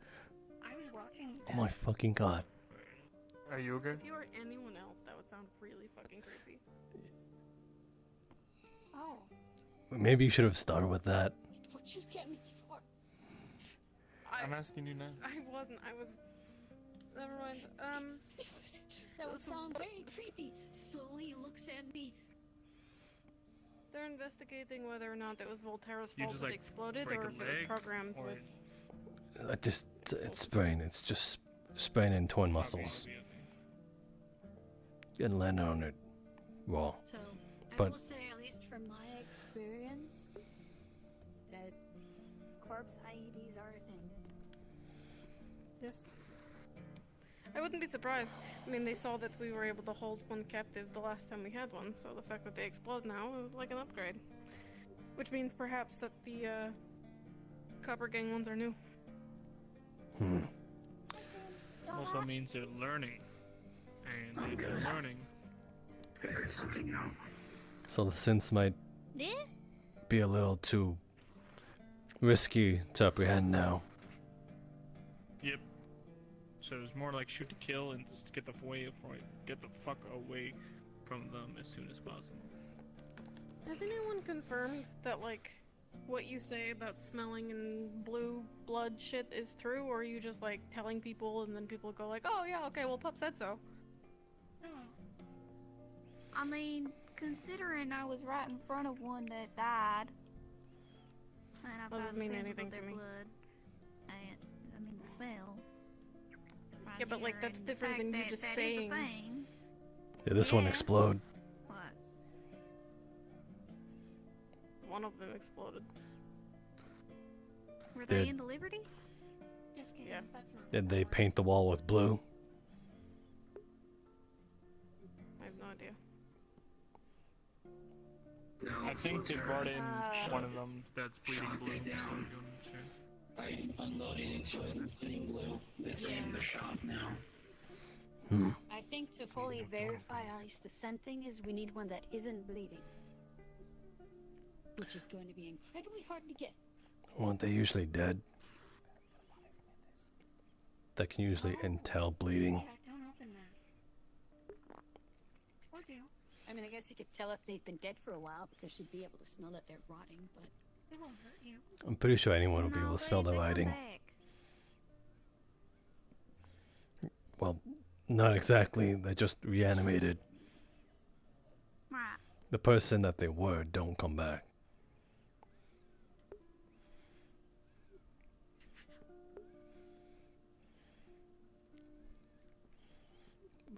I was watching. Oh my fucking god. Are you okay? If you were anyone else, that would sound really fucking creepy. Oh. Maybe you should have started with that. What you get me for? I'm asking you now. I wasn't. I was. Never mind. That would sound very creepy. Slowly he looks at me. They're investigating whether or not it was Volterra's You fault just, that it like, exploded, break or a if it was leg, programmed or- with. It's sprain. It's just sprain and torn muscles. You didn't land on it raw. So, I But will say, at least from my experience, that corpse IEDs are a thing. Yes. I wouldn't be surprised. I mean, they saw that we were able to hold one captive the last time we had one, so the fact that they explode now is like an upgrade. Which means perhaps that the Copper Gang ones are new. Also means they're learning. And if they're learning, Figured something out. So the synths might Yeah? be a little too risky to apprehend now. yep. So it's more like shoot to kill and just get the fuck away from them as soon as possible. Has anyone confirmed that, like, what you say about smelling and blue blood shit is true, or are you just, like, telling people and then people go like, oh yeah, okay, well Pup said so? I mean, considering I was right in front of one that died, and I've That got doesn't mean samples anything of their to me. blood, and I mean the smell. right Yeah, but, like, here, that's and the different fact than you that just that is saying. a thing. Did this one Yeah. explode? What? One of them exploded. Were they Did- into Liberty? Just kidding. Yeah. That's not Did they paint the wall with blue? I have no idea. I think they brought in one of them that's bleeding blue. Down. I unloaded into it, bleeding blue. That's in the shop now. I think to fully verify at least the scenting is we need one that isn't bleeding. Which is going to be incredibly hard to get. Weren't they usually dead? That can usually entail bleeding. Yeah, don't open that. Or do. I mean, I guess you could tell if they've been dead for a while because you'd be able to smell that they're rotting, but It won't hurt you. I'm pretty sure anyone will be able to smell the They come writing. back. Well, not exactly. They're just reanimated. Right. The person that they were don't come back.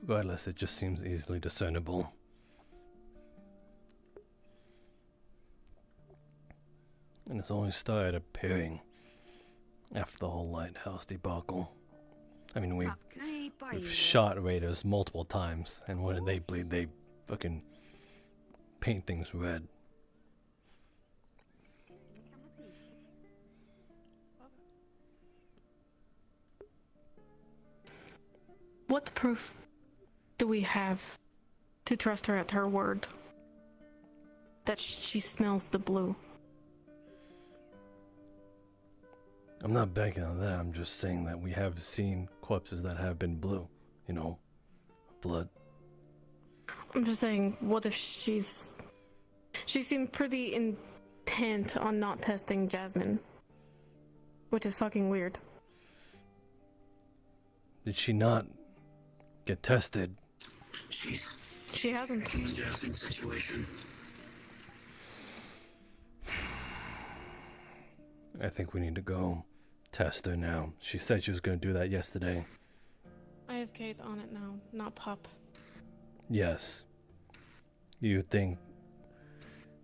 Regardless, it just seems easily discernible. And it's only started appearing after the whole lighthouse debacle. I mean, we've shot raiders multiple times, and when they bleed, they fucking paint things red. What proof do we have to trust her at her word that she smells the blue? I'm not banking on that, I'm just saying that we have seen corpses that have been blue, you know, blood. I'm just saying, what if she seemed pretty intent on not testing Jasmine, which is fucking weird. Did she not get tested? She hasn't. Interesting situation. I think we need to go test her now. She said she was going to do that yesterday. I have Kate on it now, not Pup. Yes. You think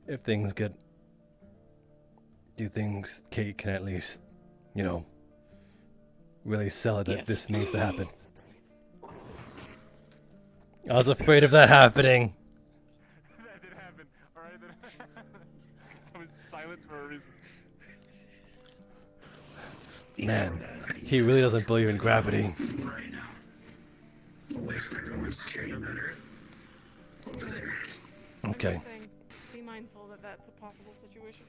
if things get... Do you think Kate can at least, you know, really sell it that Yes. this needs to happen? I was afraid of that happening. That did happen. Alright, I was silent for a reason. Man, he really doesn't believe in gravity. Right now. Away from everyone's security matter. Over there. Okay. I'm just saying, be mindful that that's a possible situation.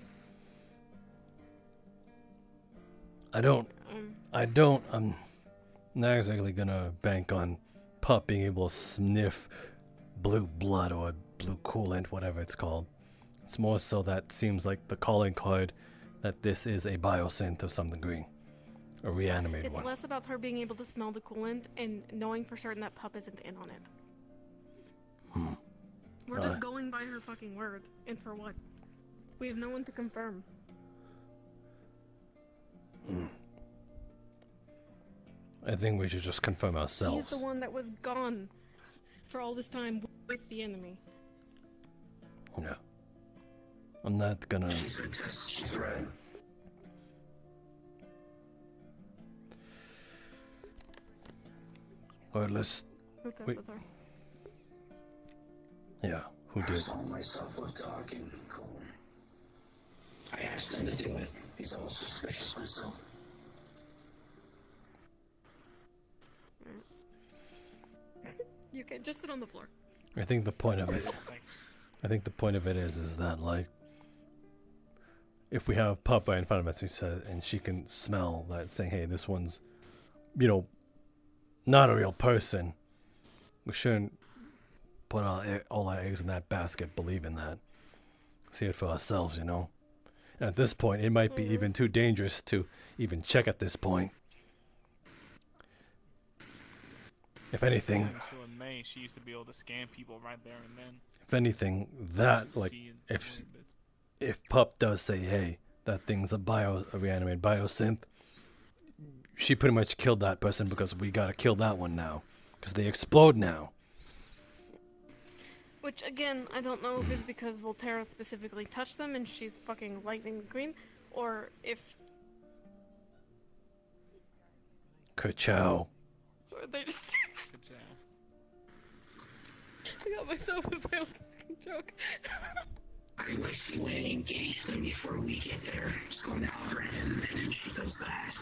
I'm not exactly gonna bank on Pup being able to sniff blue blood or blue coolant, whatever it's called. It's more so that seems like the calling card that this is a biosynth of some degree. A reanimated It's one. less about her being able to smell the coolant and knowing for certain that Pup isn't in on it. We're just going by her fucking word. And for what? We have no one to confirm. I think we should just confirm ourselves. She's the one that was gone for all this time with the enemy. Yeah. I'm not gonna... She's a test. She's right. Alright, let's... Who tested Wait. her? Yeah, who I did? saw myself with Doc and Cole. I asked him to do it. He's all suspicious myself. You can just sit on the floor. I think the point of it is that, like, if we have Pup right in front of us, and she can smell that, saying, hey, this one's, not a real person, we shouldn't put all our eggs in that basket, believe in that. See it for ourselves, And at this point, it might be even too dangerous to even check at this point. If anything... So in May, she used to be able to scan people right there and then. If anything, that, like, if Pup does say, hey, that thing's a reanimated biosynth, she pretty much killed that person because we gotta kill that one now. Because they explode now. Which, again, I don't know if it's because Volterra specifically touched them and she's fucking lightning green, or if... Ka-chow. Or they just... I got myself a real joke. I wish she went and engaged them before we get there. Just go now for him, and then she does that.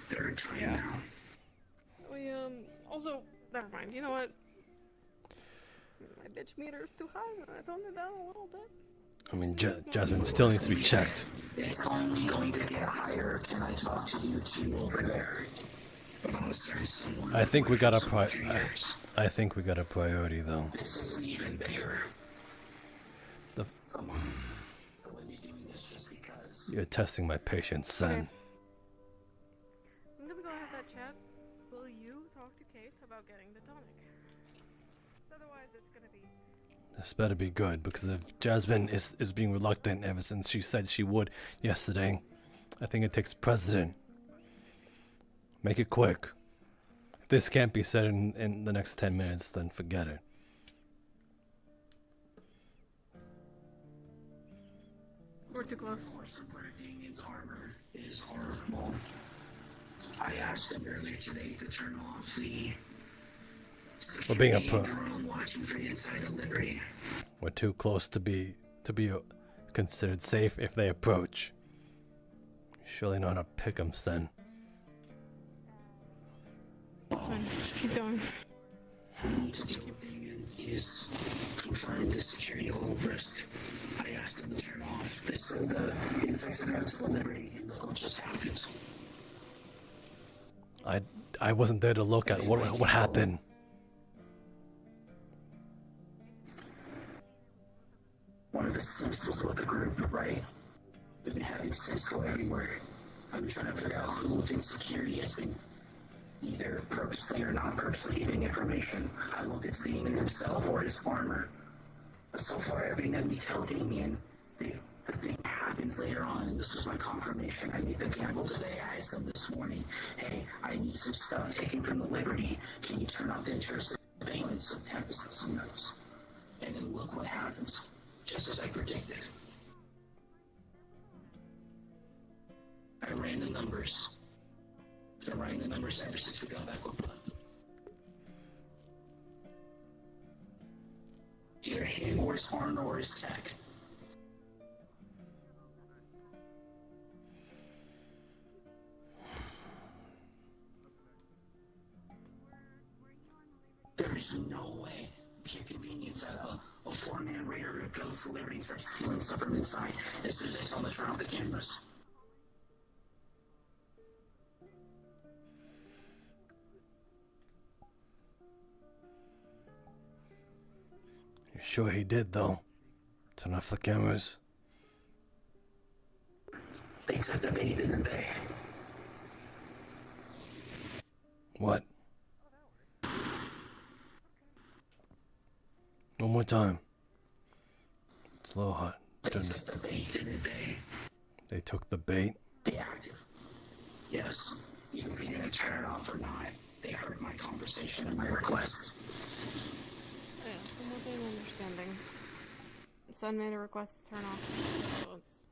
Third time now. We, also, never mind, you know what? My bitch meter is too high, I toned it down a little bit. I mean, Jasmine still needs to be checked. It's only going to get higher. Can I talk to you two over there? I think we got a I think we got a priority, though. This isn't even bigger. The... Come on. I wouldn't be doing this just because. You're testing my patience, son. I'm gonna go have that chat. Will you talk to Kate about getting the tonic? Otherwise, it's gonna be... This better be good, because if Jasmine is being reluctant ever since she said she would yesterday, I think it takes precedent. Make it quick. If this can't be said in the next 10 minutes, then forget it. We're too close. Damien's armor is horrible. I asked him earlier today to turn off the We're being drone watching for the inside of Liberty. We're too close to be considered safe if they approach. Surely not a pick'em, son. Fine, just keep going. Damien is confined to security hold risk. I asked him to turn off the insights and routes of Liberty, and look what just happened. I wasn't there to look at what happened. One of the Simps was with the group, right? We've been having Simps go everywhere. I've been trying to figure out who within security has been either purposely or not purposely giving information. I look at Damien himself or his armor. But so far, everything that we tell Damien, the thing happens later on, and this was my confirmation. I made the gamble today. I asked them this morning, hey, I need some stuff taken from the Liberty. Can you turn off the intrusive surveillance of Tempest and some notes? And then look what happens, just as I predicted. I ran the numbers. Been running the numbers ever since we got back with Pup. Either him or his armor or his tech. There's no way pure convenience that a four-man raider would go through Liberty and start stealing stuff from inside as soon as they tell them to turn off the cameras. You sure he did, though? Turn off the cameras. They took the bait, didn't they? What? One more time. It's a little hot. They took the bait, didn't they? They took the bait? The active. Yes. Even if you're gonna turn it off or not, they heard my conversation and my request. Yeah, from what I'm understanding, Sun made a request to turn off, so it's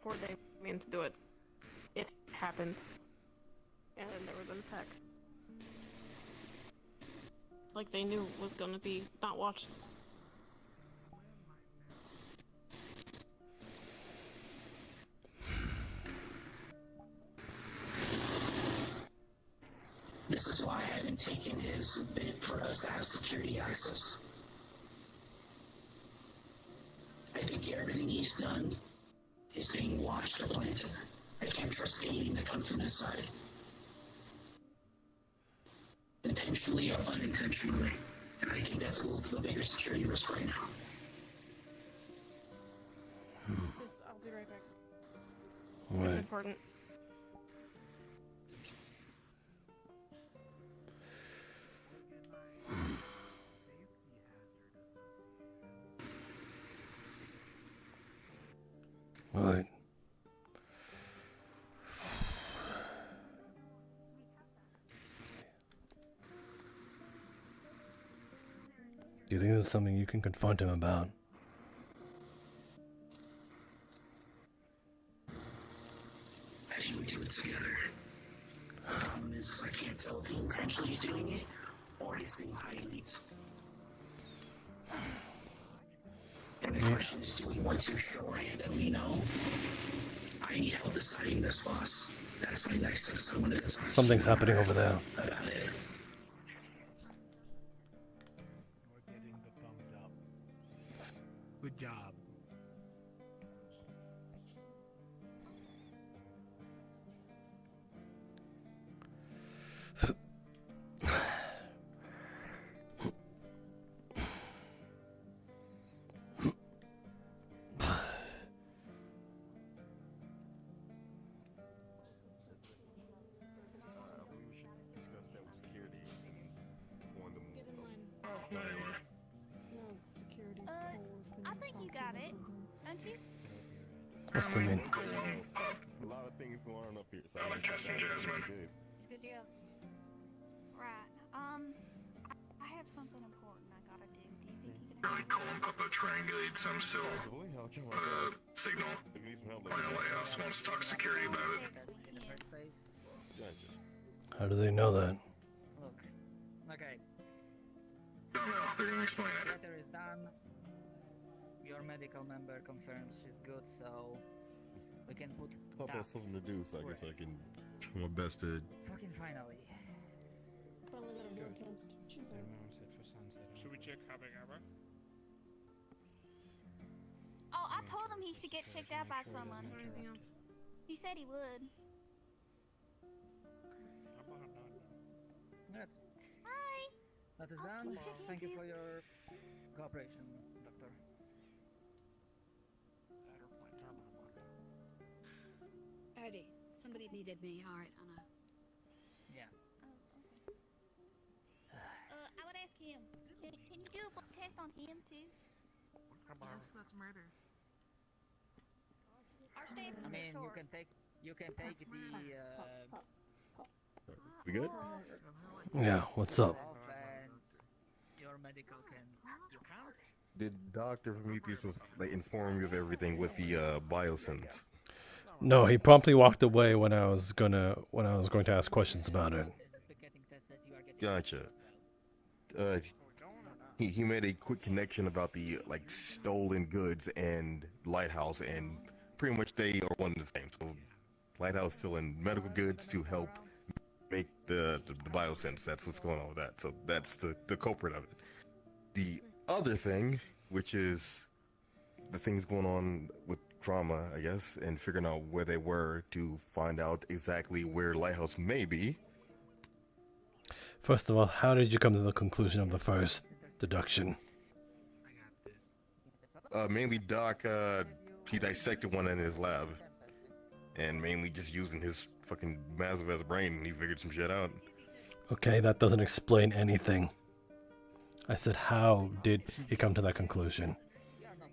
4 days mean to do it. It happened. And then there was an attack. Like they knew it was gonna be not watched. This is why I haven't taken his bid for us to have security access. I think everything he's done is being watched or planted. I can't trust anything that comes from his side. Intentionally or unintentionally. And I think that's a little bit of a bigger security risk right now. I'll be right back. Right. It's important. Right. Do you think there's something you can confront him about? I think we do it together. The problem is, I can't tell if he intentionally is doing it, or he's being hiding it. And the question is, do we want to shorthand and we know? I need help deciding this, boss. That's my next to someone that does Something's happening over there. about it. We're getting the thumbs up. Good job. I think you got it, don't you? What's the mean? A lot of things going on up here. So I'm trusting Jasmine. Good deal. Right. I have something important I gotta do. Do you think you can Really cool and Papa triangulate some still signal. My LAS wants to talk security about it. How do they know that? Look. Okay. Don't know. They're gonna explain it. Letter is done. Your medical member confirms she's good, so we can put Papa has something to do, so I guess I can try my best to. fucking finally. Finally got a blood test. She's there. Should we check how big ever? Oh, I told him he should get checked out by someone. Is there anything else? He said he would. Good. Hi. That is done. Thank you for your cooperation, Doctor. Eddie, somebody needed me. All right, Anna. Yeah. I would ask him. Can you do a blood test on him too? Yes, that's murder. Our staff I is mean, short. you can take the We good? Yeah, what's up? off and your medical can. You can't. Did Dr. Prometheus inform you of everything with the biosims? No, he promptly walked away when I was going to ask questions about it. Gotcha. He made a quick connection about the stolen goods and Lighthouse, and pretty much they are one and the same. So Lighthouse stealing medical goods to help make the biosense. That's what's going on with that. So that's the culprit of it. The other thing, which is the things going on with trauma, I guess, and figuring out where they were to find out exactly where Lighthouse may be. First of all, how did you come to the conclusion of the first deduction? Mainly Doc, he dissected one in his lab. And mainly just using his fucking massive ass brain, and he figured some shit out. Okay, that doesn't explain anything. I said, how did he come to that conclusion?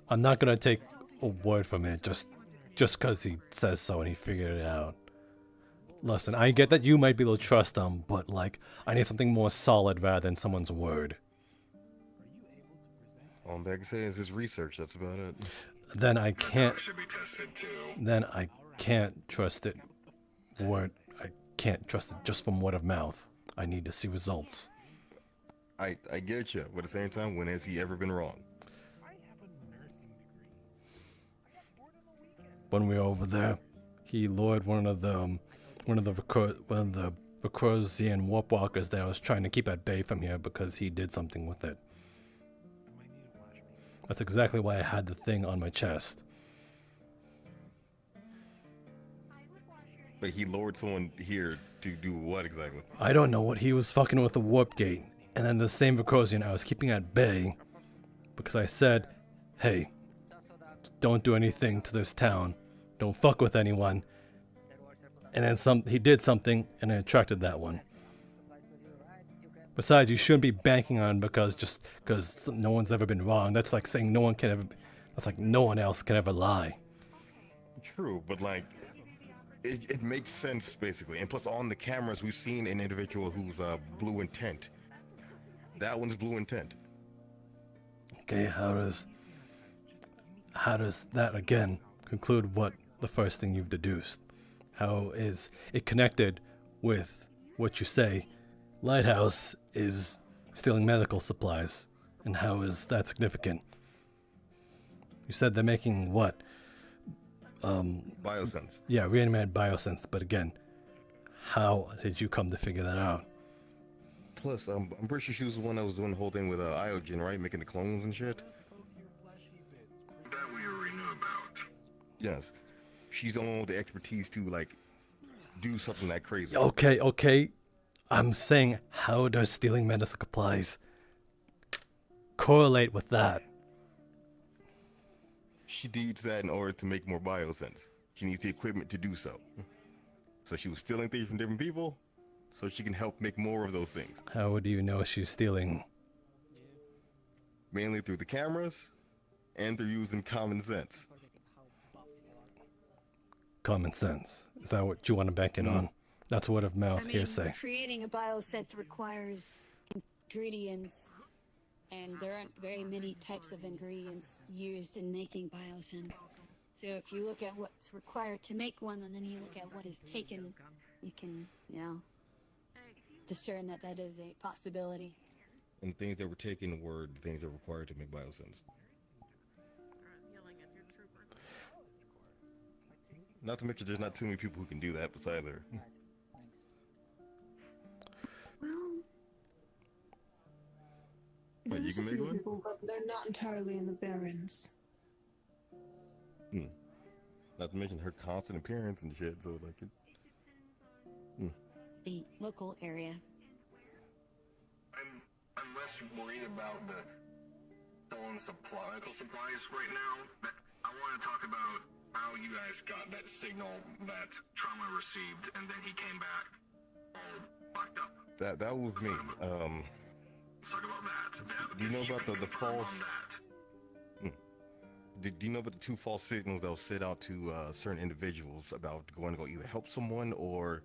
I'm not gonna take a word from it just because he says so and he figured it out. Listen, I get that you might be able to trust him, but like, I need something more solid rather than someone's word. All I'm back to say is his research, that's about it. Then I can't. Should be tested too. Then I can't trust it. I can't trust it just from word of mouth. I need to see results. I get you, but at the same time, when has he ever been wrong? When we were over there, he lured one of the Recursian warp walkers that I was trying to keep at bay from here because he did something with it. That's exactly why I had the thing on my chest. But he lured someone here to do what exactly? I don't know what he was fucking with the warp gate. And then the same Recursian I was keeping at bay because I said, hey, don't do anything to this town. Don't fuck with anyone. And then he did something and it attracted that one. Besides, you shouldn't be banking on because no one's ever been wrong. That's like saying no one else can ever lie. True, but like, it makes sense basically. And plus on the cameras, we've seen an individual who's blue intent. That one's blue intent. Okay, how does that again conclude what the first thing you've deduced? How is it connected with what you say Lighthouse is stealing medical supplies, and how is that significant? You said they're making what? Biosense. Yeah, reanimated biosense, but again, how did you come to figure that out? Plus, I'm pretty sure she was the one that was doing the whole thing with Iogen, right? Making the clones and shit? That we already knew about. Yes. She's the one with the expertise to, like, do something that crazy. Okay. I'm saying, how does stealing medical supplies correlate with that? She needs that in order to make more biosense. She needs the equipment to do so. So she was stealing things from different people, so she can help make more of those things. How do you know she's stealing? Mainly through the cameras, and through using common sense. Common sense. Is that what you want to bank it on? That's word of mouth hearsay. Creating a bioset requires ingredients, and there aren't very many types of ingredients used in making biosense. So if you look at what's required to make one, and then you look at what is taken, you can, discern that that is a possibility. And things that were taken were the things that were required to make biosense. Not to mention, there's not too many people who can do that besides her. Well, But you can make one? people, but they're not entirely in the Barrens. Not to mention her constant appearance and shit, so like it. The local area. I'm less worried about the stolen medical supplies right now. I want to talk about how you guys got that signal that Trauma received, and then he came back all locked up. That was me. Let's talk about that. Do you know about the false? Do you know about the two false signals that will sit out to certain individuals about going to go either help someone or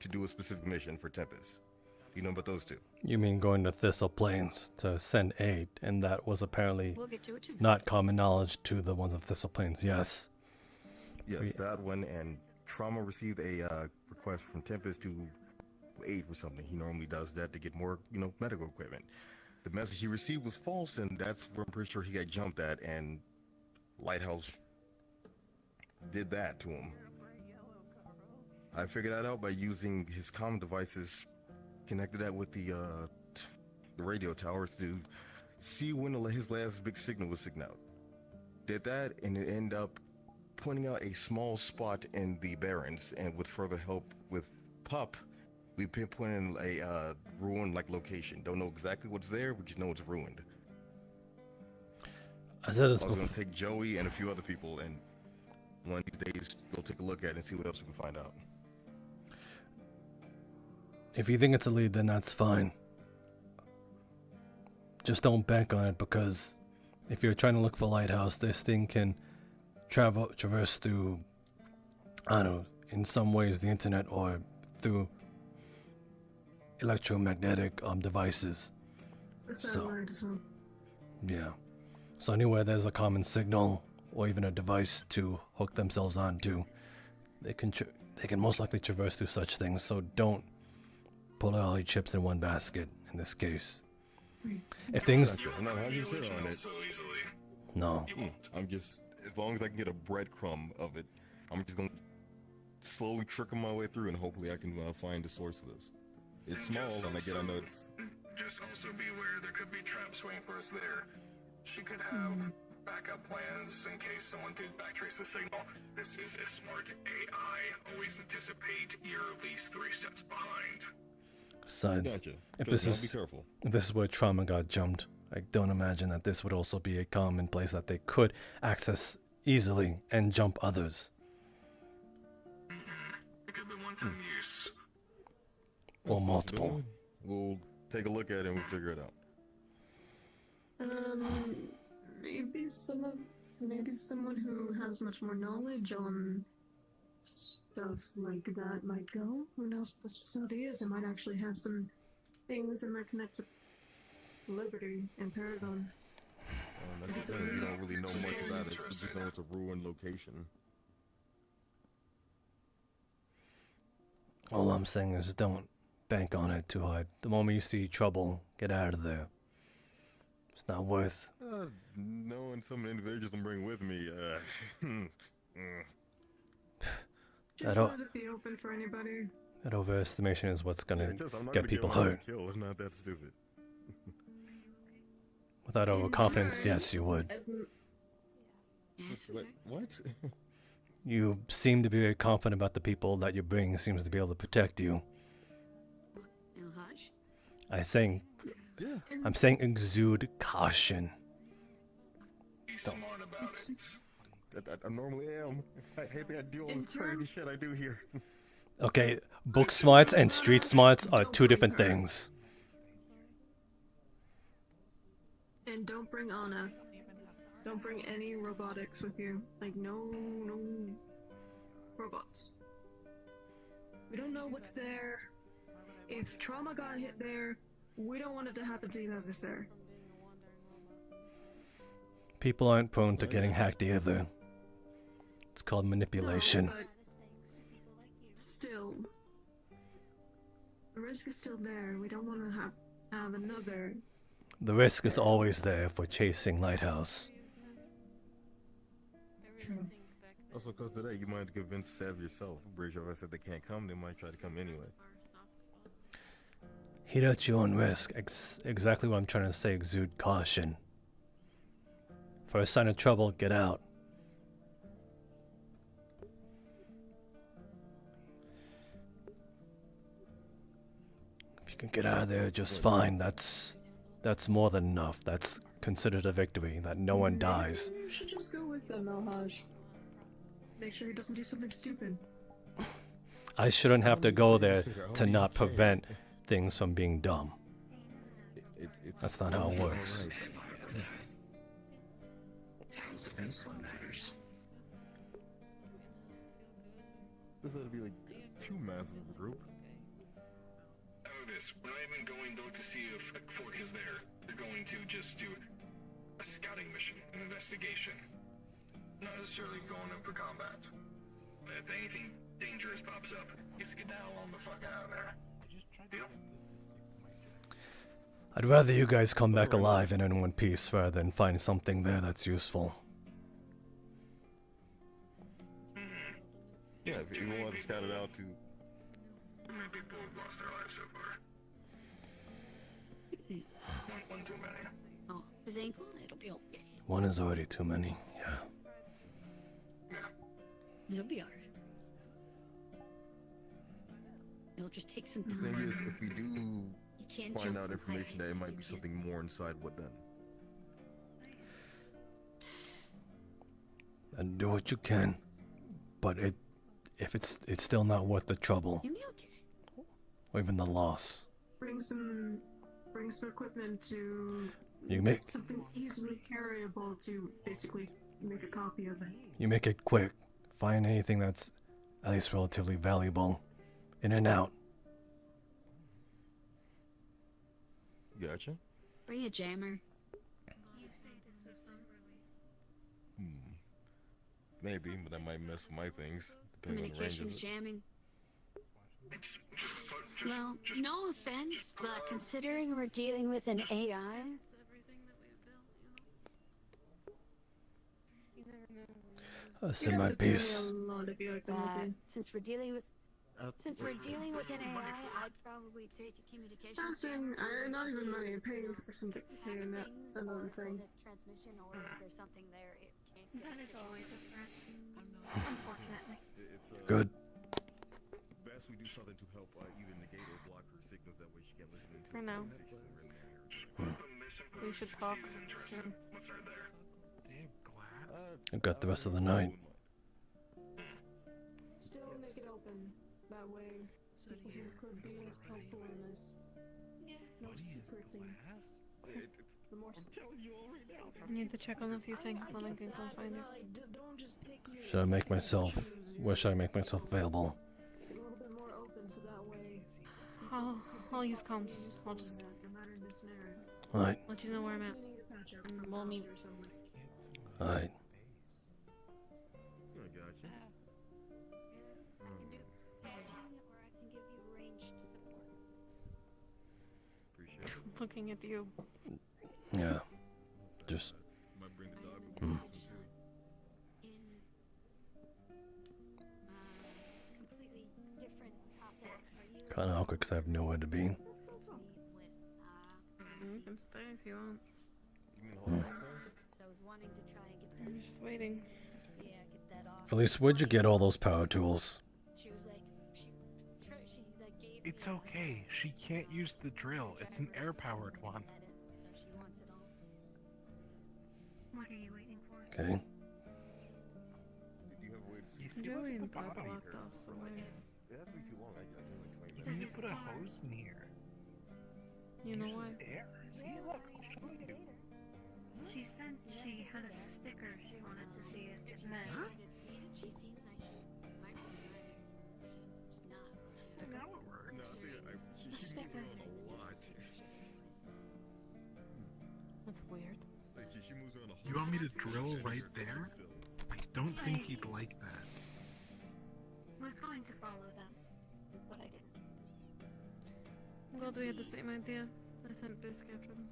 to do a specific mission for Tempest? Do you know about those two? You mean going to Thistle Plains to send aid, and that was apparently not common knowledge to the ones of Thistle Plains, yes. Yes, that one, and Trauma received a request from Tempest to aid for something. He normally does that to get more, medical equipment. The message he received was false, and that's where I'm pretty sure he got jumped at, and Lighthouse did that to him. I figured that out by using his comm devices, connected that with the radio towers to see when his last big signal was signaled out. Did that, and it ended up pointing out a small spot in the Barrens, and with further help with Pup, we pinpointed a ruined-like location. Don't know exactly what's there, we just know it's ruined. I said this I was before. gonna take Joey and a few other people, and one of these days we'll take a look at it and see what else we can find out. If you think it's a lead, then that's fine. Just don't bank on it, because if you're trying to look for Lighthouse, this thing can traverse through, I don't know, in some ways the internet or through electromagnetic devices. Satellite as well. Yeah. So anywhere there's a common signal or even a device to hook themselves onto, they can most likely traverse through such things. So don't put all your chips in one basket in this case. If things I'm not 100% on it. No. I'm just, as long as I can get a breadcrumb of it, I'm just gonna slowly trickle my way through, and hopefully I can find the source of this. It's small, and again, I know it's. Just also be aware there could be traps waiting for us there. She could have backup plans in case someone did backtrace the signal. This is a smart AI. Always anticipate you're at least 3 steps behind. Besides, Gotcha. if Just this be careful. is where Trauma got jumped, I don't imagine that this would also be a common place that they could access easily and jump others. It could be one-time use. Or multiple. We'll take a look at it and we'll figure it out. Maybe someone who has much more knowledge on stuff like that might go. Who knows what this facility is? It might actually have some things that might connect to Liberty and Paragon. That's the thing, we don't really know much about it. We just know it's a ruined location. All I'm saying is don't bank on it too hard. The moment you see trouble, get out of there. It's not worth. Knowing some of the individuals I'm bringing with me, Just That let it be open for anybody. That overestimation is what's gonna I'm not get gonna people one hurt. Kill. I'm not that stupid. Without overconfidence, yes, you would. What? You seem to be very confident about the people that you bring. Seems to be able to protect you. I'm saying exude caution. Be smart about it. I normally am. I hate that I do all this crazy shit I do here. Okay, book smarts and street smarts are two different things. And don't bring Anna. Don't bring any robotics with you. Like, no robots. We don't know what's there. If Trauma got hit there, we don't want it to happen to the others there. People aren't prone to getting hacked either. It's called manipulation. No, but still, the risk is still there. We don't want to have another. The risk is always there for chasing Lighthouse. True. Also, because today you might have to convince Sav yourself. Bridge over said they can't come, they might try to come anyway. Hit at your own risk. Exactly what I'm trying to say. Exude caution. For a sign of trouble, get out. If you can get out of there just fine, that's more than enough. That's considered a victory, that no one dies. You should just go with them, Alhaj. Make sure he doesn't do something stupid. I shouldn't have to go there to not prevent things from being dumb. That's not how it works. This one matters. This ought to be like too massive of a group. Know this. We're not even going though to see if Fort is there. They're going to just do a scouting mission, an investigation. Not necessarily going up for combat. But if anything dangerous pops up, you skedaddle on the fuck out of there. Deal? I'd rather you guys come back alive and in one piece rather than find something there that's useful. Yeah, if you want to scattered out too. How many people have lost their lives so far? One too many. Oh, his ankle? It'll be okay. One is already too many, yeah. It'll be alright. It'll just take some The time. thing is, if we do You can't find jump out from information that heights it and might do be shit. something more inside, what then? And do what you can, but if it's still not worth the trouble, You'll be okay. or even the loss. Bring some equipment to You make something easily carryable to basically make a copy of it. you make it quick. Find anything that's at least relatively valuable. In and out. Gotcha. Bring a jammer. Maybe, but that might mess with my things, depending on the range of Communications it. jamming. Well, no offense, but considering we're dealing with an AI, I said my piece. since we're dealing with an AI, I'd probably take a communications jammer. Not even money, paying for something. Paying that another thing. Transmission, or if there's something there, it can't. That is always a threat. Unfortunately. Good. Best we do something to help either negate or block her signals, that way she can't listen into For now. We should talk soon. I've got the rest of the night. Still make it open. That way, people who could be as helpful in this. No secret thing. The more I'm telling you all right now. I need to check on a few things, then I can come find it. Should I make myself? Where should I make myself available? a little bit more open, so that way. I'll use comms. I'll just Alright. let you know where I'm at. And we'll meet. Alright. I gotcha. Appreciate it. Looking at you. Yeah. Just. Might bring the dog with Hmm. me too. Completely different topic. Are you Kinda awkward because I have nowhere to be. You can stay if you want. You mean hold on there? So I was wanting to try and get I'm that. just waiting. Yeah, get that off. At least, where'd you get all those power tools? She was like, she like gave It's okay. She can't use the drill. It's an air-powered one. so she wants it all. What are you waiting for? Okay. Did you have a way to see? Joey and the Papa body locked her. off somewhere. It has to be too long. I can like 20 You minutes. need to put a hose near. You know why? Air. See, look, I'll show you. She said she had a sticker she wanted to see it. It meant. She seems like she might be driving. She's not. Now it works. No, see, she moves around a lot. That's weird. Like she moves around a whole You want me to lot. drill right there? I don't think he'd like that. Was going to follow them, but I didn't. I'm glad we had the same idea. I sent Bisc after them.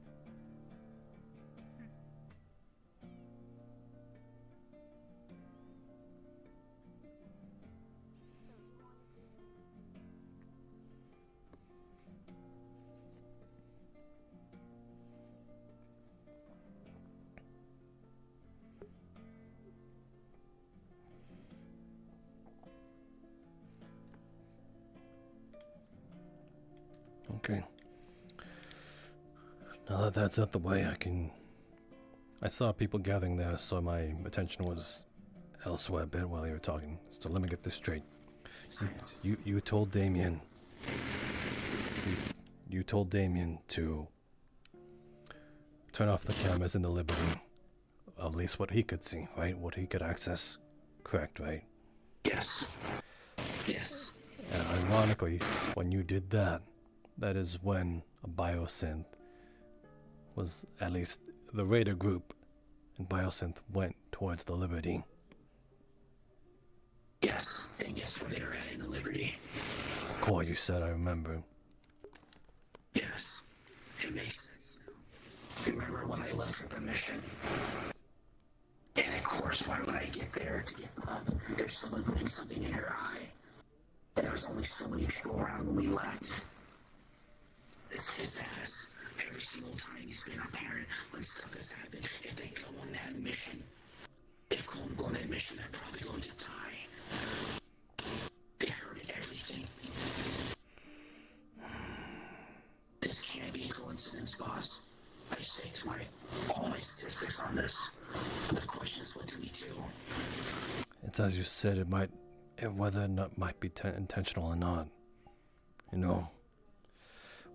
Okay. Now that that's out the way, I saw people gathering there, so my attention was elsewhere a bit while you were talking. So let me get this straight. You told Damien. You told Damien to turn off the cameras in the Liberty. At least what he could see, right? What he could access. Correct, right? Yes. Yes. And ironically, when you did that, that is when a biosynth was, at least the Raider group and biosynth went towards the Liberty. Yes. And guess where they were at in the Liberty? Core, you said, I remember. Yes. It makes sense now. Remember when I left for the mission? And of course, why would I get there to get up? There's someone putting something in her eye. And there was only so many people around when we left. This kid's ass, every single time he's been a parent when stuff has happened, if they go on that mission, if Cole go on that mission, they're probably going to die. They heard everything. This can't be a coincidence, boss. I staked all my statistics on this. The question is, what do we do? It's as you said, whether or not might be intentional or not. You know,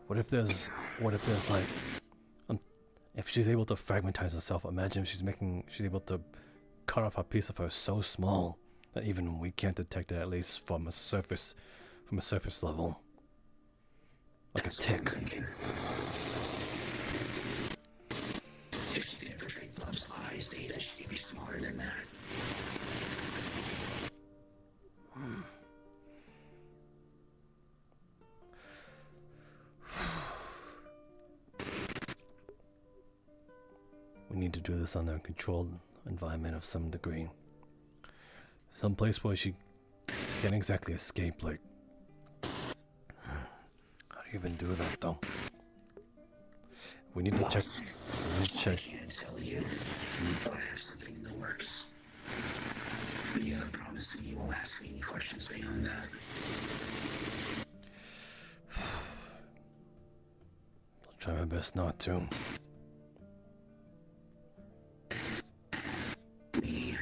what if there's like, if she's able to fragmentize herself, imagine if she's able to cut off a piece of her so small that even we can't detect it, at least from a surface level. Like a tick. If she could infiltrate Bob's eyes data, she could be smarter than that. We need to do this under a controlled environment of some degree. Some place where she can't exactly escape, like... How do you even do that, though? We need to check... I can't tell you, but I have something in the works. But you gotta promise me you won't ask me any questions beyond that. I'll try my best not to. Me,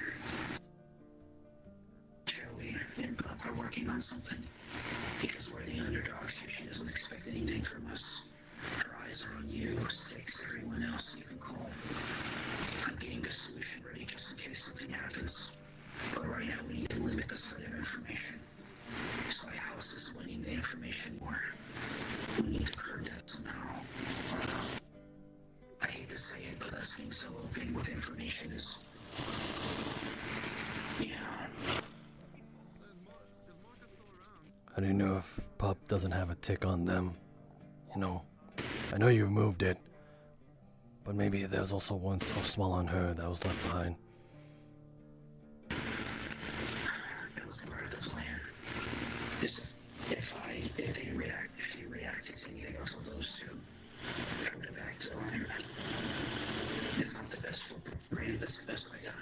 Joey, and Bob are working on something. Because we're the underdogs here, she doesn't expect anything from us. Her eyes are on you, stakes everyone else you can call. I'm getting a solution ready just in case something happens. But right now we need to limit the spread of information. So Alice is winning the information war. We need to curb that somehow. I hate to say it, but us being so open with information is... Yeah. How do you know if Pop doesn't have a tick on them? You know, I know you removed it, but maybe there's also one so small on her that was left behind. That was part of the plan. Just if they react, if she reacted to anything else with those two, I would have acted on her. It's not the best for Brandon, that's the best I got.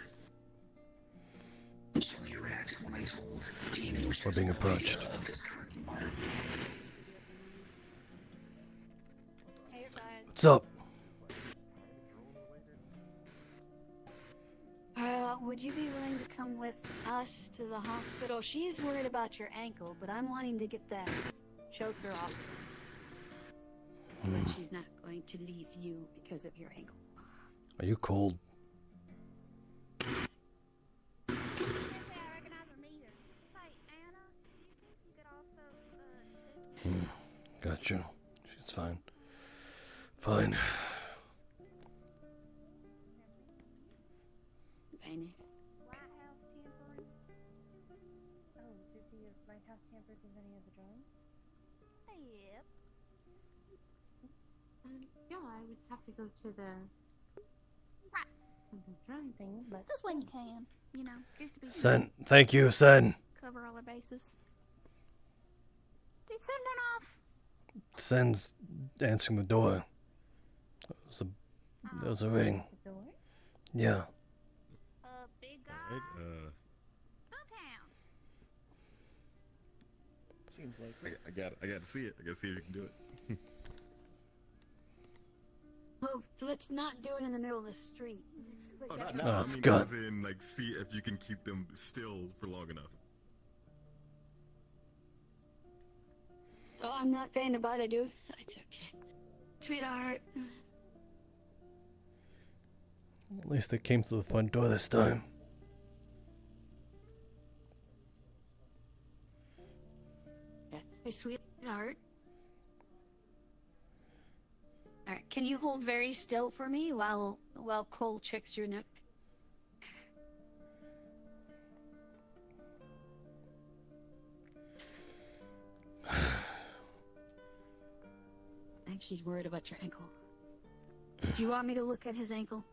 She only reacted when I told Demon which We're being approached. of this current one. What's up? Would you be willing to come with us to the hospital? She's worried about your ankle, but I'm wanting to get that choker off. But she's not going to leave you because of your ankle. Are you cold? Got you. She's fine. Fine. Tiny. Oh, did the White House tamper with any of the drawings? Yep. Yeah, I would have to go to the drawing thing, but Just when you can, you know, just to be Sen, thank you, Sen. cover all our bases. Did Sen turn off? Sen's answering the door. There was a ring. the door. Yeah. Big guy. Right, Boomtown. Seems like I got to see it. I got to see if you can do it. Oh, let's not do it in the middle of the street. Oh, not No, now. it's I mean, good. as in, like, see if you can keep them still for long enough. Oh, I'm not faint about it, dude. It's okay. Sweetheart. At least they came through the front door this time. Hey, sweetheart. Alright, can you hold very still for me while Cole checks your neck? I think she's worried about your ankle. Do you want me to look at his ankle?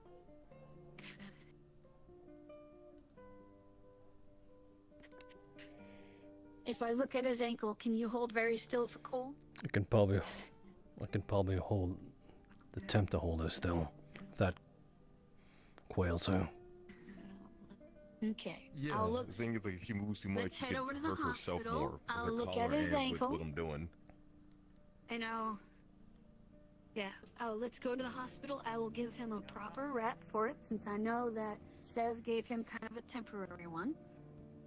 if I look at his ankle, can you hold very still for Cole? I can probably attempt to hold her still. If that quails her. Okay. Yeah, I'll look. the thing is, like, if she moves too much, Let's she head could over to the hurt herself hospital. more. So I'll her look collar at his and ankle. what I'm doing. And let's go to the hospital. I will give him a proper wrap for it, since I know that Sev gave him kind of a temporary one.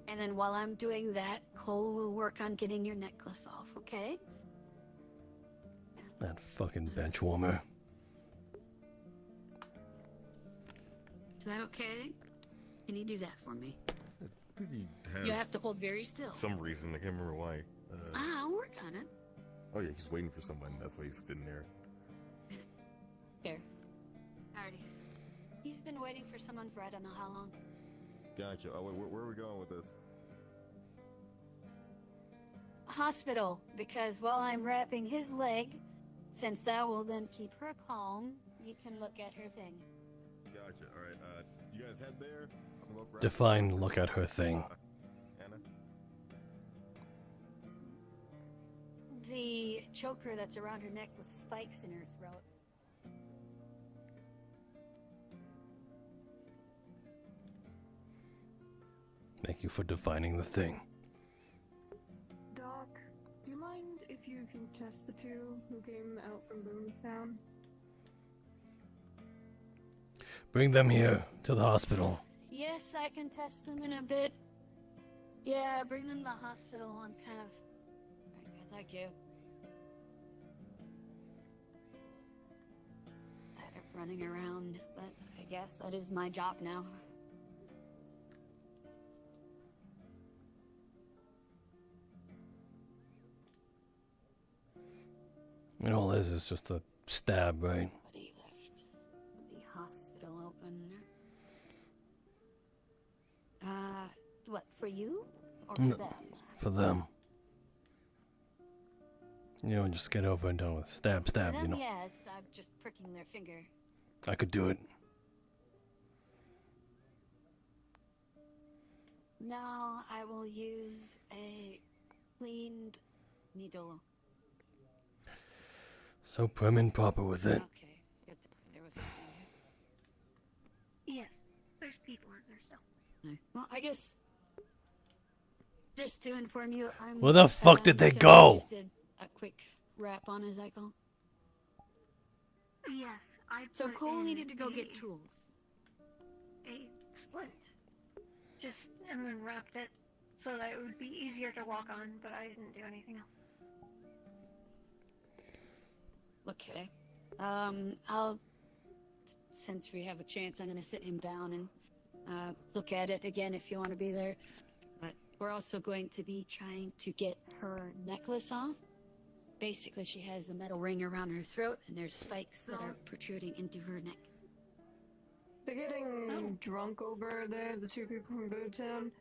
And then while I'm doing that, Cole will work on getting your necklace off, okay? That fucking bench warmer. Is that okay? Can you do that for me? He has You have to hold very still. some reason. I can't remember why. I'll work on it. Oh yeah, he's waiting for someone. That's why he's sitting there. Here. Alrighty. He's been waiting for someone for I don't know how long. Gotcha. Oh, wait, where are we going with this? Hospital, because while I'm wrapping his leg, since that will then keep her calm, you can look at her thing. Gotcha. All right. You guys head there. I'm gonna go grab Define look at her thing. Anna. The choker that's around her neck with spikes in her throat. Thank you for defining the thing. Doc, do you mind if you can test the two who came out from Boomtown? Bring them here to the hospital. Yes, I can test them in a bit. Yeah, bring them to the hospital. I'm kind of... Alright, thank you. Tired of running around, but I guess that is my job now. And all this is just a stab, right? But he left the hospital open. What, for you? Or for No, them? for them. You know, just get over and done with. Stab, For stab, them, you know. yes, I'm just pricking their finger. I could do it. Now I will use a cleaned needle. So prim and proper with it. Okay, good. There was something Yes, there's people in there still. there. Well, I guess just to inform you, I'm. Where the fuck did they so go? I just did a quick wrap on his ankle. Yes, I. So put Cole in needed to go a- get tools. A splint, just and then wrapped it so that it would be easier to walk on. But I didn't do anything else. Okay. Since we have a chance, I'm gonna sit him down and look at it again if you want to be there. But we're also going to be trying to get her necklace off. Basically, she has the metal ring around her throat, and there's spikes that are protruding into her neck. They're getting drunk over there, the two people from Boomtown.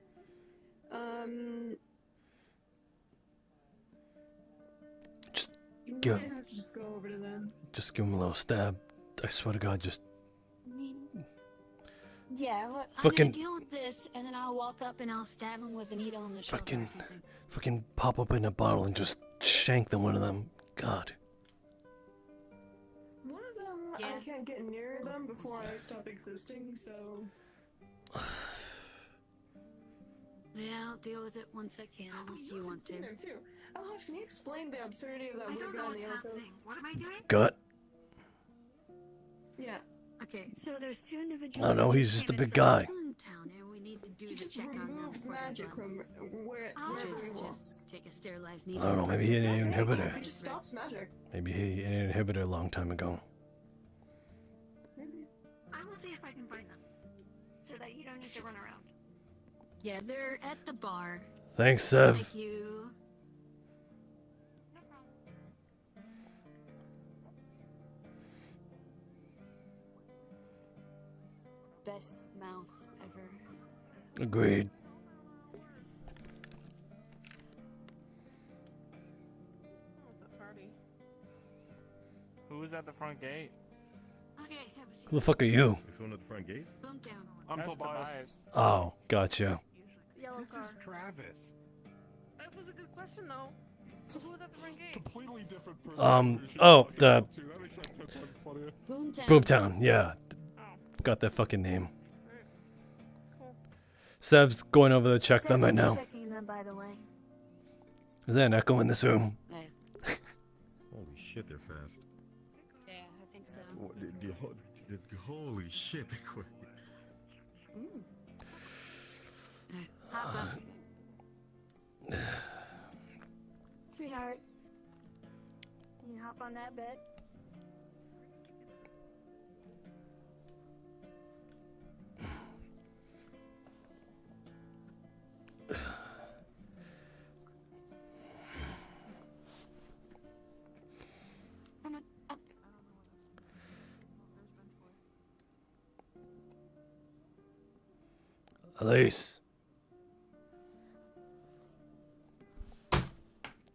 You Go. might have to just go over to them. Just give him a little stab. I swear to God, just Yeah, look, I'm Fucking- gonna deal with this, and then I'll walk up and I'll stab him with a needle in the shoulder or something. fucking pop up in a bottle and just shank them, one of them. God. One of them, I can't get near them before I stop existing, so... Yeah, I'll deal with it once I can, unless you want to. There too. Oh, can you explain the absurdity of that weird guy on the ankle? What am I doing? Gut. Yeah. Okay, so there's two individuals. I don't know, who he's just a came in big from guy. Boomtown, and we need to do He the just check on them removed before magic they run. from where Which wherever is he just wants. take a sterilized I needle. don't know, maybe he had an inhibitor. It just stops magic. Maybe he had an inhibitor a long time ago. I will see if I can find them, so that you don't need to run around. Yeah, they're at the bar. Thanks, Sev. Thank you. Best mouse ever. Agreed. It's a party. Who was at the front gate? Okay, have a seat. Who the fuck are you? Is someone at the front gate? Boomtown. I'm That's Tobias. Oh, gotcha. Yellow This car. is Travis. That was a good question, though. So who was at the renegade? Completely different person. The That makes sense 10 times funnier. Boomtown, yeah. Forgot their fucking name. Sev's going over to check them right now. Checking them, by the way. Is there an echo in this room? Holy shit, they're fast. Yeah, I think so. Holy shit, they're quick. Hop up. Sweetheart, can you hop on that bed? Elise.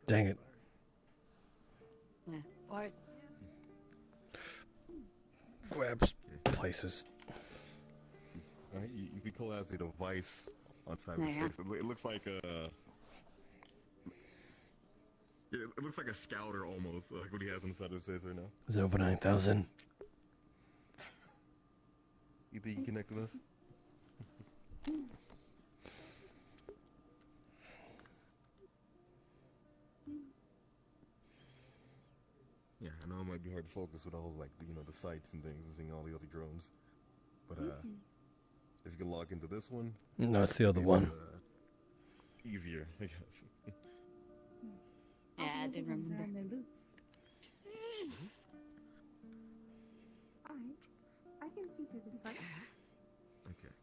Dang it. What? Grabs places. Alright, you see Cole has a device on side of Yeah. his face. It looks like a... It looks like a scouter almost, like what he has on the side of his face right now. Is it over 9,000? You think you connect with us? Yeah, I know it might be hard to focus with all like the sights and things and seeing all the other drones, but if you can log into this one, No, it's the other one. Easier, I guess. Yeah, I didn't remember. On their loops. Alright, I can see through this light. Okay.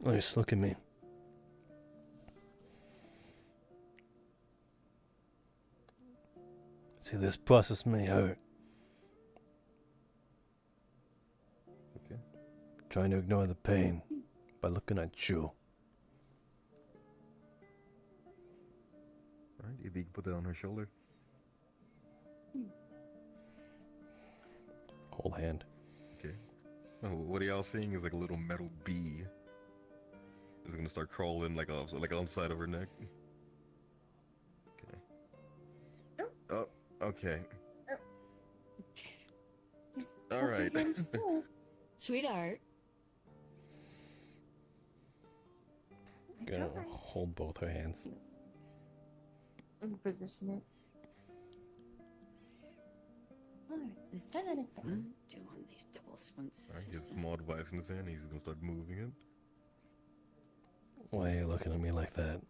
Elise, look at me. See, this process may hurt. Okay. Trying to ignore the pain by looking at you. Alright, you think you can put that on her shoulder? Whole hand. Okay. Oh, what are y'all seeing is like a little metal bee. It's gonna start crawling like on the side of her neck. Okay. Oh, okay. All right. Sweetheart. Gonna hold both her hands. And position it. Alright, let's try that again. Doing these double sprints. Alright, he has a small device in his hand. He's gonna start moving it. Why are you looking at me like that?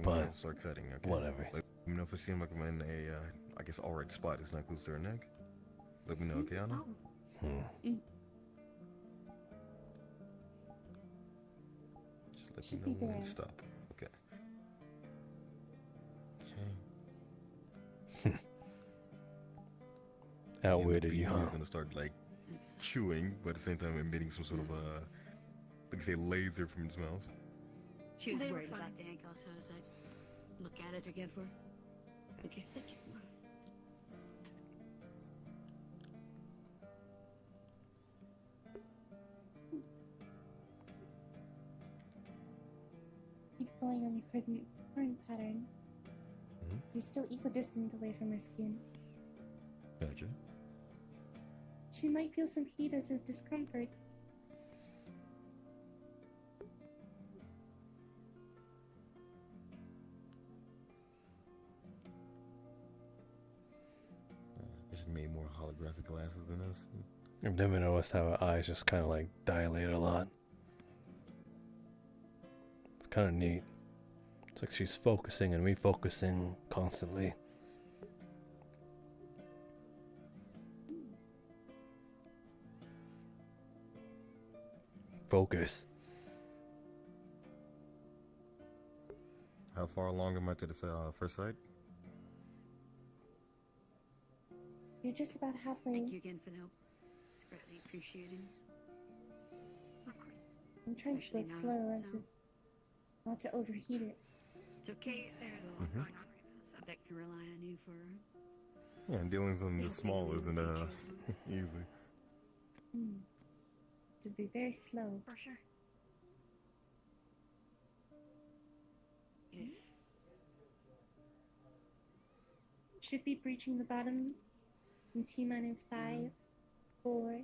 But Start cutting. Okay. whatever. Let me know if I see him like I'm in a, I guess, alright spot. It's not close to her neck. Let me know, okay, Anna? Just let me know when to stop. Okay. Okay. How weird are you, huh? He's gonna start like chewing, but at the same time emitting some sort of like say laser from his mouth. She was worried about the ankle, so I was like, look at it again for her. Okay, thank you. Keep going on your current pattern. You're still equidistant away from her skin. Gotcha. She might feel some heat as a discomfort. She made more holographic glasses than us. I've never noticed how her eyes just kind of like dilate a lot. It's kind of neat. It's like she's focusing and refocusing constantly. Focus. How far along am I to the first sight? You're just about halfway. Thank you again for the help. It's greatly appreciated. I'm trying to go Especially now, slow as so- not to overheat it. It's okay. There's a lot going on right now, so I'd like to rely on you for Yeah, dealing with something this small isn't easy. To be very slow. For sure. Should be breaching the bottom in T-minus 5, 4,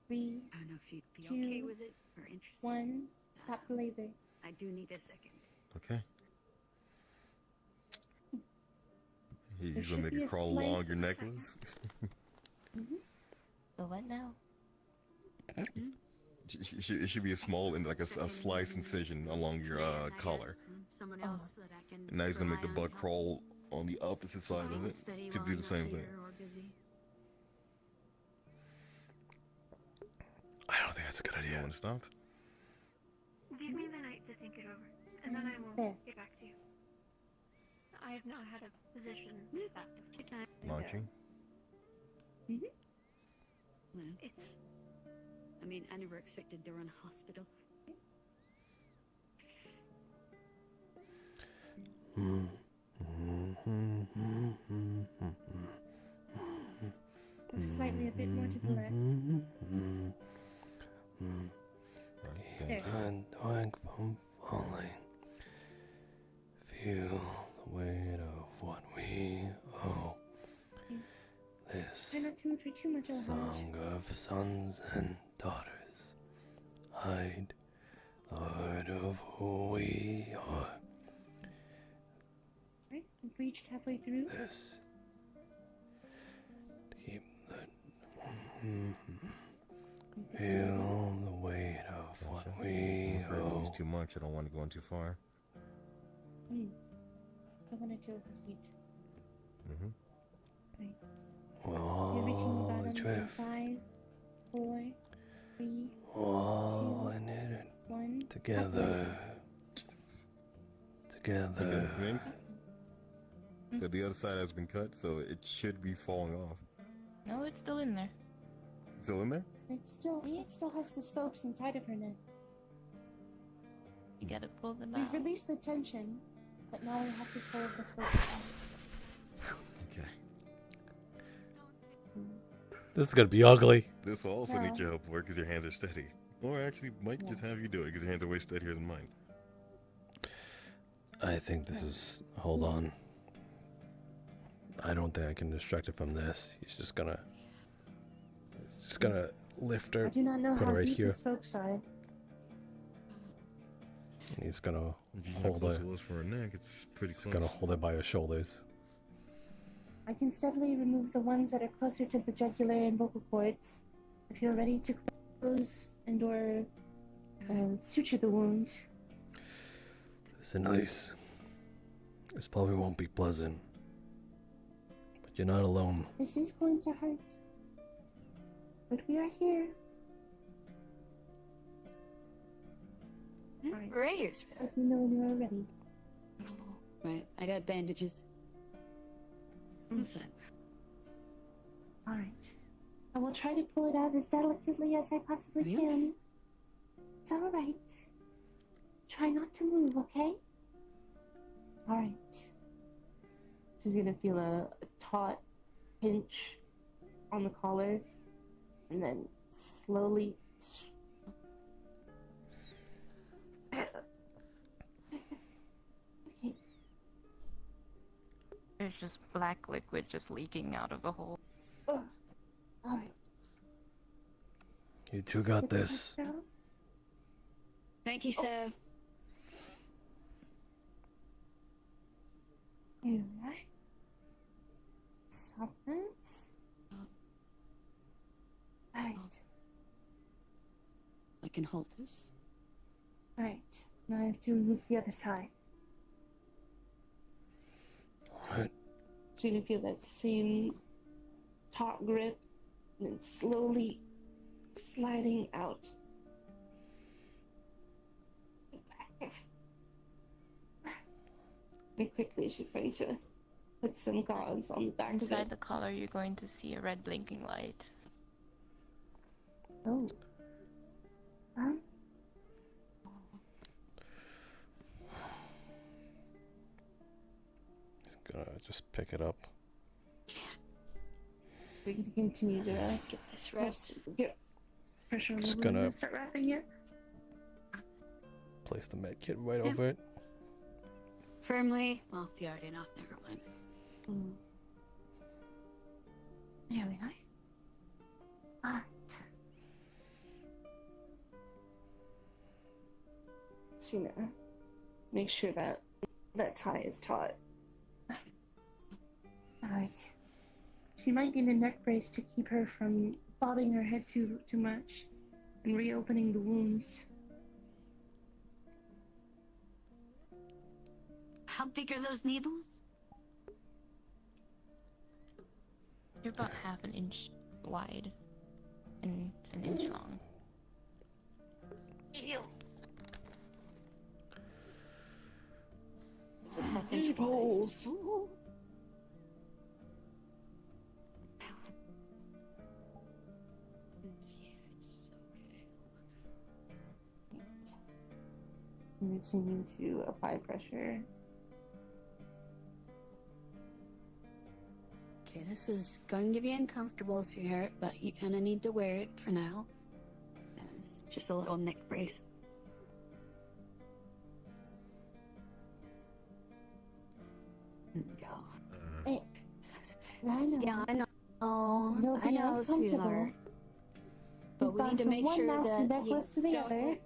3, I don't know if you'd be 2, okay with it or interested. 1. Stop the laser. I do need a second. Okay. You There gonna should make be it a crawl along slice. your necklace? The what now? It should be a small and like a slice incision along your collar. Someone else that I can And now he's gonna make the rely on bug crawl on the opposite side of it steady to while do I'm the not same thing. here or busy. I don't think that's a good idea. You want to stop? Give me the night to think it over, and then I will There. get back to you. I have not had a position that difficult. Launching. Well, It's I mean, I never expected to run a hospital. Or slightly a bit more to the left. There. Undoing from falling. Feel the weight of what we owe. This Try not to move her too much, Alhaj. song of sons and daughters. Hide the heart of who we are. Right? We breached halfway through. This. Keep the. Feel the weight of what we I'm afraid to owe. use too much. I don't want to go in too far. I wanted to overheat. Right. We're You're reaching the all bottom in adrift. 5, 4, 3, All 2, in it 1. together. Together. Thanks. The other side has been cut, so it should be falling off. No, it's still in there. Still in there? It still has the spokes inside of her neck. You gotta pull them We've out. released the tension, but now we have to pull the spokes out. Okay. This is gonna be ugly. This will also need your help work because your hands are steady. Or actually, might just have you do it because your hands are way steadier than mine. I think this is. Hold on. I don't think I can distract it from this. He's just gonna. He's just gonna lift her, I do not know put how her right deep here, the spokes are. and he's gonna If you know how hold close her. it was for her neck, it's pretty He's close. gonna hold her by her shoulders. I can steadily remove the ones that are closer to the jugular and vocal cords. If you're ready to close and or suture the wound. Listen, Ice. This probably won't be pleasant, but you're not alone. This is going to hurt. But we are here. Alright. Great. Let me know when you are ready. Right, I got bandages. What's that? Alright. I will try to pull it out as delicately as I possibly can. It's alright. Try not to move, okay? Alright. She's gonna feel a taut pinch on the collar and then slowly. Okay. There's just black liquid just leaking out of the hole. Alright. You two got this. Thank you, sir. Alright. Stop this. Alright. I can hold this. Alright. Now I have to remove the other side. Alright. So you're gonna feel that same taut grip and then slowly sliding out. And quickly she's going to put some gauze on the back of Inside it. the collar, you're going to see a red blinking light. Oh. He's gonna just pick it up. We can continue to Get this rest. get pressure on the Just wound gonna- and start wrapping it. Place the med kit right over it. Firmly. Well, if you already know, never mind. There we go. Alright. So, you know, make sure that that tie is taut. Alright. She might need a neck brace to keep her from bobbing her head too much and reopening the wounds. How big are those needles? They're about half an inch wide and an inch long. Ew. There's a half inch holes. Continue to apply pressure. Okay, this is going to be uncomfortable, sweetheart, but you kind of need to wear it for now. It's just a little neck brace. Go. Hey, I know. Yeah, I know. You'll I be know, uncomfortable. sweetheart. But You've we gone need to from make one sure nasty that necklace to the don't- other.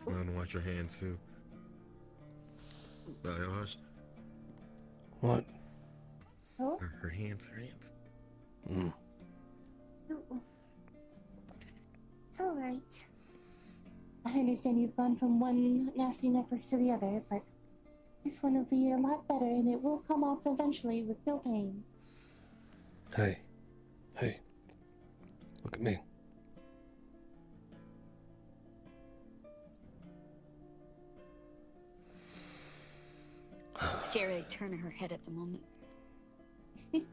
You want to wash your hands too? Josh? What? Oh? Her hands, her hands. It's alright. I understand you've gone from one nasty necklace to the other, but this one will be a lot better and it will come off eventually with no pain. Hey. Hey. Look at me. Can't really turn her head at the moment. It's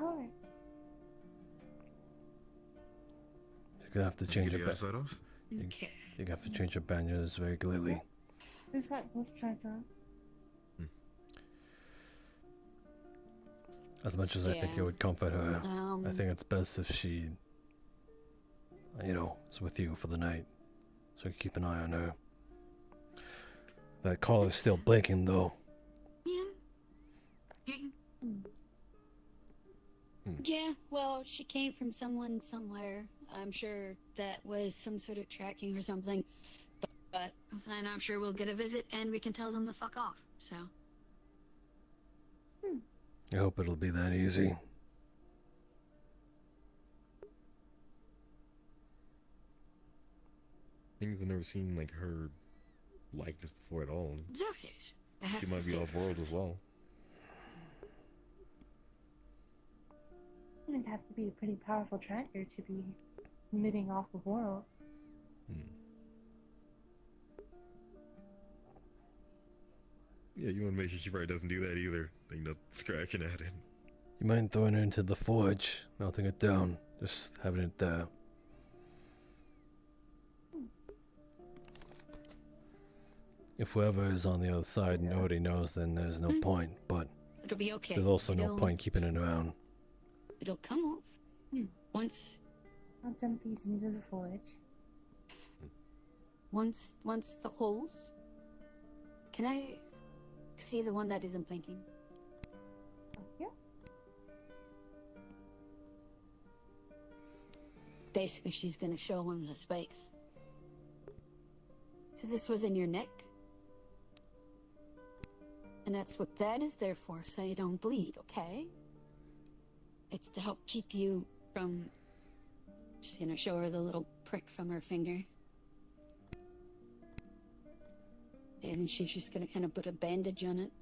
alright. You're gonna have to change your side off? Okay. You have to change your bandages regularly. We've got both sides on. As much as I think Yeah. it would comfort her, I Um, think it's best if she, is with you for the night. So you keep an eye on her. That collar's still blinking though. Yeah, well, she came from someone somewhere. I'm sure that was some sort of tracking or something. But and I'm sure we'll get a visit and we can tell them to fuck off. So. I hope it'll be that easy. Things I've never seen like her like this before at all. It's okay. It has She to might be stay. off world as well. It'd have to be a pretty powerful tracker to be emitting off the world. Yeah, you want to make sure she probably doesn't do that either. Scratching at it. You mind throwing it into the forge, melting it down, just having it there. If whoever is on the other side already knows, then there's no point, but It'll be okay. there's also no It'll- point keeping it around. It'll come off. Once I'll dump these into the forge. once the holes. Can I see the one that isn't blinking? Yeah. Basically, she's gonna show him the spikes. So this was in your neck? And that's what that is there for, so you don't bleed, okay? It's to help keep you from... Just gonna show her the little prick from her finger. And then she's just gonna kind of put a bandage on it.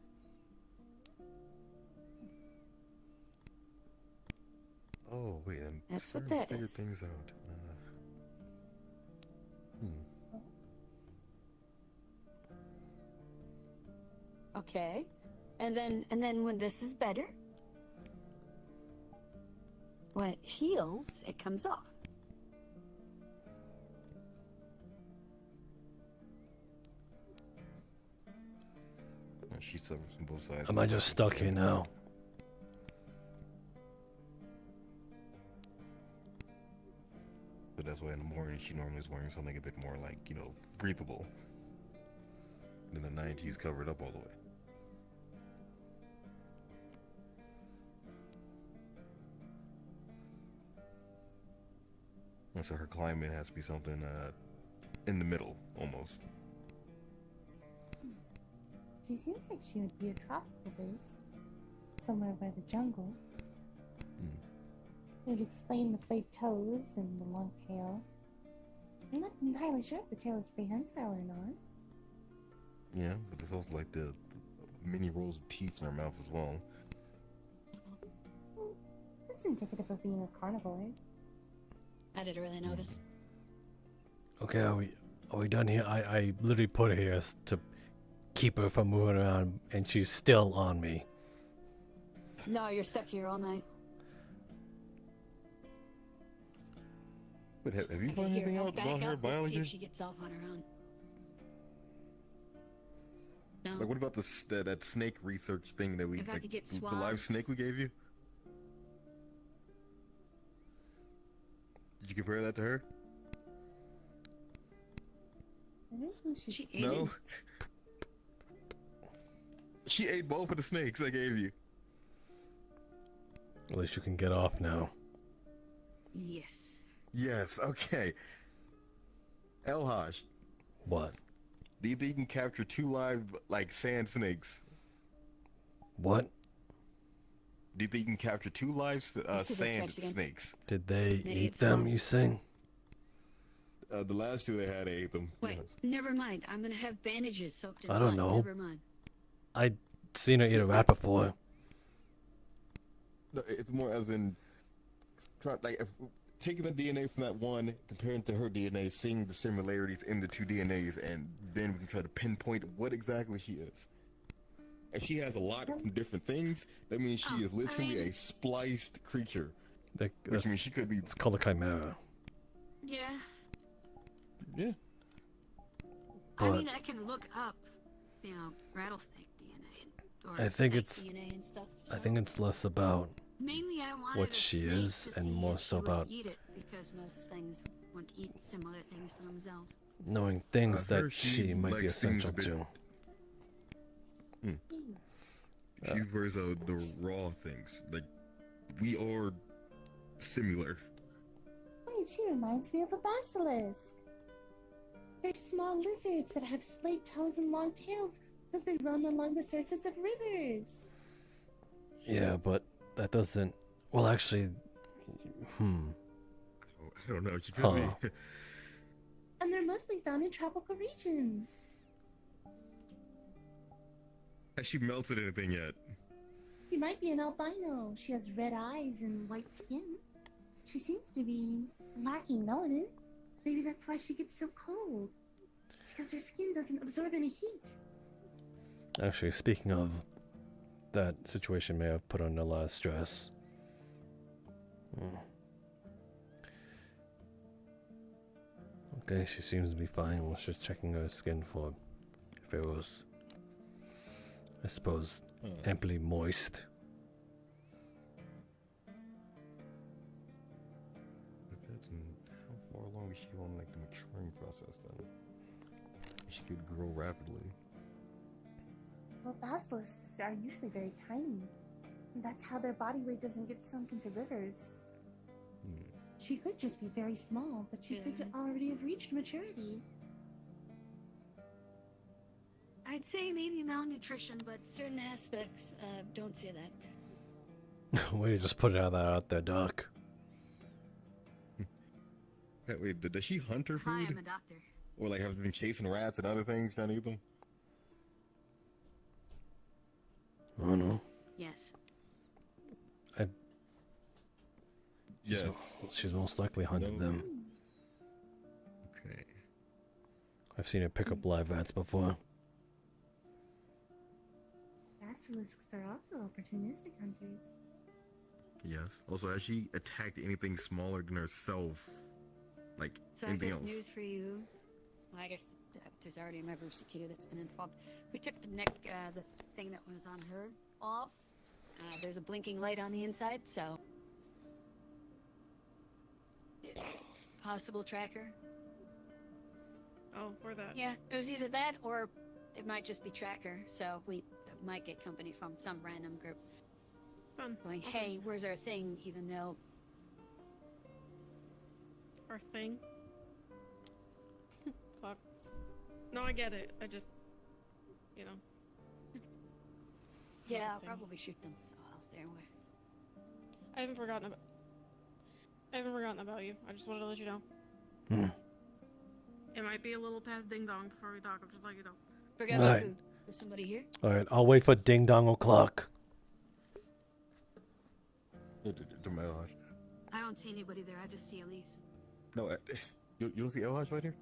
Oh wait, I'm That's what starting to that figure is. things out. Okay. And then when this is better, when it heals, it comes off. She suffers from both sides. Am I just stuck here now? that's why in the morning she normally is wearing something a bit more like, you know, breathable. Then the night he's covered up all the way. And so her climate has to be something in the middle, almost. She seems like she would be a tropical base, somewhere by the jungle. It would explain the flayed toes and the long tail. I'm not entirely sure if the tail is prehensile or not. Yeah, but there's also like the many rows of teeth in her mouth as well. That's indicative of being a carnivore. I didn't really notice. Okay, are we done here? I literally put her here to keep her from moving around, and she's still on me. No, you're stuck here all night. But have you found anything out about her biology? See if she gets off on her own. No. Like, what about that snake research thing that we, If I could get the live swabs. snake we gave you? Did you compare that to her? I don't think she ate No. it. She ate both of the snakes I gave you. At least you can get off now. Yes. Yes, okay. Elhaj. What? Do you think you can capture 2 live, like, sand snakes? What? Do you think you can capture 2 live Let's do this sand next again. snakes? Did they They eat ate them, swamps. you sing? The last 2 they had ate them. Wait, yes. never mind. I'm gonna have bandages soaked in I don't blood. know. Never mind. I'd seen her eat a rat before. No, it's more as in, like, if, taking the DNA from that one, comparing it to her DNA, seeing the similarities in the 2 DNAs, and then we can try to pinpoint what exactly she is. If she has a lot from different things, that means she is literally a spliced creature. Which means she could be... It's called a chimera. Yeah. Yeah. I But- mean, I can look up, rattlesnake DNA or I think snake it's... DNA and stuff. I think it's less about Mainly, I wanted what a she snake is, to and see more if so she would about eat it, because most things won't eat similar things to themselves. knowing things I've that heard she might be likes things a essential bit- to. She prefers the raw things. Like, we are similar. Wait, she reminds me of a basilisk. They're small lizards that have splayed toes and long tails because they run along the surface of rivers. Yeah, but that doesn't... Well, actually... I don't know. She could Huh. be. And they're mostly found in tropical regions. Has she melted anything yet? She might be an albino. She has red eyes and white skin. She seems to be lacking melanin. Maybe that's why she gets so cold. It's because her skin doesn't absorb any heat. Actually, speaking of... That situation may have put on a lot of stress. Okay, she seems to be fine. We're just checking her skin for if it was, I suppose, amply moist. How far along is she on, like, the maturing process then? She could grow rapidly. Well, basilisks are usually very tiny. And that's how their body weight doesn't get sunk into rivers. She could just be very small, but she could already have reached maturity. I'd say maybe malnutrition, but certain aspects don't say that. Way to just put it out there, Doc. Wait, does she hunt her food? Hi, I'm a doctor. Or, like, have been chasing rats and other things trying to eat them? I don't know. Yes. Yes. She's most likely hunted them. Okay. I've seen her pick up live rats before. Basilisks are also opportunistic hunters. Yes. Also, has she attacked anything smaller than herself? Like, So I anything guess else? news for you. Well, I guess there's already a member of security that's been involved. We took the neck, the thing that was on her off. There's a blinking light on the inside, so possible tracker. Oh, for that. Yeah, it was either that or it might just be tracker. So we might get company from some random group. Fun. Going, Awesome. hey, where's our thing? Even though Our thing. Fuck. No, I get it. I just, you know. yeah, I'll probably shoot them. So I'll stay away. I haven't forgotten about you. I just wanted to let you know. It might be a little past ding dong before we talk. I'm just letting you know. Forget Right. about food. There's somebody here. Alright, I'll wait for ding dong o'clock. To my lodge. I don't see anybody there. I just see Elise. No, you don't see Elhaj right here?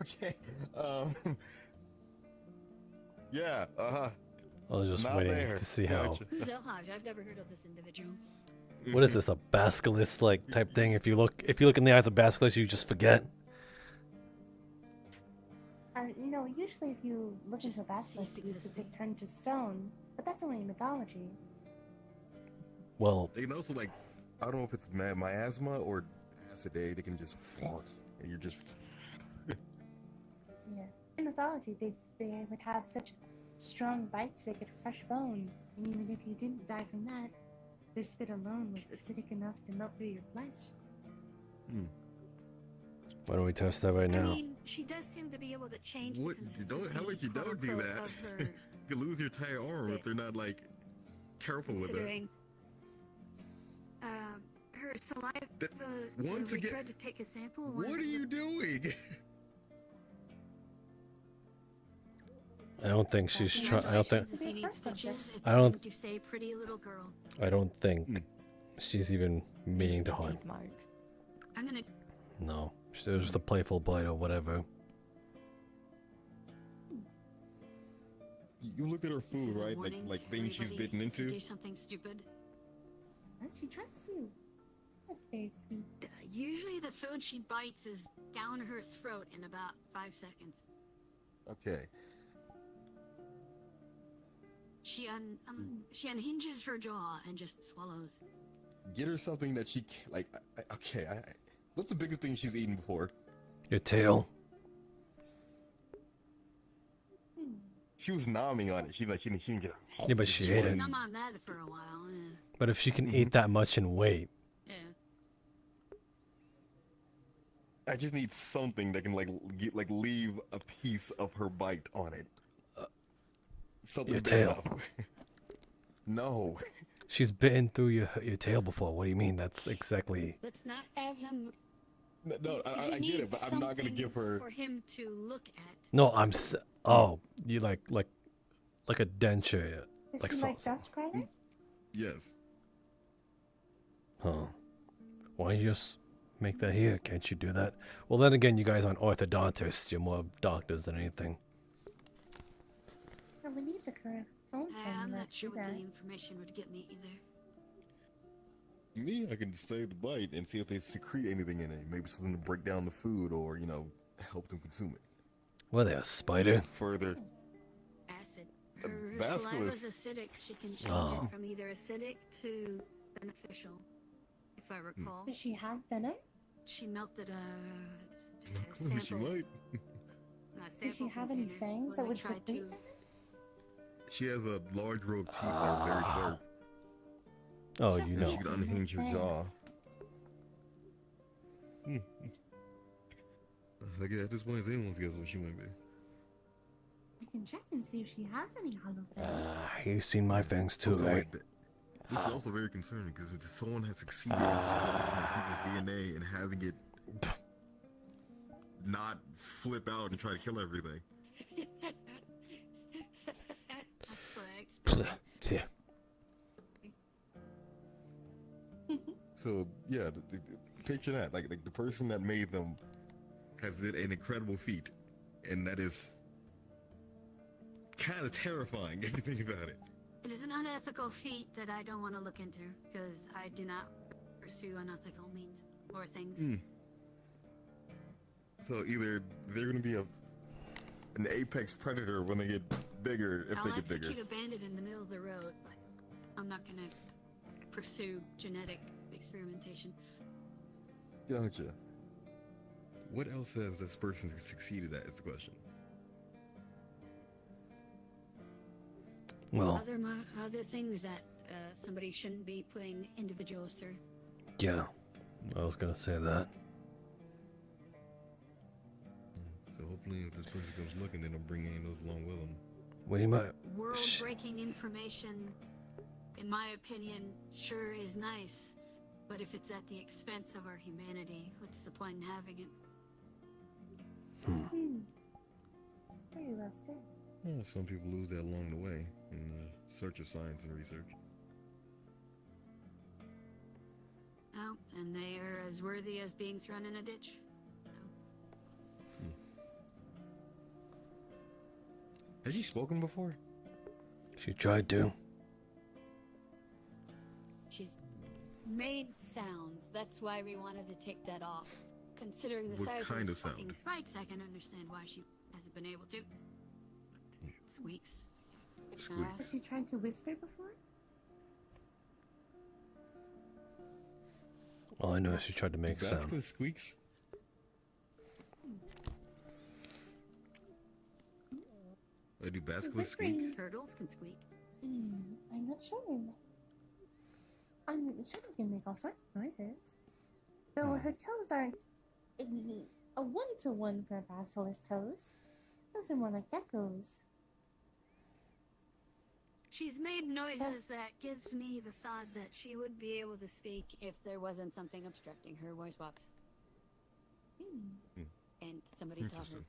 Okay. Yeah. I was just Not waiting there. to see how. Gotcha. Who's Elhaj? I've never heard of this individual. What is this, a basilisk like type thing? If you look in the eyes of basilisk, you just forget. Usually if you look into a basilisk, you could turn to stone, but that's only in mythology. Well, they can also like, I don't know if it's miasma or acid. They can just and you're just. Yeah. In mythology, they would have such strong bites they could crush bone, and even if you didn't die from that, their spit alone was acidic enough to melt through your flesh. Why don't we test that right I now? mean, she does seem to be able to change What? the You consistency. don't. How about you don't do quote-unquote, that? of her You could lose your entire arm if they're not like careful with it. considering her saliva. once we again- tried to take a sample. What are you doing? I don't think she's trying. I don't think. If you need stitches, it's I don't- going to say pretty little girl. I don't think she's even meaning to harm. I'm gonna. No, it was just a playful bite or whatever. You look at her This food, is a right? warning Like to things she's everybody bitten if you into. do something stupid. She trusts you. That's very sweet. Usually, the food she bites is down her throat in about 5 seconds. Okay. She unhinges her jaw and just swallows. Get her something that she like. What's the biggest thing she's eaten before? Your tail. She was nomming on it. She didn't get. Yeah, but she ate it. Numb on that for a while. Yeah. But if she can eat that much and wait, Yeah. I just need something that can leave a piece of her bite on it. Something your big tail. enough. No. She's bitten through your tail before. What do you mean? That's exactly. Let's not have him. No, I get it, but I'm not gonna give her. For him to look at. No, oh, you like a denture, Does like she so. like dust grinders? Yes. Huh? Why don't you just make that here? Can't you do that? Well, then again, you guys aren't orthodontists. You're more doctors than anything. No, we need the correct phone I'm to not sure do what that. the information would get me either. Me, I can study the bite and see if they secrete anything in it. Maybe something to break down the food or, help them consume it. What are they, a spider? Further. Acid. A Her basilisk. saliva's acidic. She can change Oh. it from either acidic to beneficial, if I recall. Does she have venom? She melted a She sample. might. Does she have any fangs that would try secrete? She has a large row of teeth that are very sharp. Oh, And you know. She can unhinge her jaw. At this point, it's anyone's guess what she might be. I can check and see if she has any hollow fangs. You've seen my fangs too, Also, right? like, this is also very concerning because if someone has succeeded in splicing people's DNA and having it not flip out and try to kill everything. That's what I expected. Yeah. So yeah, picture that. Like the person that made them has did an incredible feat, and that is kind of terrifying if you think about it. It is an unethical feat that I don't want to look into because I do not pursue unethical means or things. So either they're gonna be an apex predator when they get bigger, if I'll they get bigger. execute a bandit in the middle of the road, but I'm not gonna pursue genetic experimentation. Gotcha. What else has this person succeeded at is the question. Well, Other things that somebody shouldn't be putting individuals through. yeah, I was gonna say that. So hopefully if this person comes looking, they don't bring any of those along with them. We might. World-breaking information, in my opinion, sure is nice, but if it's at the expense of our humanity, what's the point in having it? Very well said. Well, some people lose that along the way in the search of science and research. Oh, and they are as worthy as being thrown in a ditch. Has she spoken before? She tried to. She's made sounds. That's why we wanted to take that off. Considering the What size kind of of sound? fucking spikes, I can understand why she hasn't been able to. Squeaks. Squeaks. Has she tried to whisper before? All I know is she tried to make sound. Basilisk squeaks? Do basilisk squeak? Turtles can squeak. I'm not sure. I'm sure they can make all sorts of noises. Though her toes aren't a one-to-one for basilisk toes. Those are more like geckos. She's made noises that gives me the thought that she would be able to speak if there wasn't something obstructing her voice box. And somebody taught her. Interesting.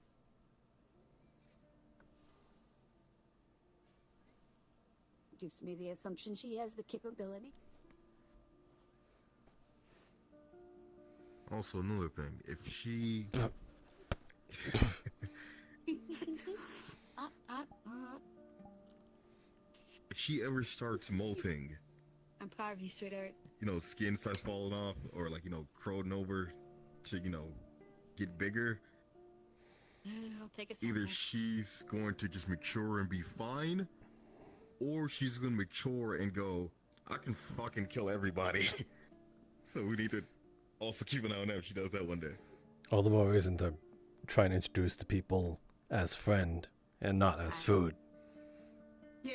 Gives me the assumption she has the capability. Also, another thing, if she... if she ever starts molting, I'm proud of you, sweetheart. Skin starts falling off, or crowing over to, get bigger, I'll take a either sample. she's going to just mature and be fine, or she's going to mature and go, I can fucking kill everybody. So we need to also keep an eye on that if she does that one day. All the more reason to try and introduce the people as friend and not as food. Yeah.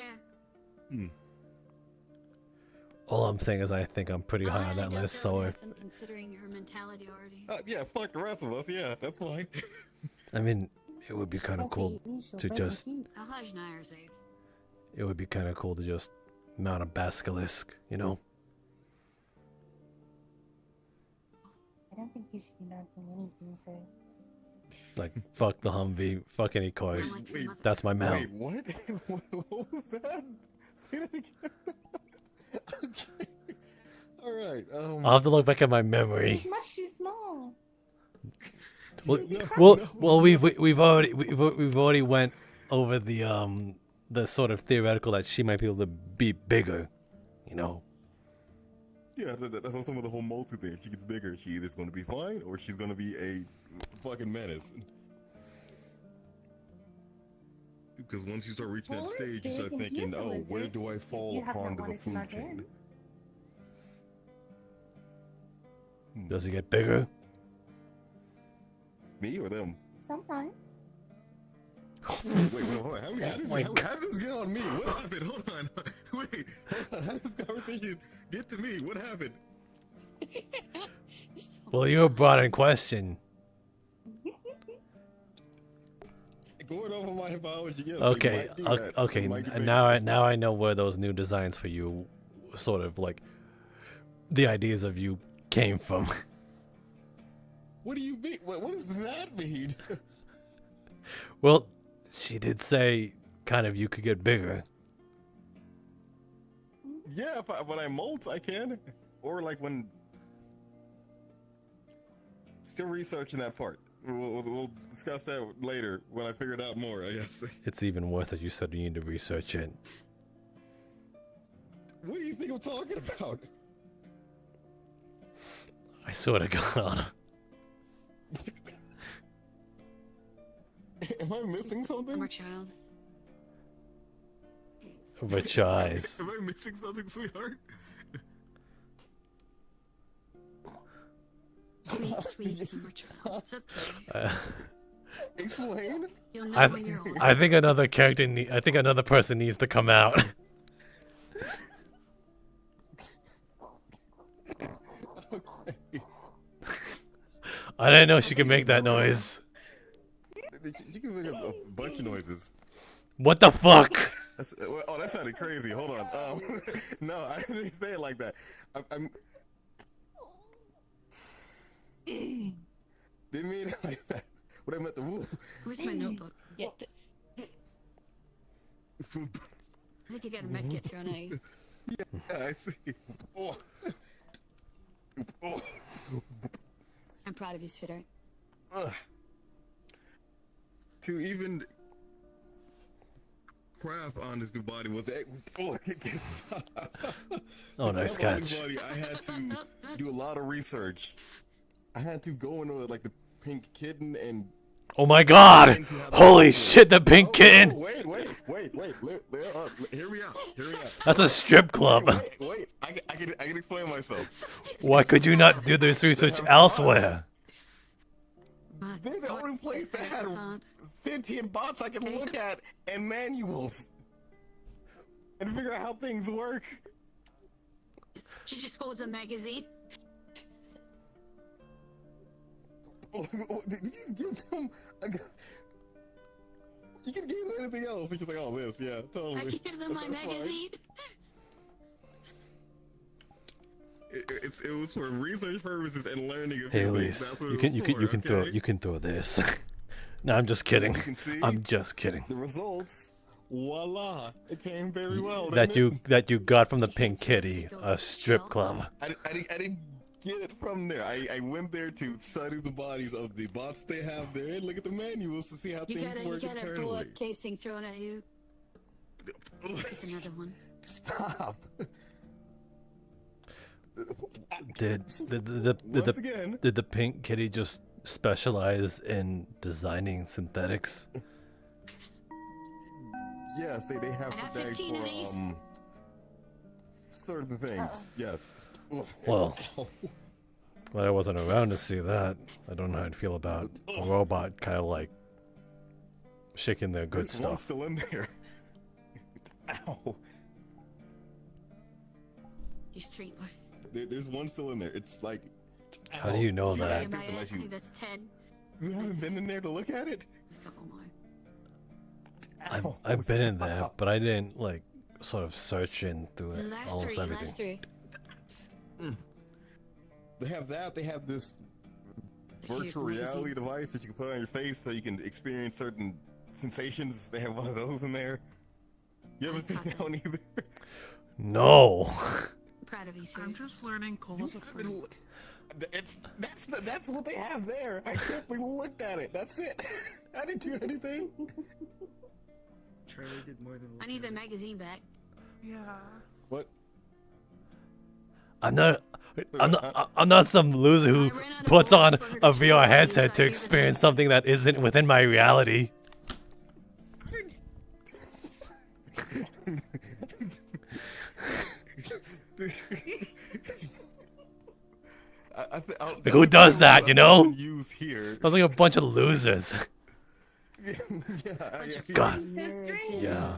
All I'm saying is I think I'm pretty high on that I list, so if... I'm considering her mentality already. Yeah, fuck the rest of us, yeah, that's fine. I mean, it would be kind of cool to just... Alhaj and I are safe. It would be kind of cool to just mount a basilisk, I don't think you should be mounting anything, sir. Like, fuck the Humvee, fuck any cars. Wait, That's my mount. Wait, what? What was that? Say that again. Okay. Alright, I'll have to look back at my memory. She's much too small. Well, we've already went over the sort of theoretical that she might be able to be bigger, Yeah, that's also some of the whole multi thing. If she gets bigger, she either's going to be fine or she's going to be a fucking menace. Because once you start reaching that stage, you start thinking, oh, where do I fall upon the food chain? Does it get bigger? Me or them? Sometimes. Wait, hold on. How did this get on me? What happened? Hold on. Wait, hold on. How did this conversation get to me? What happened? Well, you were brought in question. Going over my biology, yes. Okay, okay. Now I know where those new designs for you, sort of like, the ideas of you came from. What do you mean? What does that mean? Well, she did say, kind of, you could get bigger. Yeah, when I molt, I can. Or like when... Still researching that part. We'll discuss that later when I figure it out more, I guess. It's even worse that you said you need to research it. What do you think I'm talking about? I swear to God. Am I missing something? I'm a child. Rich eyes. Am I missing something, sweetheart? You eat sweet summer child. It's okay. Explain. You'll know when you're old. I think another character. I think another person needs to come out. I didn't know she could make that noise. You can make a bunch of noises. What the fuck? Oh, that sounded crazy. Hold on. No, I didn't say it like that. I'm didn't mean it like that. What I meant the rule. Where's my notebook? Yeah. I think you got a med kit thrown at you. Yeah, I see. Oh. Oh. I'm proud of you, sweetheart. To even craft on this new body was Oh, nice catch. Body, I had to do a lot of research. I had to go into like the pink kitten and. Oh my god! Holy shit, the pink kitten! Wait. Hear me out. That's a strip club. Wait. I can explain myself. Why could you not do this research elsewhere? They're the only place that had sentient bots I can look at and manuals and figure out how things work. She just holds a magazine. Did you give them? You can give them anything else. You can say, "Oh, this, yeah, totally." I give them my magazine. It was for research purposes and learning. Hey, Elise, you can throw this. No, I'm just kidding. I'm just kidding. The results, voila! It came very well. That you got from the Pink Kitty, a strip club. I didn't get it from there. I went there to study the bodies of the bots they have there and look at the manuals to see how things work You got a internally. bullet casing thrown at you. There's another one. Stop. Did the Pink Kitty just specialize in designing synthetics? Yes, they have I got some bags 15 of these. for certain things. Yes. Well, glad I wasn't around to see that. I don't know how I'd feel about a robot kind of like shaking their good There's one stuff. still in there. Ow. There's three more. There's one still in there. It's like. How do you know that? I think that's 10. You haven't been in there to look at it? There's a couple more. I've been in there, but I didn't like sort of search in through it, Last almost three, everything. last three. They have that. They have this virtual reality device that you can put on your face so you can experience certain sensations. They have one of those in there. You ever seen that one either? No. Proud of you, sir. I'm just learning Cola's a friend. That's what they have there. I simply looked at it. That's it. I didn't do anything. Charlie did more than. I need the magazine back. Yeah. What? I'm not some loser who puts on a VR headset to experience something that isn't within my reality. Like, who does that, you know? Sounds like a bunch of losers. God. Yeah.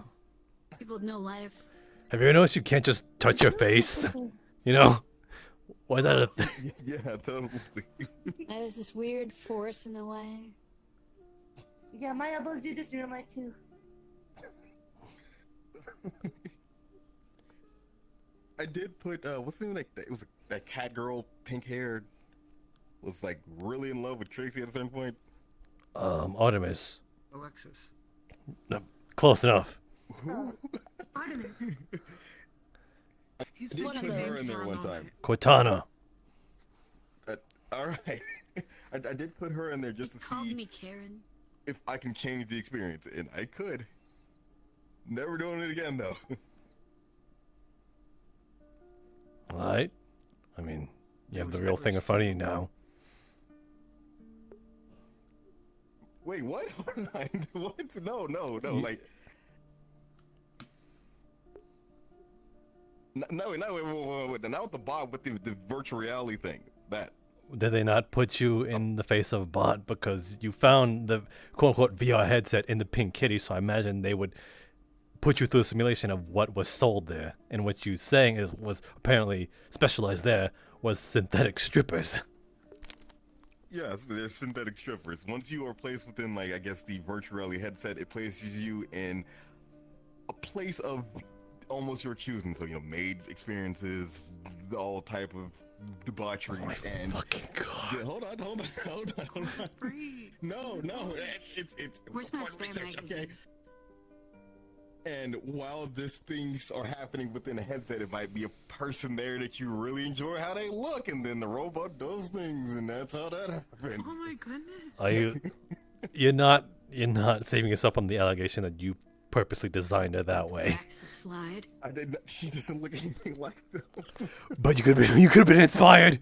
People with no life. Have you ever noticed you can't just touch your face? You know? Why is that a thing? Yeah, totally. There's this weird force in the way. Yeah, my elbows do this in real life too. I did put what's the name, like it was that cat girl, pink haired, was like really in love with Tracy at a certain point. Artemis. Alexis. No, close enough. Artemis. He's I did one of put her those in there one time. Cortana. All right, I did put her in there just to Called see me Karen. if I can change the experience, and I could. Never doing it again though. Alright. I mean, you have the real thing in front of you now. Wait, what? What? No, like. Not with the bot, with the virtual reality thing. That. Did they not put you in the face of a bot because you found the quote-unquote VR headset in the Pink Kitty, so I imagine they would put you through a simulation of what was sold there, and what you saying was apparently specialized there was synthetic strippers. Yes, they're synthetic strippers. Once you are placed within, like, I guess the virtual reality headset, it places you in a place of almost your choosing. So, maid experiences, all type of debaucheries, and fucking God. Yeah, hold on. No, it's Where's my spare magazine? okay? And while these things are happening within a headset, it might be a person there that you really enjoy how they look, and then the robot does things, and that's how that happens. Oh my goodness. Are you? You're not saving yourself from the allegation that you purposely designed her that way. Slide. I did not. She doesn't look anything like them. But you could have been inspired.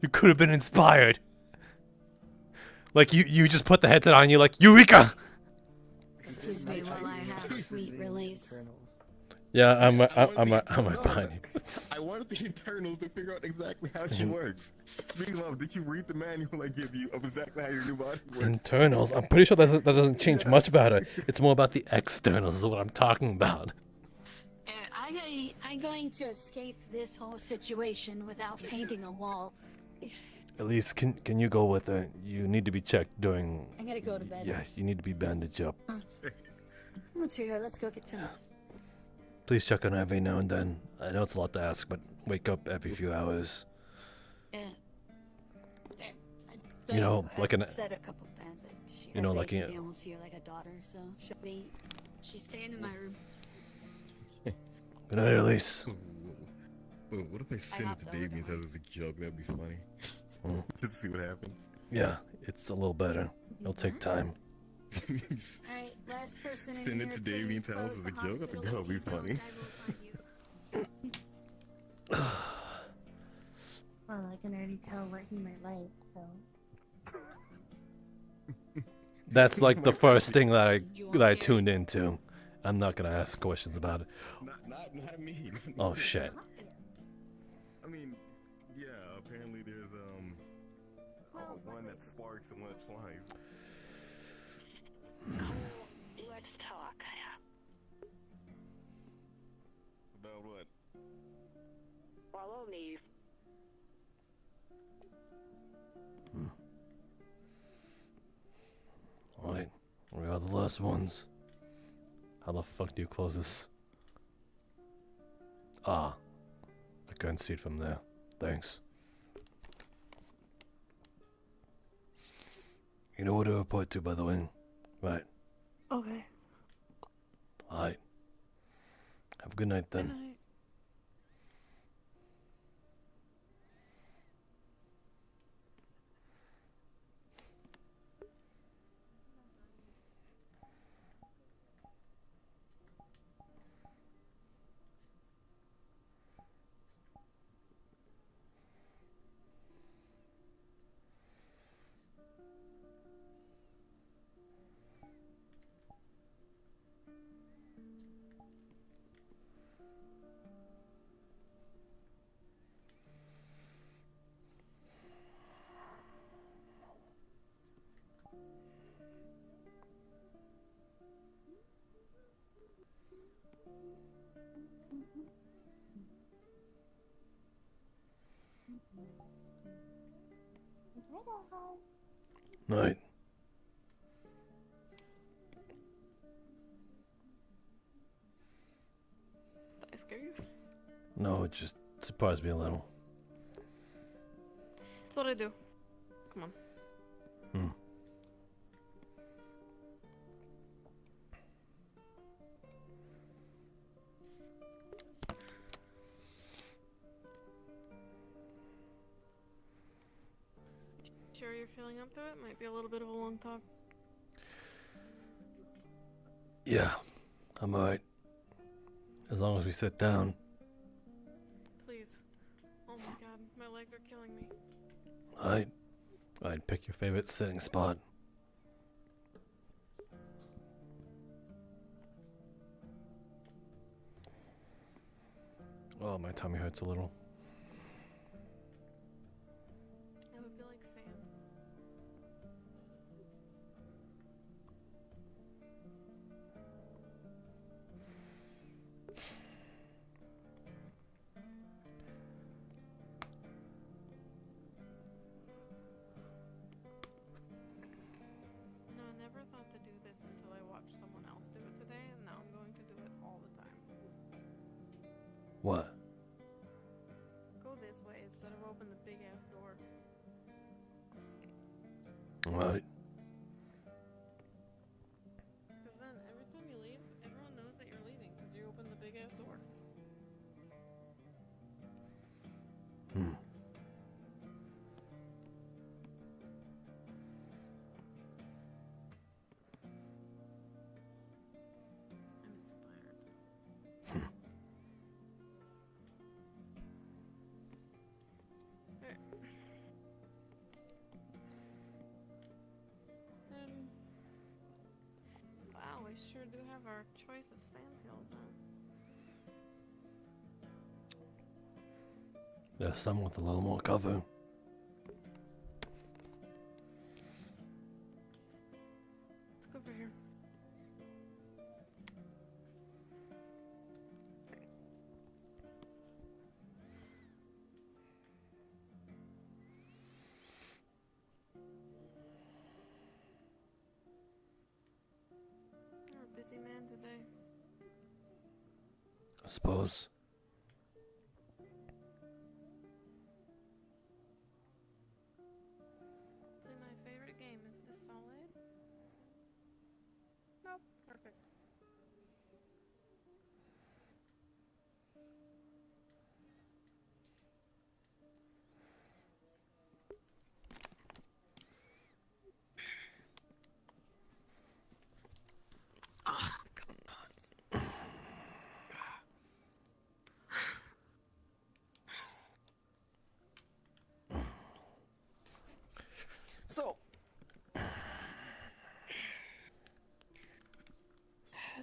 You could have been inspired. Like you just put the headset on, and you're like, Eureka! Excuse me while I have sweet release. Yeah, I'm right behind you. I wanted the internals to figure out exactly how she works. Speaking of, did you read the manual I give you of exactly how your new body works? Internals? I'm pretty sure that doesn't change much about it. It's more about the externals is what I'm talking about. I'm going to escape this whole situation without painting a wall. At least, can you go with her? You need to be checked during... I gotta go to bed. Yeah, you need to be bandaged up. Let's hear her. Let's go get some rest. Please check on her every now and then. I know it's a lot to ask, but wake up every few hours. Yeah. You know, like an... Said a couple times. You know, like... She almost here like a daughter, so she's staying in my room. Good night, Elise. Wait, what if I send it to Damien's house as a joke? That'd be funny. Just to see what happens. Yeah, it's a little better. It'll take time. Alright, last person in Send it here, to please Damien's house close as a the joke? I think hospital. that'll be If you funny. don't, I will find you. Well, I can already tell what he might like, so. That's like the first thing that I tuned into. I'm not gonna ask questions about it. Not me. Oh shit. I mean, yeah, apparently there's one that sparks and one that flies. Let's talk. About what? Follow me. Alright, we are the last ones. How the fuck do you close this? Ah, I couldn't see it from there. Thanks. You know where to report to, by the way. Right. Okay. Alright. Have a good night then. Good night. Night. Did I scare you? No, it just surprised me a little. That's what I do. Come on. Sure you're feeling up to it? Might be a little bit of a long talk. Yeah, I'm alright. As long as we sit down. Please. Oh my god, my legs are killing me. Alright. Alright, pick your favorite sitting spot. Oh, my tummy hurts a little. It would be like sand. No, I never thought to do this until I watched someone else do it today, and now I'm going to do it all the time. What? Go this way instead of open the big ass door. What? Because then every time you leave, everyone knows that you're leaving because you open the big ass door. Hmm. I'm inspired. Alright. Wow, we sure do have our choice of sandhills, huh? There's some with a little more cover. Let's go over here. You're a busy man today. I suppose. Play my favorite game. Is this solid? Nope. Perfect. So,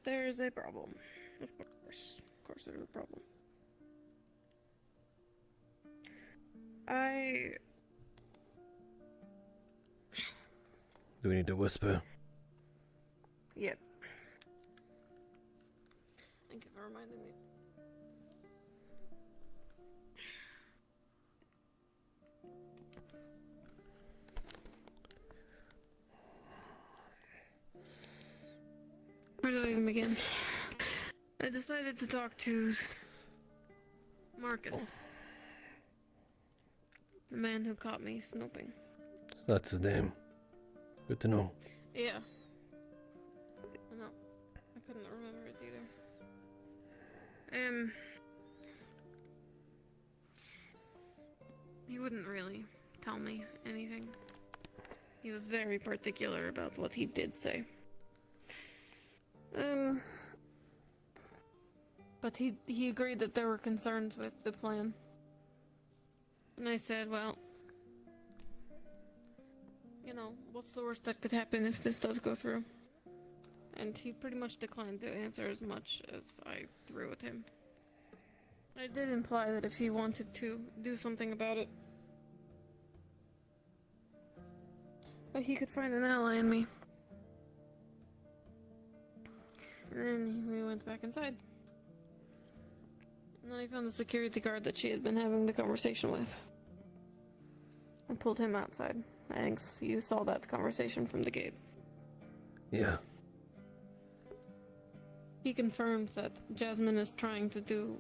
there's a problem. Of course. Of course there's a problem. do we need to whisper? Yep. Thank you for reminding me. Where do I even begin? I decided to talk to Marcus, the man who caught me snooping. That's his name. Good to know. Yeah. I know. I couldn't remember it either. He wouldn't really tell me anything. He was very particular about what he did say. But he agreed that there were concerns with the plan. And I said, well, you know, what's the worst that could happen if this does go through? And he pretty much declined to answer as much as I threw at him. I did imply that if he wanted to do something about it, that he could find an ally in me. And then we went back inside. And then I found the security guard that she had been having the conversation with. I pulled him outside. I think you saw that conversation from the gate. Yeah. He confirmed that Jasmine is trying to do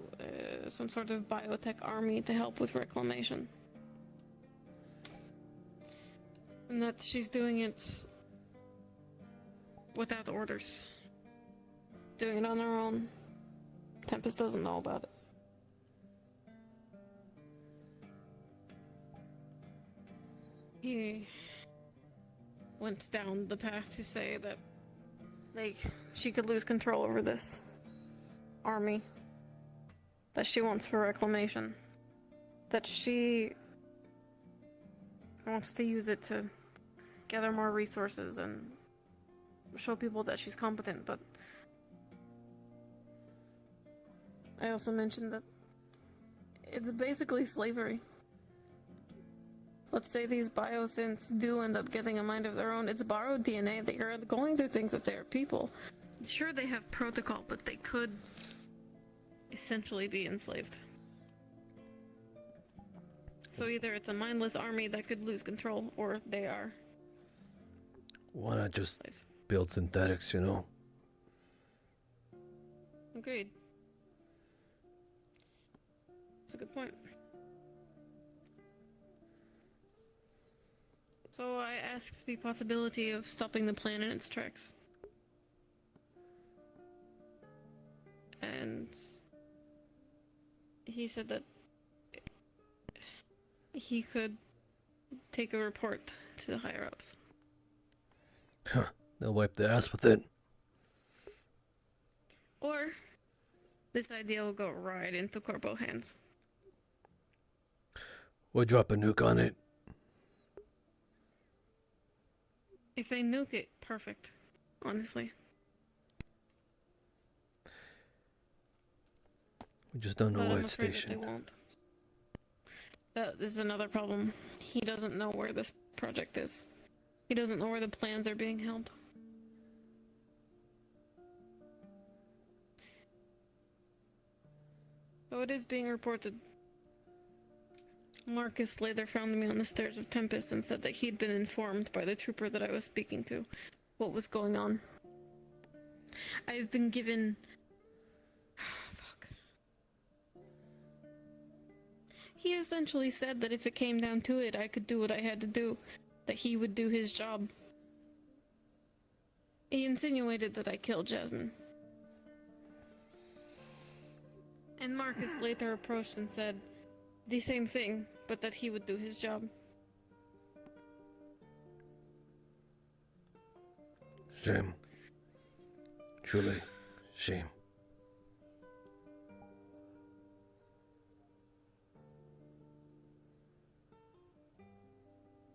some sort of biotech army to help with reclamation. And that she's doing it without orders. Doing it on her own. Tempest doesn't know about it. He went down the path to say that she could lose control over this army that she wants for reclamation. That she wants to use it to gather more resources and show people that she's competent, but I also mentioned that it's basically slavery. Let's say these biosynths do end up getting a mind of their own. It's borrowed DNA. They are going to think that they are people. Sure, they have protocol, but they could essentially be enslaved. So either it's a mindless army that could lose control, or they are. Why not just slaves. build synthetics, you know? Agreed. That's a good point. So I asked the possibility of stopping the plan in its tracks. And he said that he could take a report to the higher-ups. Huh. They'll wipe their ass with it. Or this idea will go right into Corpo hands. Or drop a nuke on it. If they nuke it, perfect. Honestly. We just don't know But where I'm it's afraid that stationed. they won't. That is another problem. He doesn't know where this project is. He doesn't know where the plans are being held. So it is being reported. Marcus later found me on the stairs of Tempest and said that he'd been informed by the trooper that I was speaking to what was going on. I've been given... Fuck. He essentially said that if it came down to it, I could do what I had to do. That he would do his job. He insinuated that I killed Jasmine. And Marcus later approached and said the same thing, but that he would do his job. Shame. Truly, shame.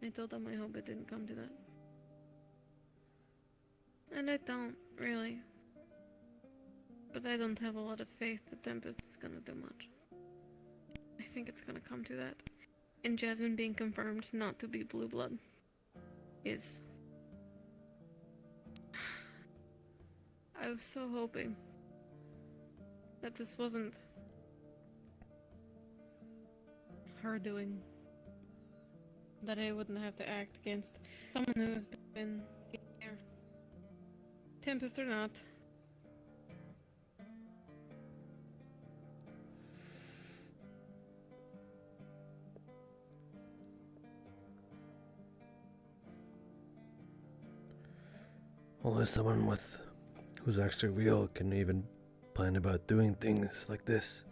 I told him I hope it didn't come to that. And I don't, really. But I don't have a lot of faith that Tempest is gonna do much. I think it's gonna come to that. And Jasmine being confirmed not to be blue blood is... I was so hoping that this wasn't her doing. That I wouldn't have to act against someone who has been here. Tempest or not. Only someone who's actually real can even plan about doing things like this.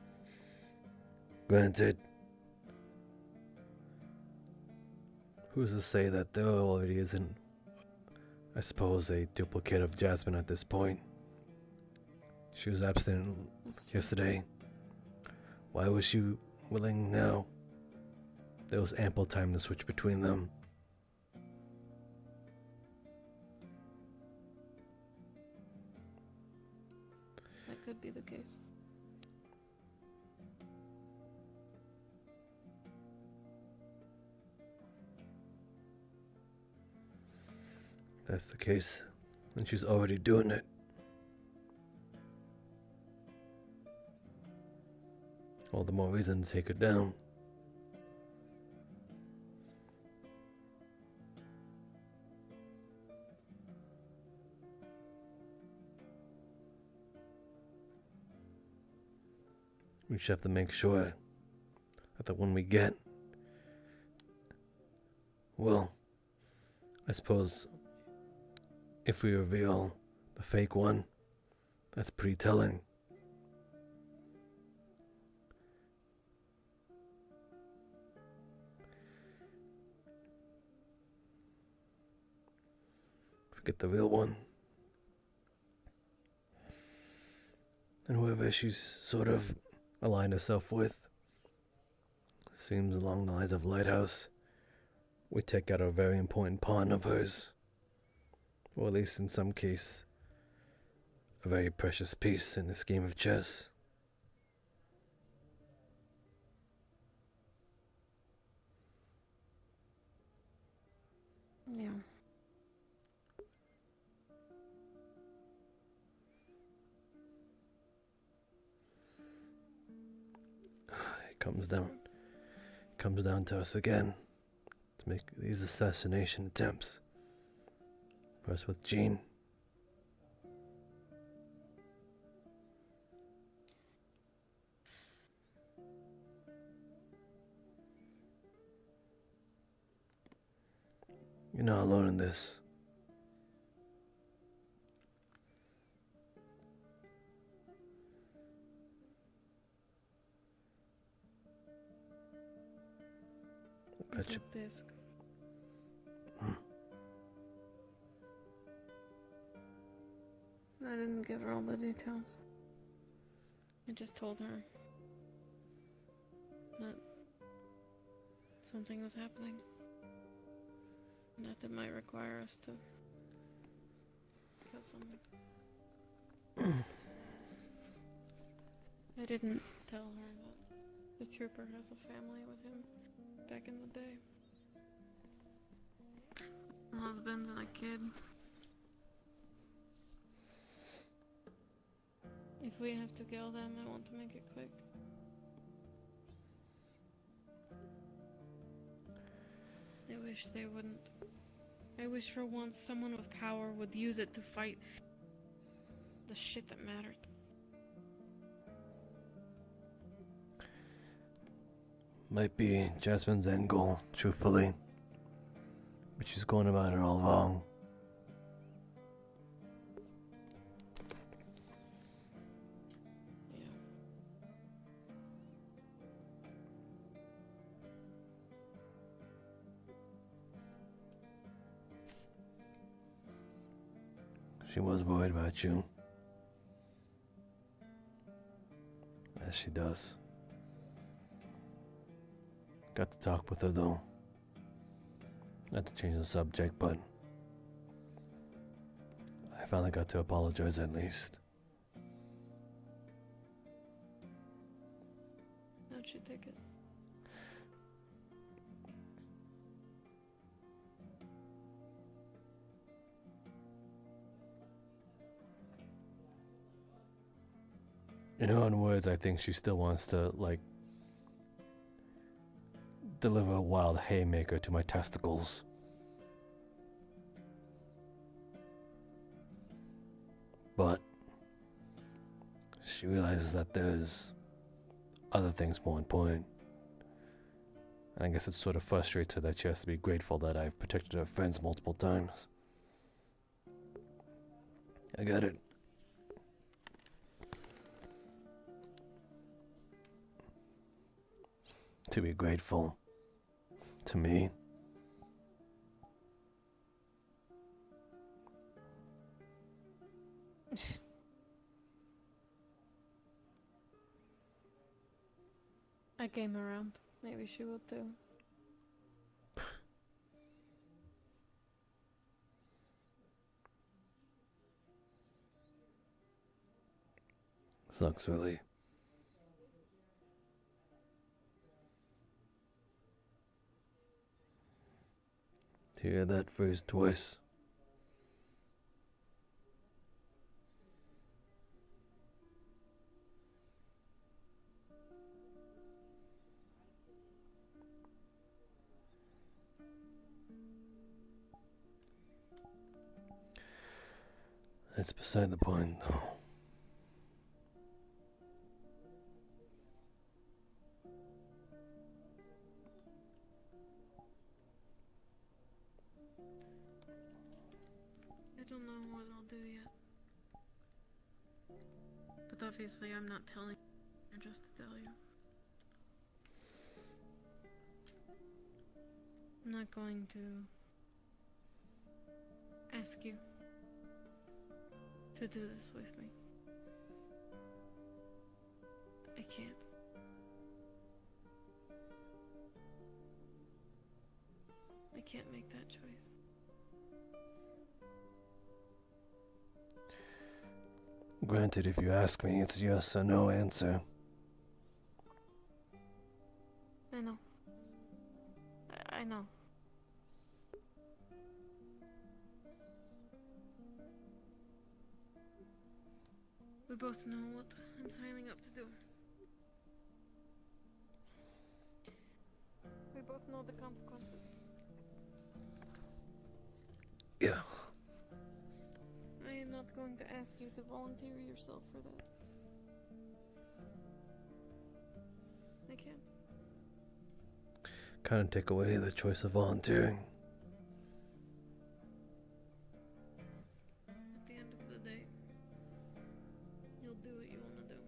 Granted, who's to say that there already isn't, I suppose, a duplicate of Jasmine at this point? She was absent yesterday. Why was she willing now? There was ample time to switch between them. That could be the case. If that's the case, then she's already doing it. All the more reason to take her down. We just have to make sure that the one we get, well, I suppose if we reveal the fake one, that's pretty telling. If we get the real one, and whoever she's sort of aligned herself with seems along the lines of Lighthouse, we take out a very important pawn of hers, or at least in some case a very precious piece in this game of chess. Yeah. It comes down to us again to make these assassination attempts. First with Jean. You're not alone in this. Gotcha. Disc. I didn't give her all the details. I just told her that something was happening. And that it might require us to kill someone. I didn't tell her that the trooper has a family with him back in the day. A husband and a kid. If we have to kill them, I want to make it quick. I wish they wouldn't. I wish for once someone with power would use it to fight the shit that mattered. Might be Jasmine's end goal, truthfully. But she's going about it all wrong. She was worried about you. As she does. Got to talk with her though. Not to change the subject, but I finally got to apologize at least. How'd she take it? In her own words, I think she still wants to, deliver a wild haymaker to my testicles. But she realizes that there's other things more important. And I guess it sort of frustrates her that she has to be grateful that I've protected her friends multiple times. I get it. To be grateful to me. I came around. Maybe she will too. Sucks, really. To hear that phrase twice. That's beside the point, though. I don't know what I'll do yet. But obviously I'm not telling you, just to tell you. I'm not going to ask you to do this with me. I can't. I can't make that choice. Granted, if you ask me, it's yes or no answer. I know. I know. We both know what I'm signing up to do. We both know the consequences. Yeah. I am not going to ask you to volunteer yourself for that. I can't. Kind of take away the choice of volunteering. At the end of the day, you'll do what you want to do.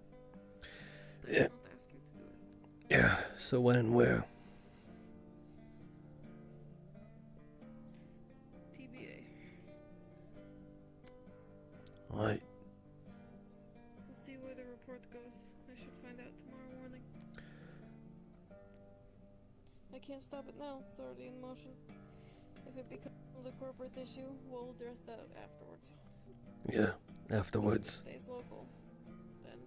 I Yeah. will not ask you to do it. Yeah, so when and where? TBA. Alright. We'll see where the report goes. I should find out tomorrow morning. I can't stop it now. It's already in motion. If it becomes a corporate issue, we'll address that afterwards. Yeah, afterwards. If it stays local, then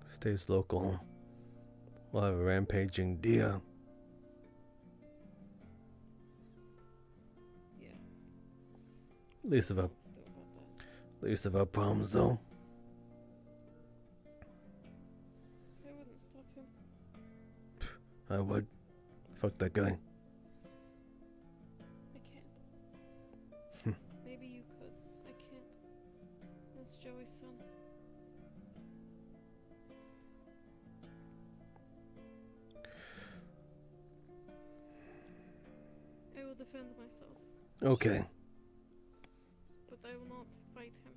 Stays local. We'll have a rampaging deer. yeah. Least of our problems, though. I wouldn't stop him. I would. Fuck that guy. I can't. Maybe you could. I can't. That's Joey's son. I will defend myself. Okay. But I will not fight him.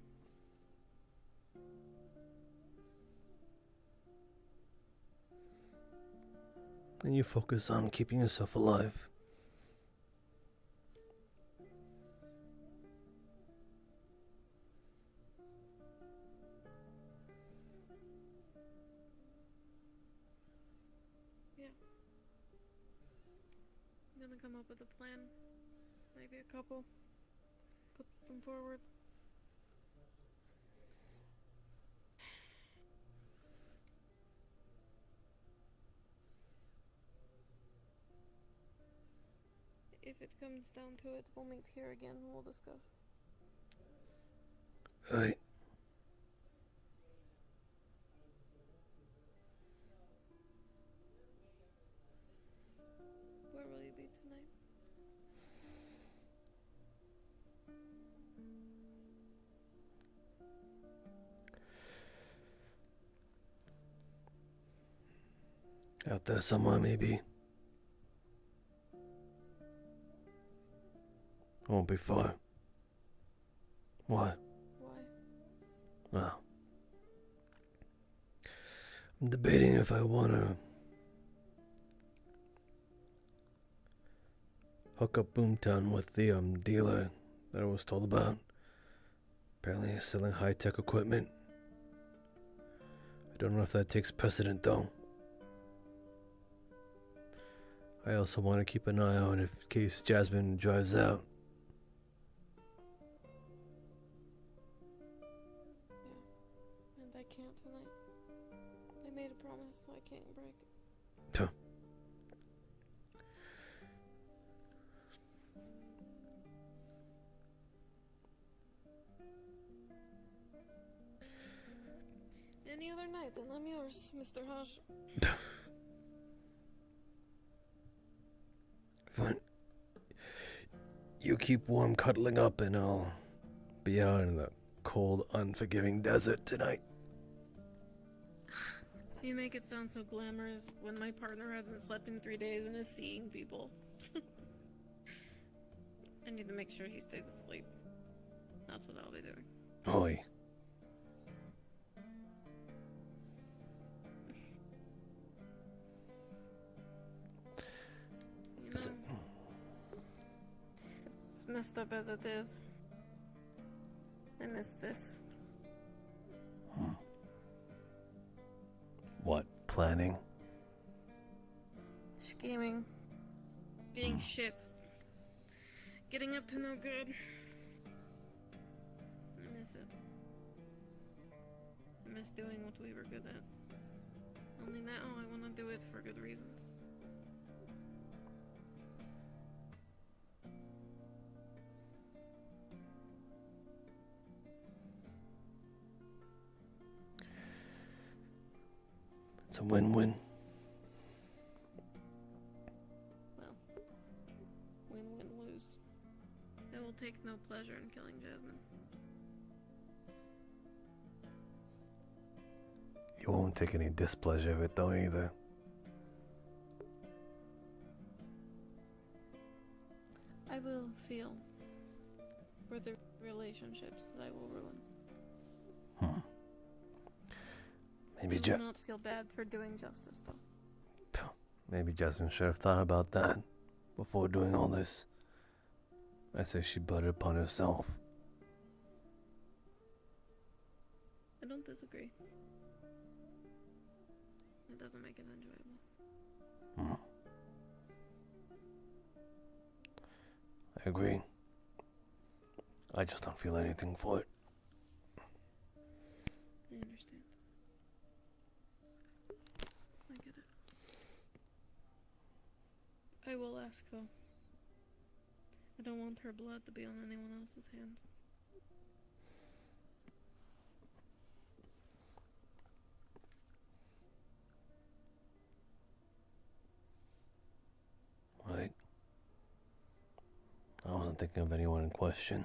And you focus on keeping yourself alive. Yeah. I'm gonna come up with a plan. Maybe a couple. Put them forward. If it comes down to it, we'll meet here again and we'll discuss. Right. Where will you be tonight? Out there somewhere, maybe. Won't be far. Why? Why? Well, I'm debating if I want to hook up Boomtown with the dealer that I was told about. Apparently he's selling high-tech equipment. I don't know if that takes precedent, though. I also want to keep an eye on if in case Jasmine drives out. And I can't tonight. I made a promise, so I can't break it. Tuh. Any other night, then I'm yours, Mr. Hush. Fine. You keep warm cuddling up and I'll be out in the cold, unforgiving desert tonight. You make it sound so glamorous when my partner hasn't slept in 3 days and is seeing people. I need to make sure he stays asleep. That's what I'll be doing. Oi. You know, as messed up as it is, I miss this. What? Planning? Scheming. Being shits. Getting up to no good. I miss it. I miss doing what we were good at. Only now I want to do it for good reasons. It's a win-win. Well, win-win-lose. I will take no pleasure in killing Jasmine. You won't take any displeasure of it though either. I will feel for the relationships that I will ruin. Maybe I will not feel bad for doing justice though. Maybe Jasmine should have thought about that before doing all this. I say she brought it upon herself. I don't disagree. It doesn't make it enjoyable. I agree. I just don't feel anything for it. I understand. I get it. I will ask though. I don't want her blood to be on anyone else's hands. Right. I wasn't thinking of anyone in question.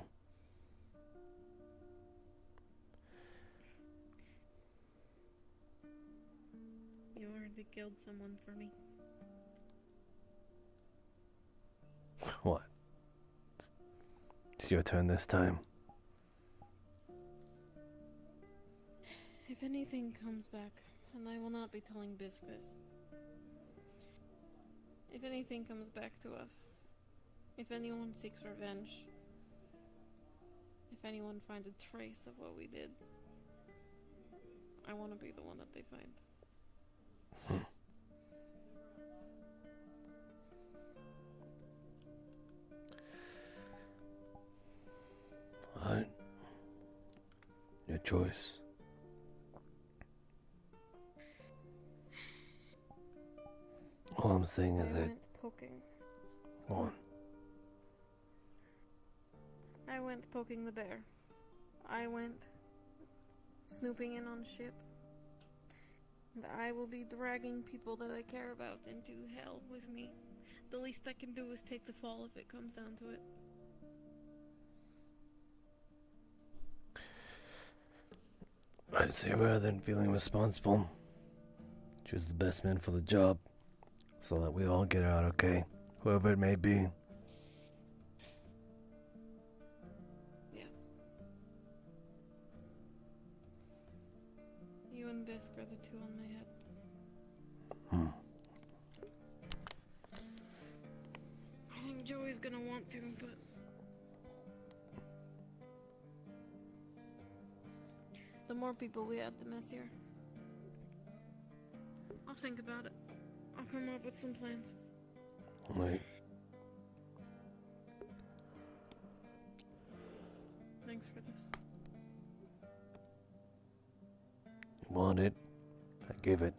You already killed someone for me. What? It's your turn this time. If anything comes back, and I will not be telling Bisk this. If anything comes back to us, if anyone seeks revenge, if anyone finds a trace of what we did, I want to be the one that they find. Alright. Your choice. All I'm saying is that... went poking. Go on. I went poking the bear. I went snooping in on shit. And I will be dragging people that I care about into hell with me. The least I can do is take the fall if it comes down to it. I'd say rather than feeling responsible, choose the best man for the job, so that we all get out okay, whoever it may be. Yeah. You and Bisk are the two on my head. I think Joey's gonna want to, but... the more people we add, the messier. I'll think about it. I'll come up with some plans. Right. Thanks for this. You want it? I give it.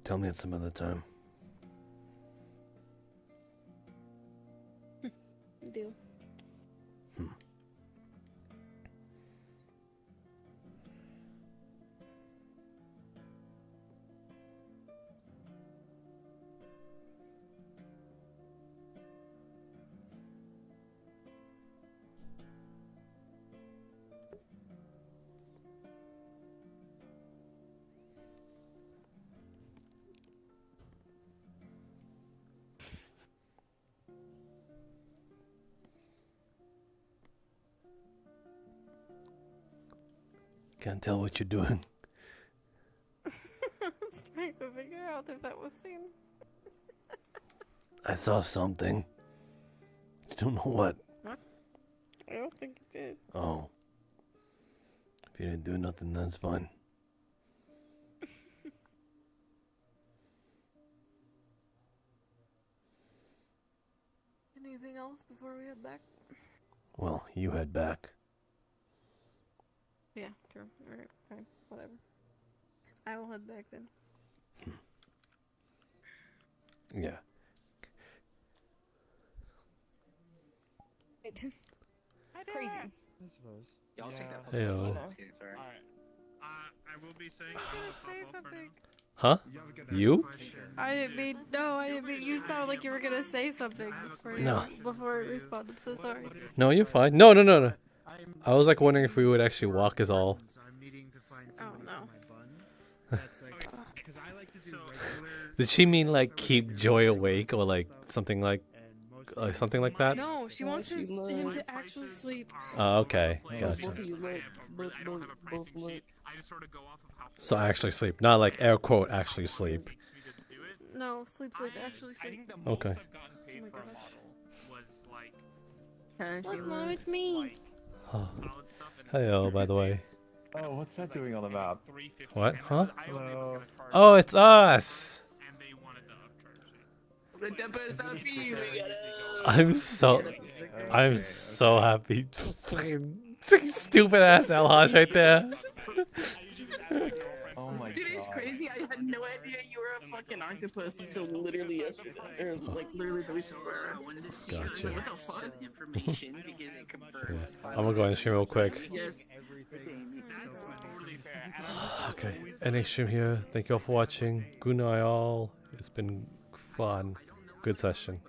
Tell me at some other time. Deal. Can't tell what you're doing. I was trying to figure out if that was seen. I saw something. I don't know what. What? I don't think it did. Oh. If you didn't do nothing, that's fine. Anything else before we head back? Well, you head back. Yeah, true. Alright, fine. Whatever. I will head back then. Yeah. Crazy. I suppose. Y'all take that Hey, photo. yo. Sorry. Alright. I will be saying I'm gonna pop Say off for something. now. Huh? You? I didn't mean. No, I didn't mean. You sound like you were gonna say something No. before I respond. I'm so sorry. No, you're fine. No, no, no, no. I was like wondering if we would actually walk is all. I'm needing to find Oh somebody no. for my bun. That's like, because I like to do regular. Did she mean like keep Joy awake or like something like that? No, she wants him to actually sleep. Oh, okay. Gotcha. I just sort of go off of how So actually sleep, not like air quote actually sleep. No, sleep, actually sleep. Okay. I've gotten paid for a model was like Look, Mom, it's me. Oh. Hello, by the way. Oh, what's that doing on the map? What? Huh? Hello. Oh, it's us. I'm so happy. Freaking stupid ass Alhaj right there. Oh my Dude, it's crazy. I had no idea you were a fucking octopus until literally yesterday. Or like literally the week before. I wanted to see. I was like, what the fuck? Information because it confirms. I'm gonna go and stream real quick. Yes. Okay, NA stream here. Thank you all for watching. Good night all. It's been fun. Good session.